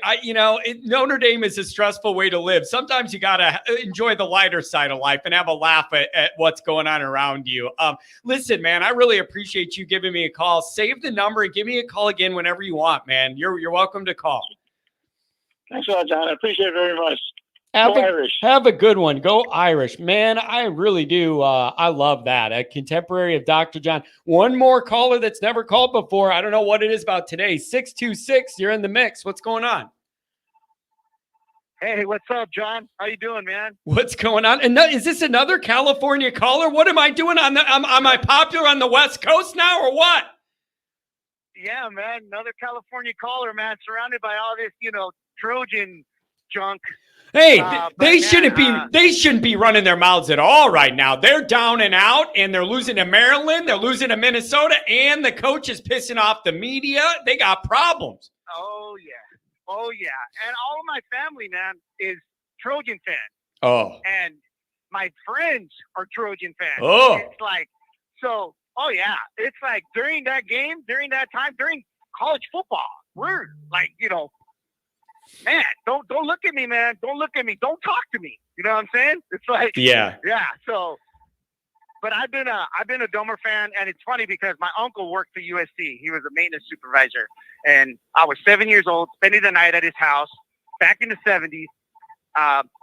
Notre Dame is a stressful way to live. Sometimes you gotta enjoy the lighter side of life and have a laugh at what's going on around you. Listen, man, I really appreciate you giving me a call. Save the number and give me a call again whenever you want, man. You're welcome to call. Thanks a lot, John. I appreciate it very much. Have a good one. Go Irish. Man, I really do. I love that. A contemporary of Dr. John. One more caller that's never called before. I don't know what it is about today. 626, you're in the mix. What's going on? Hey, what's up, John? How you doing, man? What's going on? And is this another California caller? What am I doing am I popular on the West Coast now or what? Yeah, man. Another California caller, man. Surrounded by all this, Trojan junk. Hey, they shouldn't be running their mouths at all right now. They're down and out, and they're losing to Maryland. They're losing to Minnesota, and the coach is pissing off the media. They got problems. Oh yeah, and all of my family, man, is Trojan fans. Oh, and my friends are Trojan fans. Oh, it's like so. Oh yeah, it's like during that game, during that time, during college football, we're like, man, don't look at me, man. Don't look at me. Don't talk to me. You know what I'm saying? It's like, yeah. So, but I've been a Domer fan, and it's funny because my uncle worked for USC. He was a maintenance supervisor, and I was 7 years old, spending the night at his house back in the 70s.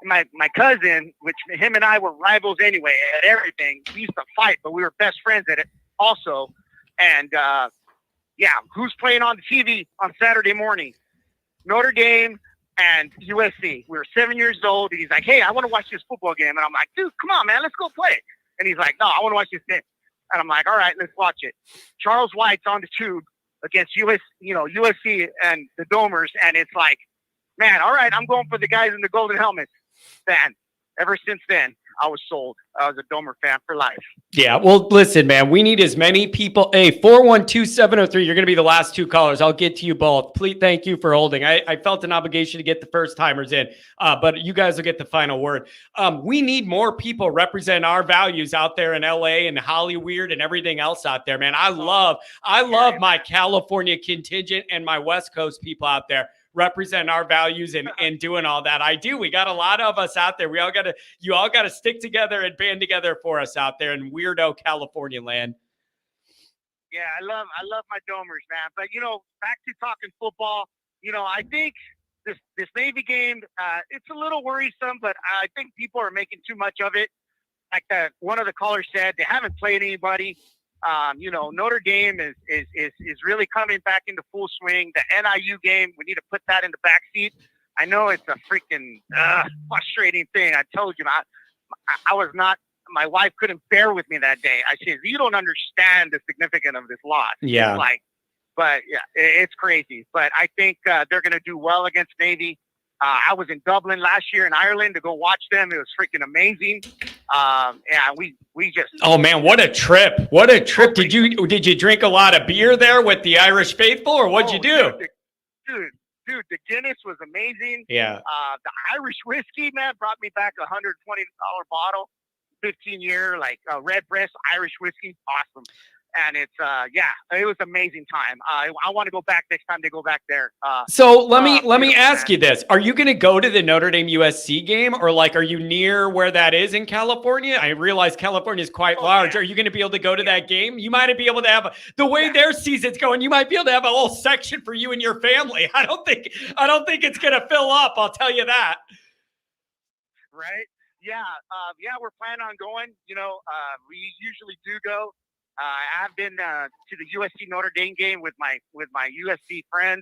My cousin, which him and I were rivals anyway at everything. We used to fight, but we were best friends at it also. And who's playing on the TV on Saturday morning? Notre Dame and USC. We were 7 years old, and he's like, hey, I want to watch this football game. And I'm like, dude, come on, man, let's go play. And he's like, no, I want to watch this game. And I'm like, all right, let's watch it. Charles White's on the tube against USC and the Domers, and it's like, man, all right, I'm going for the guys in the golden helmets. Then, ever since then, I was sold. I was a Domer fan for life. Yeah, well, listen, man, we need as many people. Hey, 412-703, you're going to be the last two callers. I'll get to you both. Please, thank you for holding. I felt an obligation to get the first timers in, but you guys will get the final word. We need more people representing our values out there in LA and Hollywood and everything else out there, man. I love my California contingent and my West Coast people out there represent our values and doing all that. I do. We got a lot of us out there. You all got to stick together and band together for us out there in weirdo California land. Yeah, I love my Domers, man. But back to talking football. I think this Navy game, it's a little worrisome, but I think people are making too much of it. Like one of the callers said, they haven't played anybody. Notre Dame is really coming back into full swing. The NIU game, we need to put that in the backseat. I know it's a freaking frustrating thing. I told you, I was not. My wife couldn't bear with me that day. I said, "You don't understand the significance of this loss." Yeah. It's like, but yeah, it's crazy. But I think they're going to do well against Navy. I was in Dublin last year in Ireland to go watch them. It was freaking amazing. Yeah, we just. Oh man, what a trip! What a trip! Did you drink a lot of beer there with the Irish faithful, or what'd you do? Dude, the Guinness was amazing. Yeah. The Irish whiskey, man, brought me back $120 bottle, 15-year red breast Irish whiskey, awesome. And it's it was amazing time. I want to go back next time they go back there. So let me ask you this: are you going to go to the Notre Dame USC game, or are you near where that is in California? I realize California is quite large. Yeah. Are you going to be able to go to that game? You might be able to have the way their season's going. You might be able to have a whole section for you and your family. I don't think it's going to fill up. I'll tell you that. Right? Yeah. We're planning on going. We usually do go. I've been to the USC Notre Dame game with my USC friends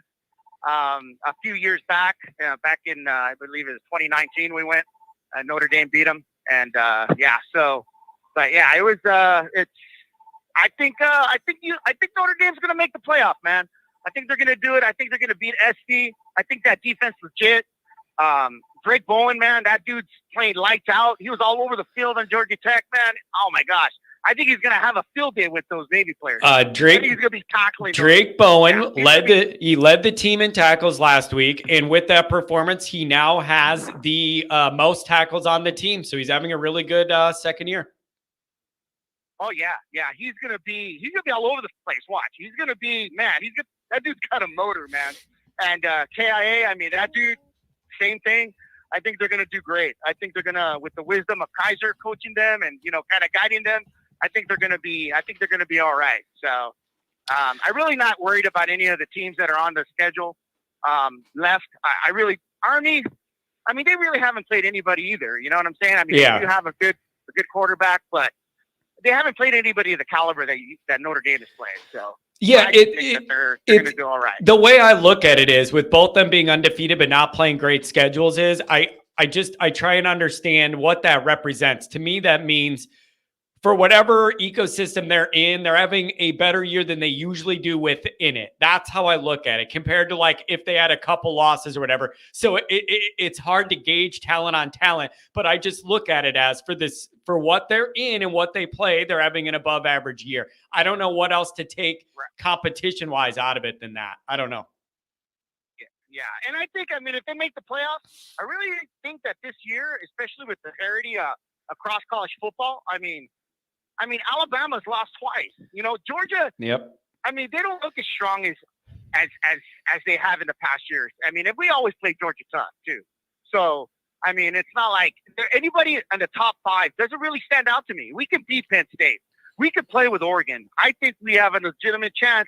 a few years back. Back in I believe it was 2019 we went. Notre Dame beat them, and it was. I think Notre Dame's going to make the playoff, man. I think they're going to do it. I think they're going to beat SC. I think that defense legit. Drake Bowen, man, that dude's playing lights out. He was all over the field on Georgia Tech, man. Oh my gosh. I think he's going to have a field day with those Navy players. Drake, he's going to be tackling. Drake Bowen led the team in tackles last week, and with that performance, he now has the most tackles on the team. So he's having a really good second year. Oh yeah, he's going to be all over the place. Watch, he's going to be that dude's got a motor, man. And KIA, I mean that dude, same thing. I think they're going to do great. I think they're going to, with the wisdom of Kaiser coaching them and kind of guiding them. I think they're going to be all right. So I'm really not worried about any of the teams that are on the schedule left. Army, I mean, they really haven't played anybody either. You know what I'm saying? I mean, they do have a good quarterback, but they haven't played anybody of the caliber that Notre Dame has played. So yeah, they're going to do all right. The way I look at it is, with both them being undefeated but not playing great schedules, is I try and understand what that represents. To me, that means, for whatever ecosystem they're in, they're having a better year than they usually do within it. That's how I look at it, compared to if they had a couple losses or whatever. So it's hard to gauge talent on talent, but I just look at it as, for what they're in and what they play, they're having an above average year. I don't know what else to take competition wise out of it than that. I don't know. Yeah. And I think, if they make the playoffs, I really think that this year, especially with the parity across college football, Alabama's lost twice. Georgia. Yep. They don't look as strong as they have in the past years. If we always play Georgia tough too. So it's not like anybody in the top 5 doesn't really stand out to me. We can beat Penn State. We could play with Oregon. I think we have a legitimate chance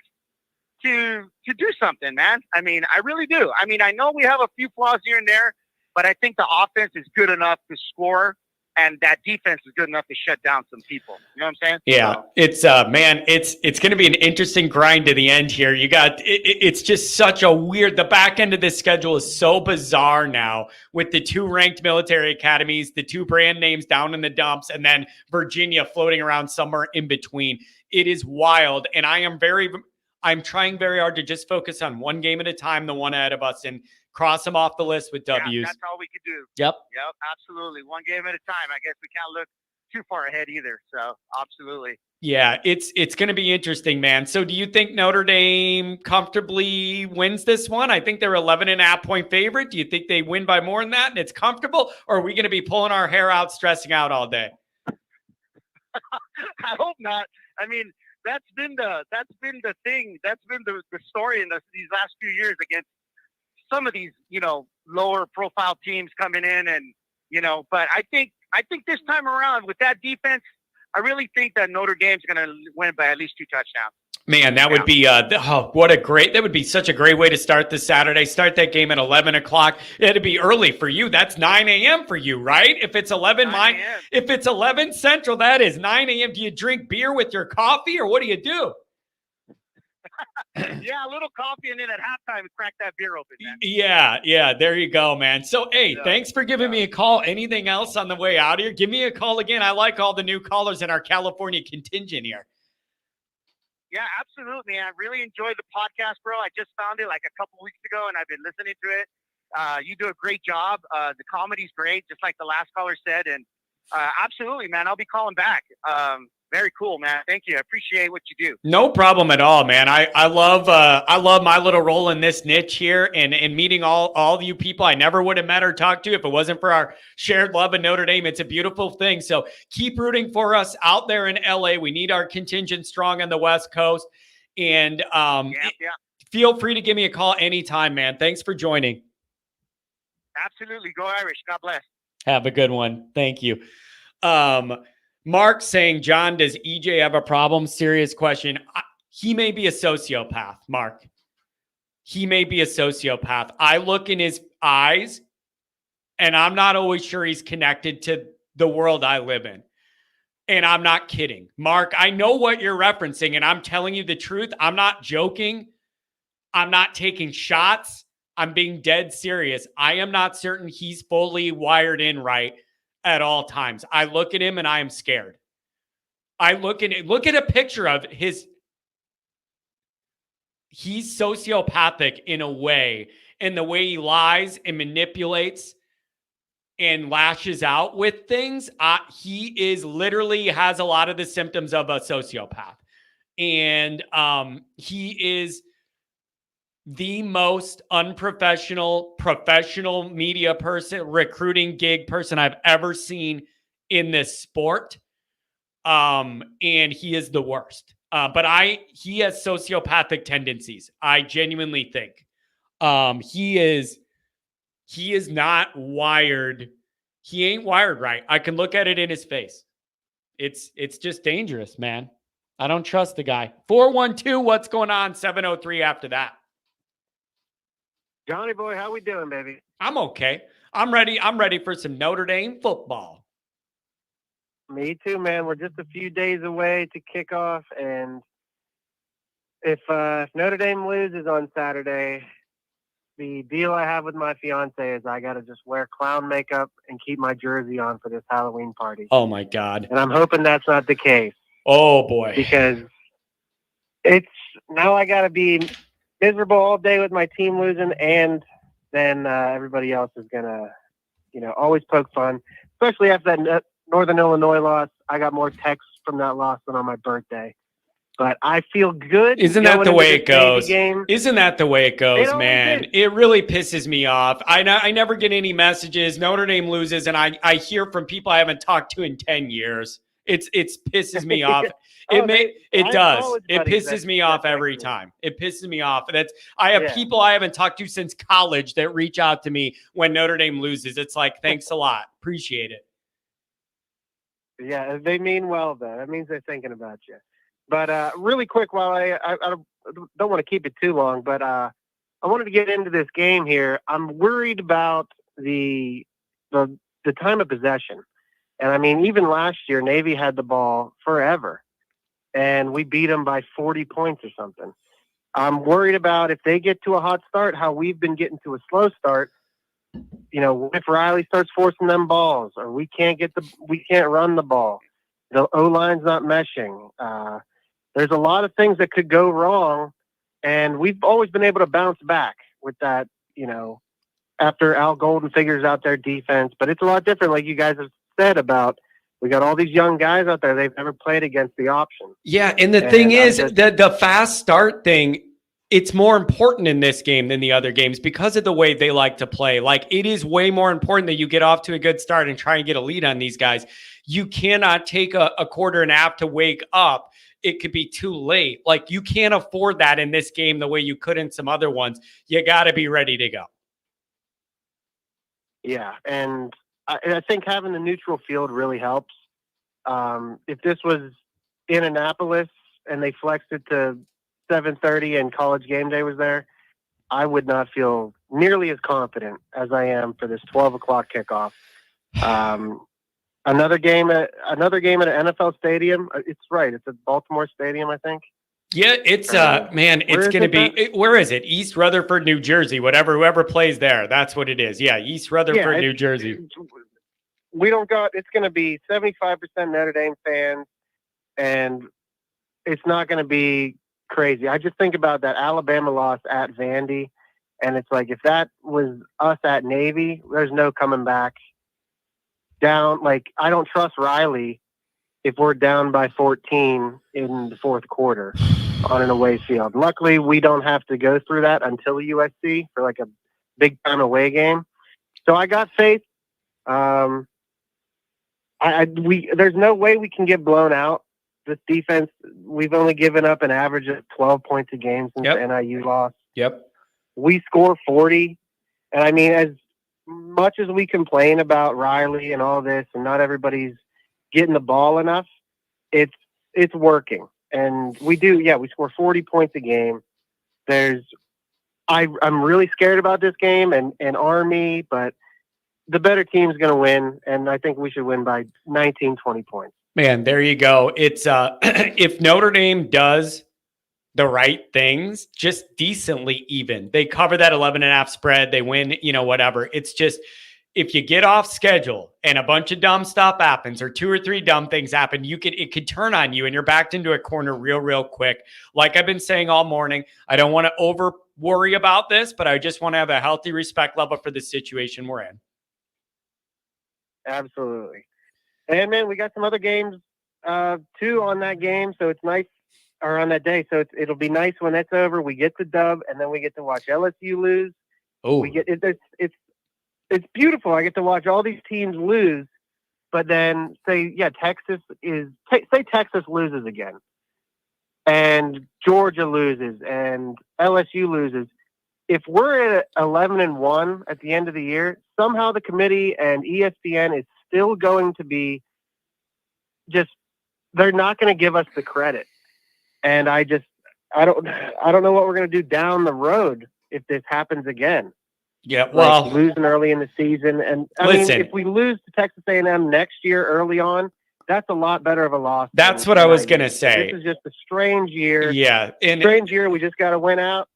to do something, man. I really do. I know we have a few flaws here and there, but I think the offense is good enough to score. And that defense is good enough to shut down some people. You know what I'm saying? Yeah, it's it's going to be an interesting grind to the end here. It's just such a weird. The back end of this schedule is so bizarre now, with the 2 ranked military academies, the 2 brand names down in the dumps, and then Virginia floating around somewhere in between. It is wild, and I'm trying very hard to just focus on one game at a time, the one ahead of us, and cross them off the list with W's. Yeah, that's all we can do. Yep, absolutely. One game at a time. I guess we can't look too far ahead either. So, absolutely. Yeah, it's going to be interesting, man. So, do you think Notre Dame comfortably wins this one? I think they're 11.5-point favorite. Do you think they win by more than that and it's comfortable? Or are we going to be pulling our hair out, stressing out all day? I hope not. That's been the thing. That's been the story in these last few years against some of these, lower profile teams coming in, and but I think this time around with that defense, I really think that Notre Dame's going to win by at least 2 touchdowns. Man, that would be that would be such a great way to start this Saturday. Start that game at 11 o'clock. It'd be early for you. That's 9 a.m. for you, right? If it's 11, if it's 11 Central, that is 9 a.m. Do you drink beer with your coffee, or what do you do? Yeah, a little coffee and then at halftime, crack that beer open, man. Yeah, there you go, man. So, hey, Yeah, thanks for giving me a call. Anything else on the way out here? Give me a call again. I like all the new callers in our California contingent here. Yeah, absolutely. I really enjoyed the podcast, bro. I just found it like a couple weeks ago, and I've been listening to it. You do a great job. The comedy's great, just like the last caller said. And absolutely, man, I'll be calling back. Very cool, man. Thank you. I appreciate what you do. No problem at all, man. I love my little role in this niche here and meeting all of you people I never would have met or talked to if it wasn't for our shared love of Notre Dame. It's a beautiful thing. So keep rooting for us out there in LA. We need our contingent strong on the West Coast. And feel free to give me a call anytime, man. Thanks for joining. Absolutely. Go Irish. God bless. Have a good one. Thank you. Mark saying, John, does EJ have a problem? Serious question. He may be a sociopath, Mark. He may be a sociopath. I look in his eyes, and I'm not always sure he's connected to the world I live in. And I'm not kidding. Mark, I know what you're referencing, and I'm telling you the truth. I'm not joking. I'm not taking shots. I'm being dead serious. I am not certain he's fully wired in right at all times. I look at him and I am scared. I look at a picture of his. He's sociopathic in a way, in the way he lies and manipulates and lashes out with things. He is literally has a lot of the symptoms of a sociopath. And he is the most unprofessional, professional media person, recruiting gig person I've ever seen in this sport. And he is the worst. But he has sociopathic tendencies. I genuinely think. He is not wired. He ain't wired right. I can look at it in his face. It's just dangerous, man. I don't trust the guy. 412, what's going on? 703 after that. Johnny boy, how we doing, baby? I'm okay. I'm ready for some Notre Dame football. Me too, man. We're just a few days away to kick off, and if Notre Dame loses on Saturday, the deal I have with my fiance is I got to just wear clown makeup and keep my jersey on for this Halloween party. Oh my God. And I'm hoping that's not the case. Oh boy. Because now I got to be miserable all day with my team losing, and then everybody else is gonna, always poke fun. Especially after that Northern Illinois loss, I got more texts from that loss than on my birthday. But I feel good. Isn't that the way it goes? Isn't that the way it goes, It man? It really pisses me off. I never get any messages. Notre Dame loses, and I hear from people I haven't talked to in 10 years. It pisses me off. It does. It pisses me off every time. It pisses me off. I have people I haven't talked to since college that reach out to me when Notre Dame loses. It's like, thanks a lot. Appreciate it. Yeah, they mean well, though. That means they're thinking about you. But really quick, while I don't want to keep it too long, but I wanted to get into this game here. I'm worried about the time of possession. And I mean, even last year, Navy had the ball forever, and we beat them by 40 points or something. I'm worried about if they get to a hot start, how we've been getting to a slow start. If Riley starts forcing them balls, or we can't run the ball, the O-line's not meshing. There's a lot of things that could go wrong, and we've always been able to bounce back with that. After Al Golden figures out their defense, but it's a lot different, like you guys have said about. We got all these young guys out there. They've never played against the option. Yeah, and the thing is, the fast start thing, it's more important in this game than the other games because of the way they like to play. Like, it is way more important that you get off to a good start and try and get a lead on these guys. You cannot take a quarter and a half to wake up. It could be too late. Like, you can't afford that in this game the way you could in some other ones. You got to be ready to go. Yeah, and I think having the neutral field really helps. If this was in Annapolis and they flexed it to 7:30 and College Game Day was there, I would not feel nearly as confident as I am for this 12 o'clock kickoff. Another game at an NFL stadium. It's right. It's at Baltimore Stadium, I think. Yeah, it's man, it's Where is going to it be where is it? East Rutherford, New Jersey. Whoever plays there, that's what it is. Yeah, East Rutherford, New Jersey. We don't go. It's going to be 75% Notre Dame fans, and it's not going to be crazy. I just think about that Alabama loss at Vandy, and it's like if that was us at Navy, there's no coming back. Down, like I don't trust Riley if we're down by 14 in the fourth quarter on an away field. Luckily, we don't have to go through that until USC for like a big time away game. So I got faith. There's no way we can get blown out. This defense, we've only given up an average of 12 points a game since the NIU loss. Yep. We score 40. And I mean, as much as we complain about Riley and all this, and not everybody's getting the ball enough, it's working. And we do, we score 40 points a game. I'm really scared about this game and Army, but the better team's going to win, and I think we should win by 19, 20 points. Man, there you go. It's if Notre Dame does the right things, just decently even, they cover that 11.5 spread, they win, whatever. It's just if you get off schedule and a bunch of dumb stuff happens or 2 or 3 dumb things happen, it could turn on you and you're backed into a corner real quick. Like I've been saying all morning, I don't want to over worry about this, but I just want to have a healthy respect level for the situation we're in. Absolutely. And man, we got some other games too on that game, so it's nice, or on that day. So it'll be nice when that's over. We get the dub, and then we get to watch LSU lose. Oh, it's beautiful. I get to watch all these teams lose, but then say Texas loses again, and Georgia loses, and LSU loses. If we're at 11-1 at the end of the year, somehow the committee and ESPN is still going to be they're not going to give us the credit. And I don't know what we're going to do down the road if this happens again. Yeah, well, losing early in the season, and I mean, if we lose to Texas A&M next year early on, that's a lot better of a loss. That's what I was going to say. This is just a strange year. Yeah, strange year. We just got to win out.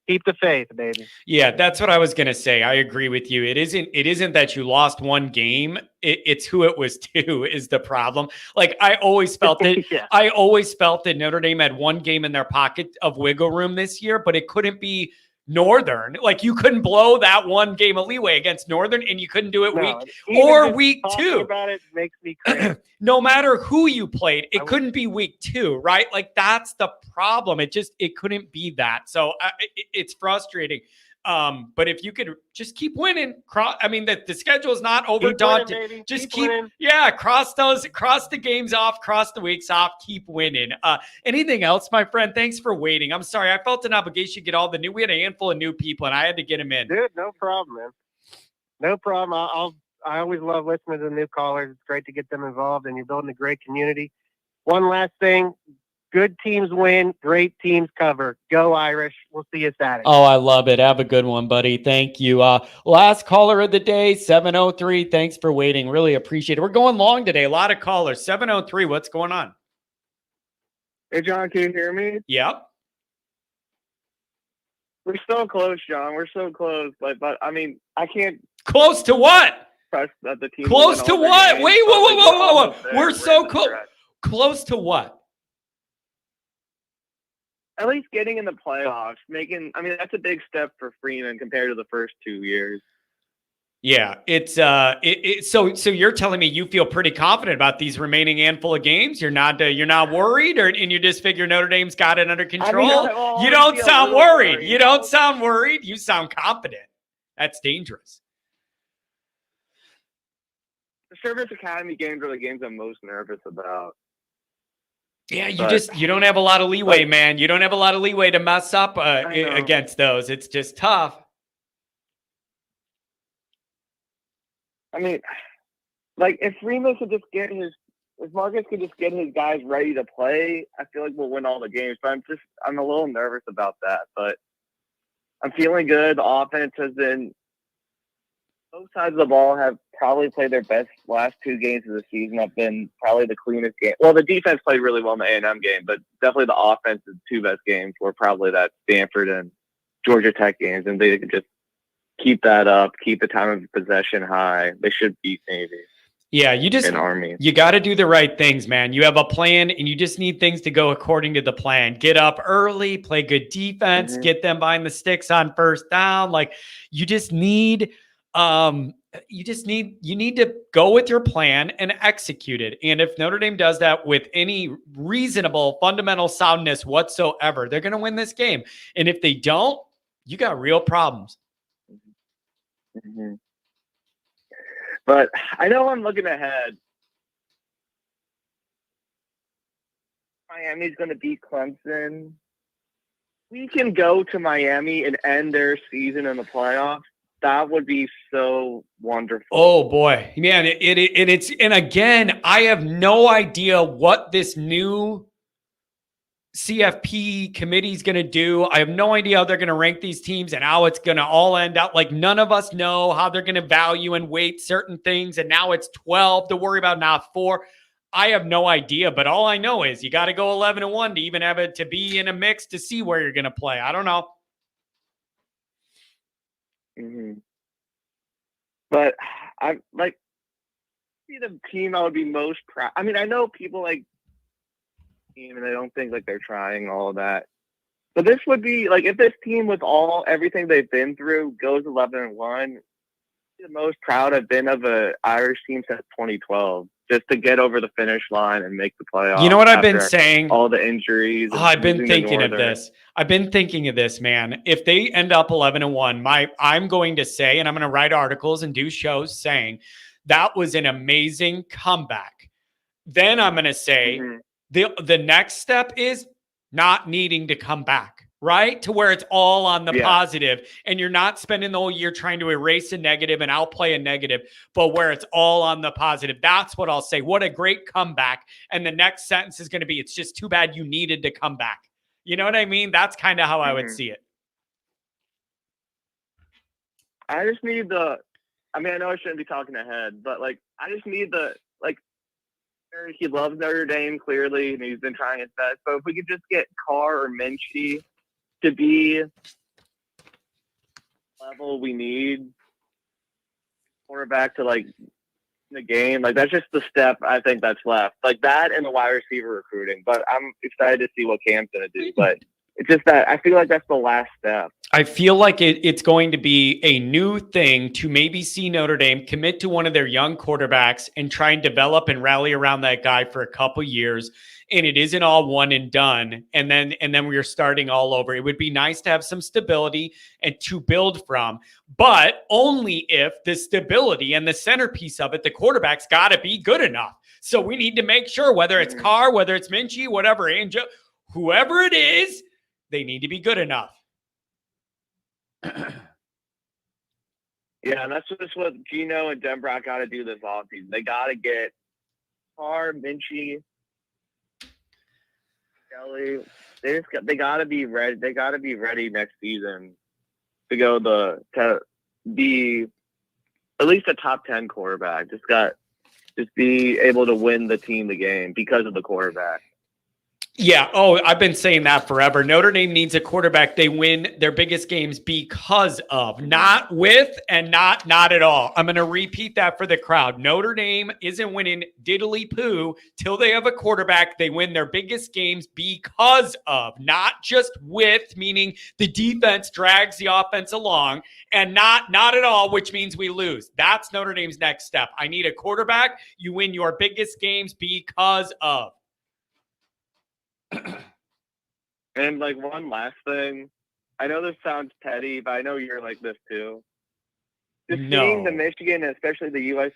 Keep the faith, baby. Yeah, that's what I was going to say. I agree with you. It isn't that you lost one game. It's who it was to is the problem. Like I always felt it. I always felt that Notre Dame had one game in their pocket of wiggle room this year, but it couldn't be Northern. Like you couldn't blow that one game of leeway against Northern, and you couldn't do it week 2. About it makes me crazy. No matter who you played, it couldn't be week 2, right? Like that's the problem. It couldn't be that. So it's frustrating. But if you could just keep winning, the schedule is not over daunting. Just keep cross the games off, cross the weeks off, keep winning. Anything else, my friend? Thanks for waiting. I'm sorry. I felt an obligation to get we had a handful of new people and I had to get them in. Dude, no problem, man. No problem. I always love listening to the new callers. It's great to get them involved, and you're building a great community. One last thing. Good teams win. Great teams cover. Go Irish. We'll see you Saturday. Oh, I love it. Have a good one, buddy. Thank you. Last caller of the day, 703. Thanks for waiting. Really appreciate it. We're going long today. A lot of callers. 703. What's going on? Hey, John, can you hear me? Yep. We're so close, John. We're so close. But I mean, I can't. Close to what? Press that the team. Close to what? Wait, whoa. We're so close. Close to what? At least getting in the playoffs, that's a big step for Freeman compared to the first 2 years. Yeah, it's so you're telling me you feel pretty confident about these remaining handful of games? You're not worried, and you just figure Notre Dame's got it under control? You don't sound worried. You don't sound worried. You sound confident. That's dangerous. The Service Academy games are the games I'm most nervous about. Yeah, you don't have a lot of leeway, man. You don't have a lot of leeway to mess up against those. It's just tough. I mean, if Remus could just if Marcus could just get his guys ready to play, I feel like we'll win all the games. But I'm a little nervous about that. But I'm feeling good. The offense has been, both sides of the ball have probably played their best last 2 games of the season. Have been probably the cleanest game. Well, the defense played really well in the A&M game, but definitely the offense's 2 best games were probably that Stanford and Georgia Tech games, and they could just keep that up, keep the time of possession high. They should beat Navy. Yeah, And Army. You got to do the right things, man. You have a plan, and you just need things to go according to the plan. Get up early, play good defense, get them behind the sticks on first down. Like you just need, you need to go with your plan and execute it. And if Notre Dame does that with any reasonable fundamental soundness whatsoever, they're going to win this game. And if they don't, you got real problems. Mm-hmm. But I know I'm looking ahead. Miami's going to beat Clemson. We can go to Miami and end their season in the playoffs. That would be so wonderful. Oh boy, man! And again, I have no idea what this new CFP committee is going to do. I have no idea how they're going to rank these teams and how it's going to all end out. Like none of us know how they're going to value and weight certain things. And now it's 12 to worry about, not 4. I have no idea, but all I know is you got to go 11-1 to even have it to be in a mix to see where you're going to play. I don't know. Mm-hmm. But I'm like, see the team I would be most proud. I mean, I know people like team and I don't think like they're trying all of that. But this would be like if this team with everything they've been through goes 11-1, the most proud I've been of a Irish team since 2012, just to get over the finish line and make the playoffs. You know what I've been saying? All the injuries. I've been thinking of this. I've been thinking of this, man. If they end up 11-1, I'm going to say, and I'm going to write articles and do shows saying that was an amazing comeback. Then I'm going to say the next step is not needing to come back, right? To where it's all on the positive and you're not spending the whole year trying to erase a negative and outplay a negative, but where it's all on the positive. That's what I'll say. What a great comeback. And the next sentence is going to be, it's just too bad you needed to come back. You know what I mean? That's kind of how I would see it. I just need I know I shouldn't be talking ahead, but like, I just need he loves Notre Dame clearly, and he's been trying his best. But if we could just get Carr or Minchie to be level we need, quarterback to like the game, like that's just the step I think that's left. Like that and the wide receiver recruiting. But I'm excited to see what Cam's gonna do. But it's just that I feel like that's the last step. I feel like it's going to be a new thing to maybe see Notre Dame commit to one of their young quarterbacks and try and develop and rally around that guy for a couple years. And it isn't all one and done. And then we're starting all over. It would be nice to have some stability and to build from, but only if the stability and the centerpiece of it, the quarterback's got to be good enough. So we need to make sure whether it's Carr, whether it's Minchie, whatever, Angel, whoever it is, they need to be good enough. Yeah, and that's just what Gino and Denbrock got to do this offseason. They got to get Carr, Minchie, Kelly. They got to be ready. They got to be ready next season to go to be at least a top 10 quarterback. Just be able to win the team the game because of the quarterback. Yeah. Oh, I've been saying that forever. Notre Dame needs a quarterback they win their biggest games because of, not with, and not at all. I'm going to repeat that for the crowd. Notre Dame isn't winning diddly poo till they have a quarterback they win their biggest games because of, not just with, meaning the defense drags the offense along, and not at all, which means we lose. That's Notre Dame's next step. I need a quarterback you win your biggest games because of. And like one last thing, I know this sounds petty, but I know you're like this too. Just seeing the Michigan, especially the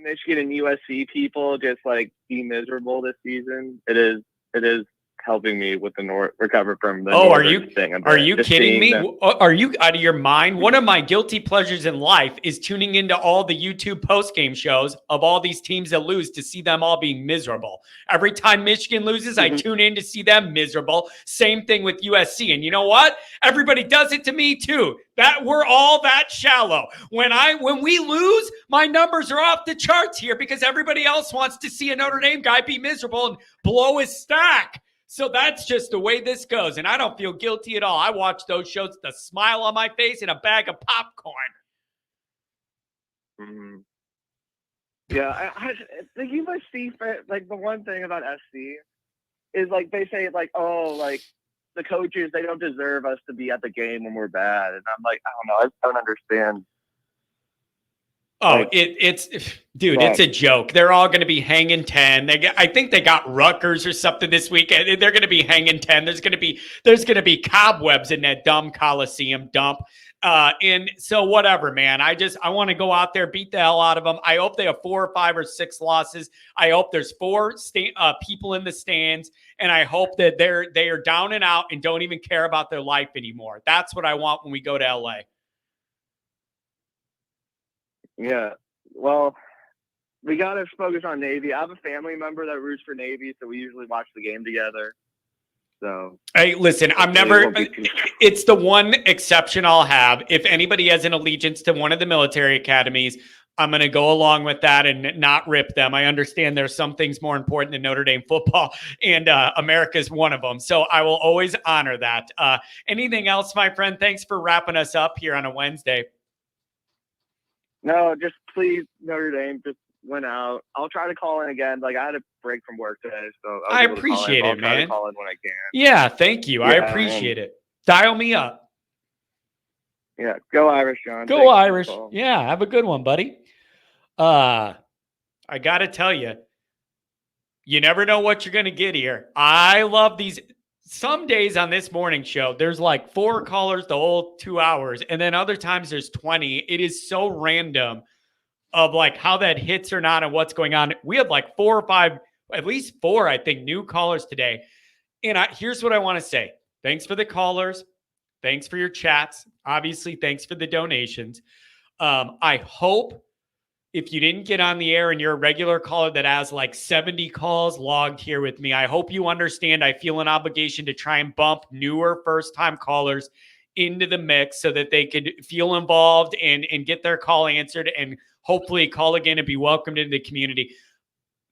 Michigan and USC people, just like be miserable this season. It is helping me with the recover from the. Oh, Northern thing. Are you Just kidding me? seeing Are you out of your mind? One of my guilty pleasures in life is tuning into all the YouTube post-game shows of all these teams that lose to see them all being miserable. Every time Michigan loses, I tune in to see them miserable. Same thing with USC. And you know what? Everybody does it to me too. That we're all that shallow. When we lose, my numbers are off the charts here because everybody else wants to see a Notre Dame guy be miserable and blow his stack. So that's just the way this goes. And I don't feel guilty at all. I watch those shows with a smile on my face and a bag of popcorn. Mm-hmm. Yeah, like you must see, like, the one thing about SC is, like, they say, like, oh, like, the coaches, they don't deserve us to be at the game when we're bad. And I'm like, I don't know. I don't understand. Oh, Like, it's a joke. They're all going to be hanging 10. I think they got Rutgers or something this weekend. They're going to be hanging 10. There's going to be cobwebs in that dumb Coliseum dump. And so whatever, man. I want to go out there, beat the hell out of them. I hope they have 4 or 5 or 6 losses. I hope there's 4 people in the stands, and I hope that they are down and out and don't even care about their life anymore. That's what I want when we go to LA. Yeah. Well, we got to focus on Navy. I have a family member that roots for Navy, so we usually watch the game together. So, hey, listen, it's the one exception I'll have. If anybody has an allegiance to one of the military academies, I'm going to go along with that and not rip them. I understand there's some things more important than Notre Dame football, and America's one of them. So I will always honor that. Anything else, my friend? Thanks for wrapping us up here on a Wednesday. no, just please, Notre Dame, just went out. I'll try to call in again. Like, I had a break from work today, so I appreciate it, I'll try man. to call in when I can. Yeah, thank you. I appreciate it. Dial me up. Yeah, go Irish, John. Go Irish. Yeah, have a good one, buddy. I got to tell you, you never know what you're going to get here. I love these. Some days on this morning show, there's like 4 callers the whole 2 hours, and then other times there's 20. It is so random of like how that hits or not and what's going on. We had like 4 or 5, at least 4, I think, new callers today. And here's what I want to say. Thanks for the callers. Thanks for your chats. Obviously, thanks for the donations. I hope if you didn't get on the air and you're a regular caller that has like 70 calls logged here with me, I hope you understand I feel an obligation to try and bump newer first-time callers into the mix so that they could feel involved and get their call answered and hopefully call again and be welcomed into the community.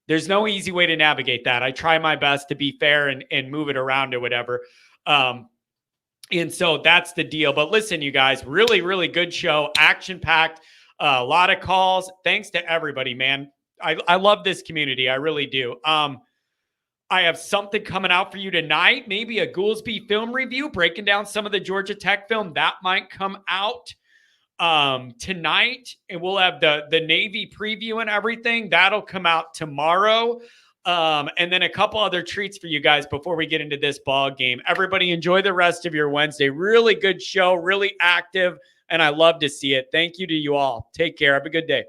There's no easy way to navigate that. I try my best to be fair and move it around or whatever. And so that's the deal. But listen, you guys, really, really good show. Action-packed. A lot of calls. Thanks to everybody, man. I love this community. I really do. I have something coming out for you tonight. Maybe a Goolsby film review, breaking down some of the Georgia Tech film. That might come out tonight. And we'll have the Navy preview and everything. That'll come out tomorrow. And then a couple other treats for you guys before we get into this ball game. Everybody enjoy the rest of your Wednesday. Really good show, really active. And I love to see it. Thank you to you all. Take care. Have a good day.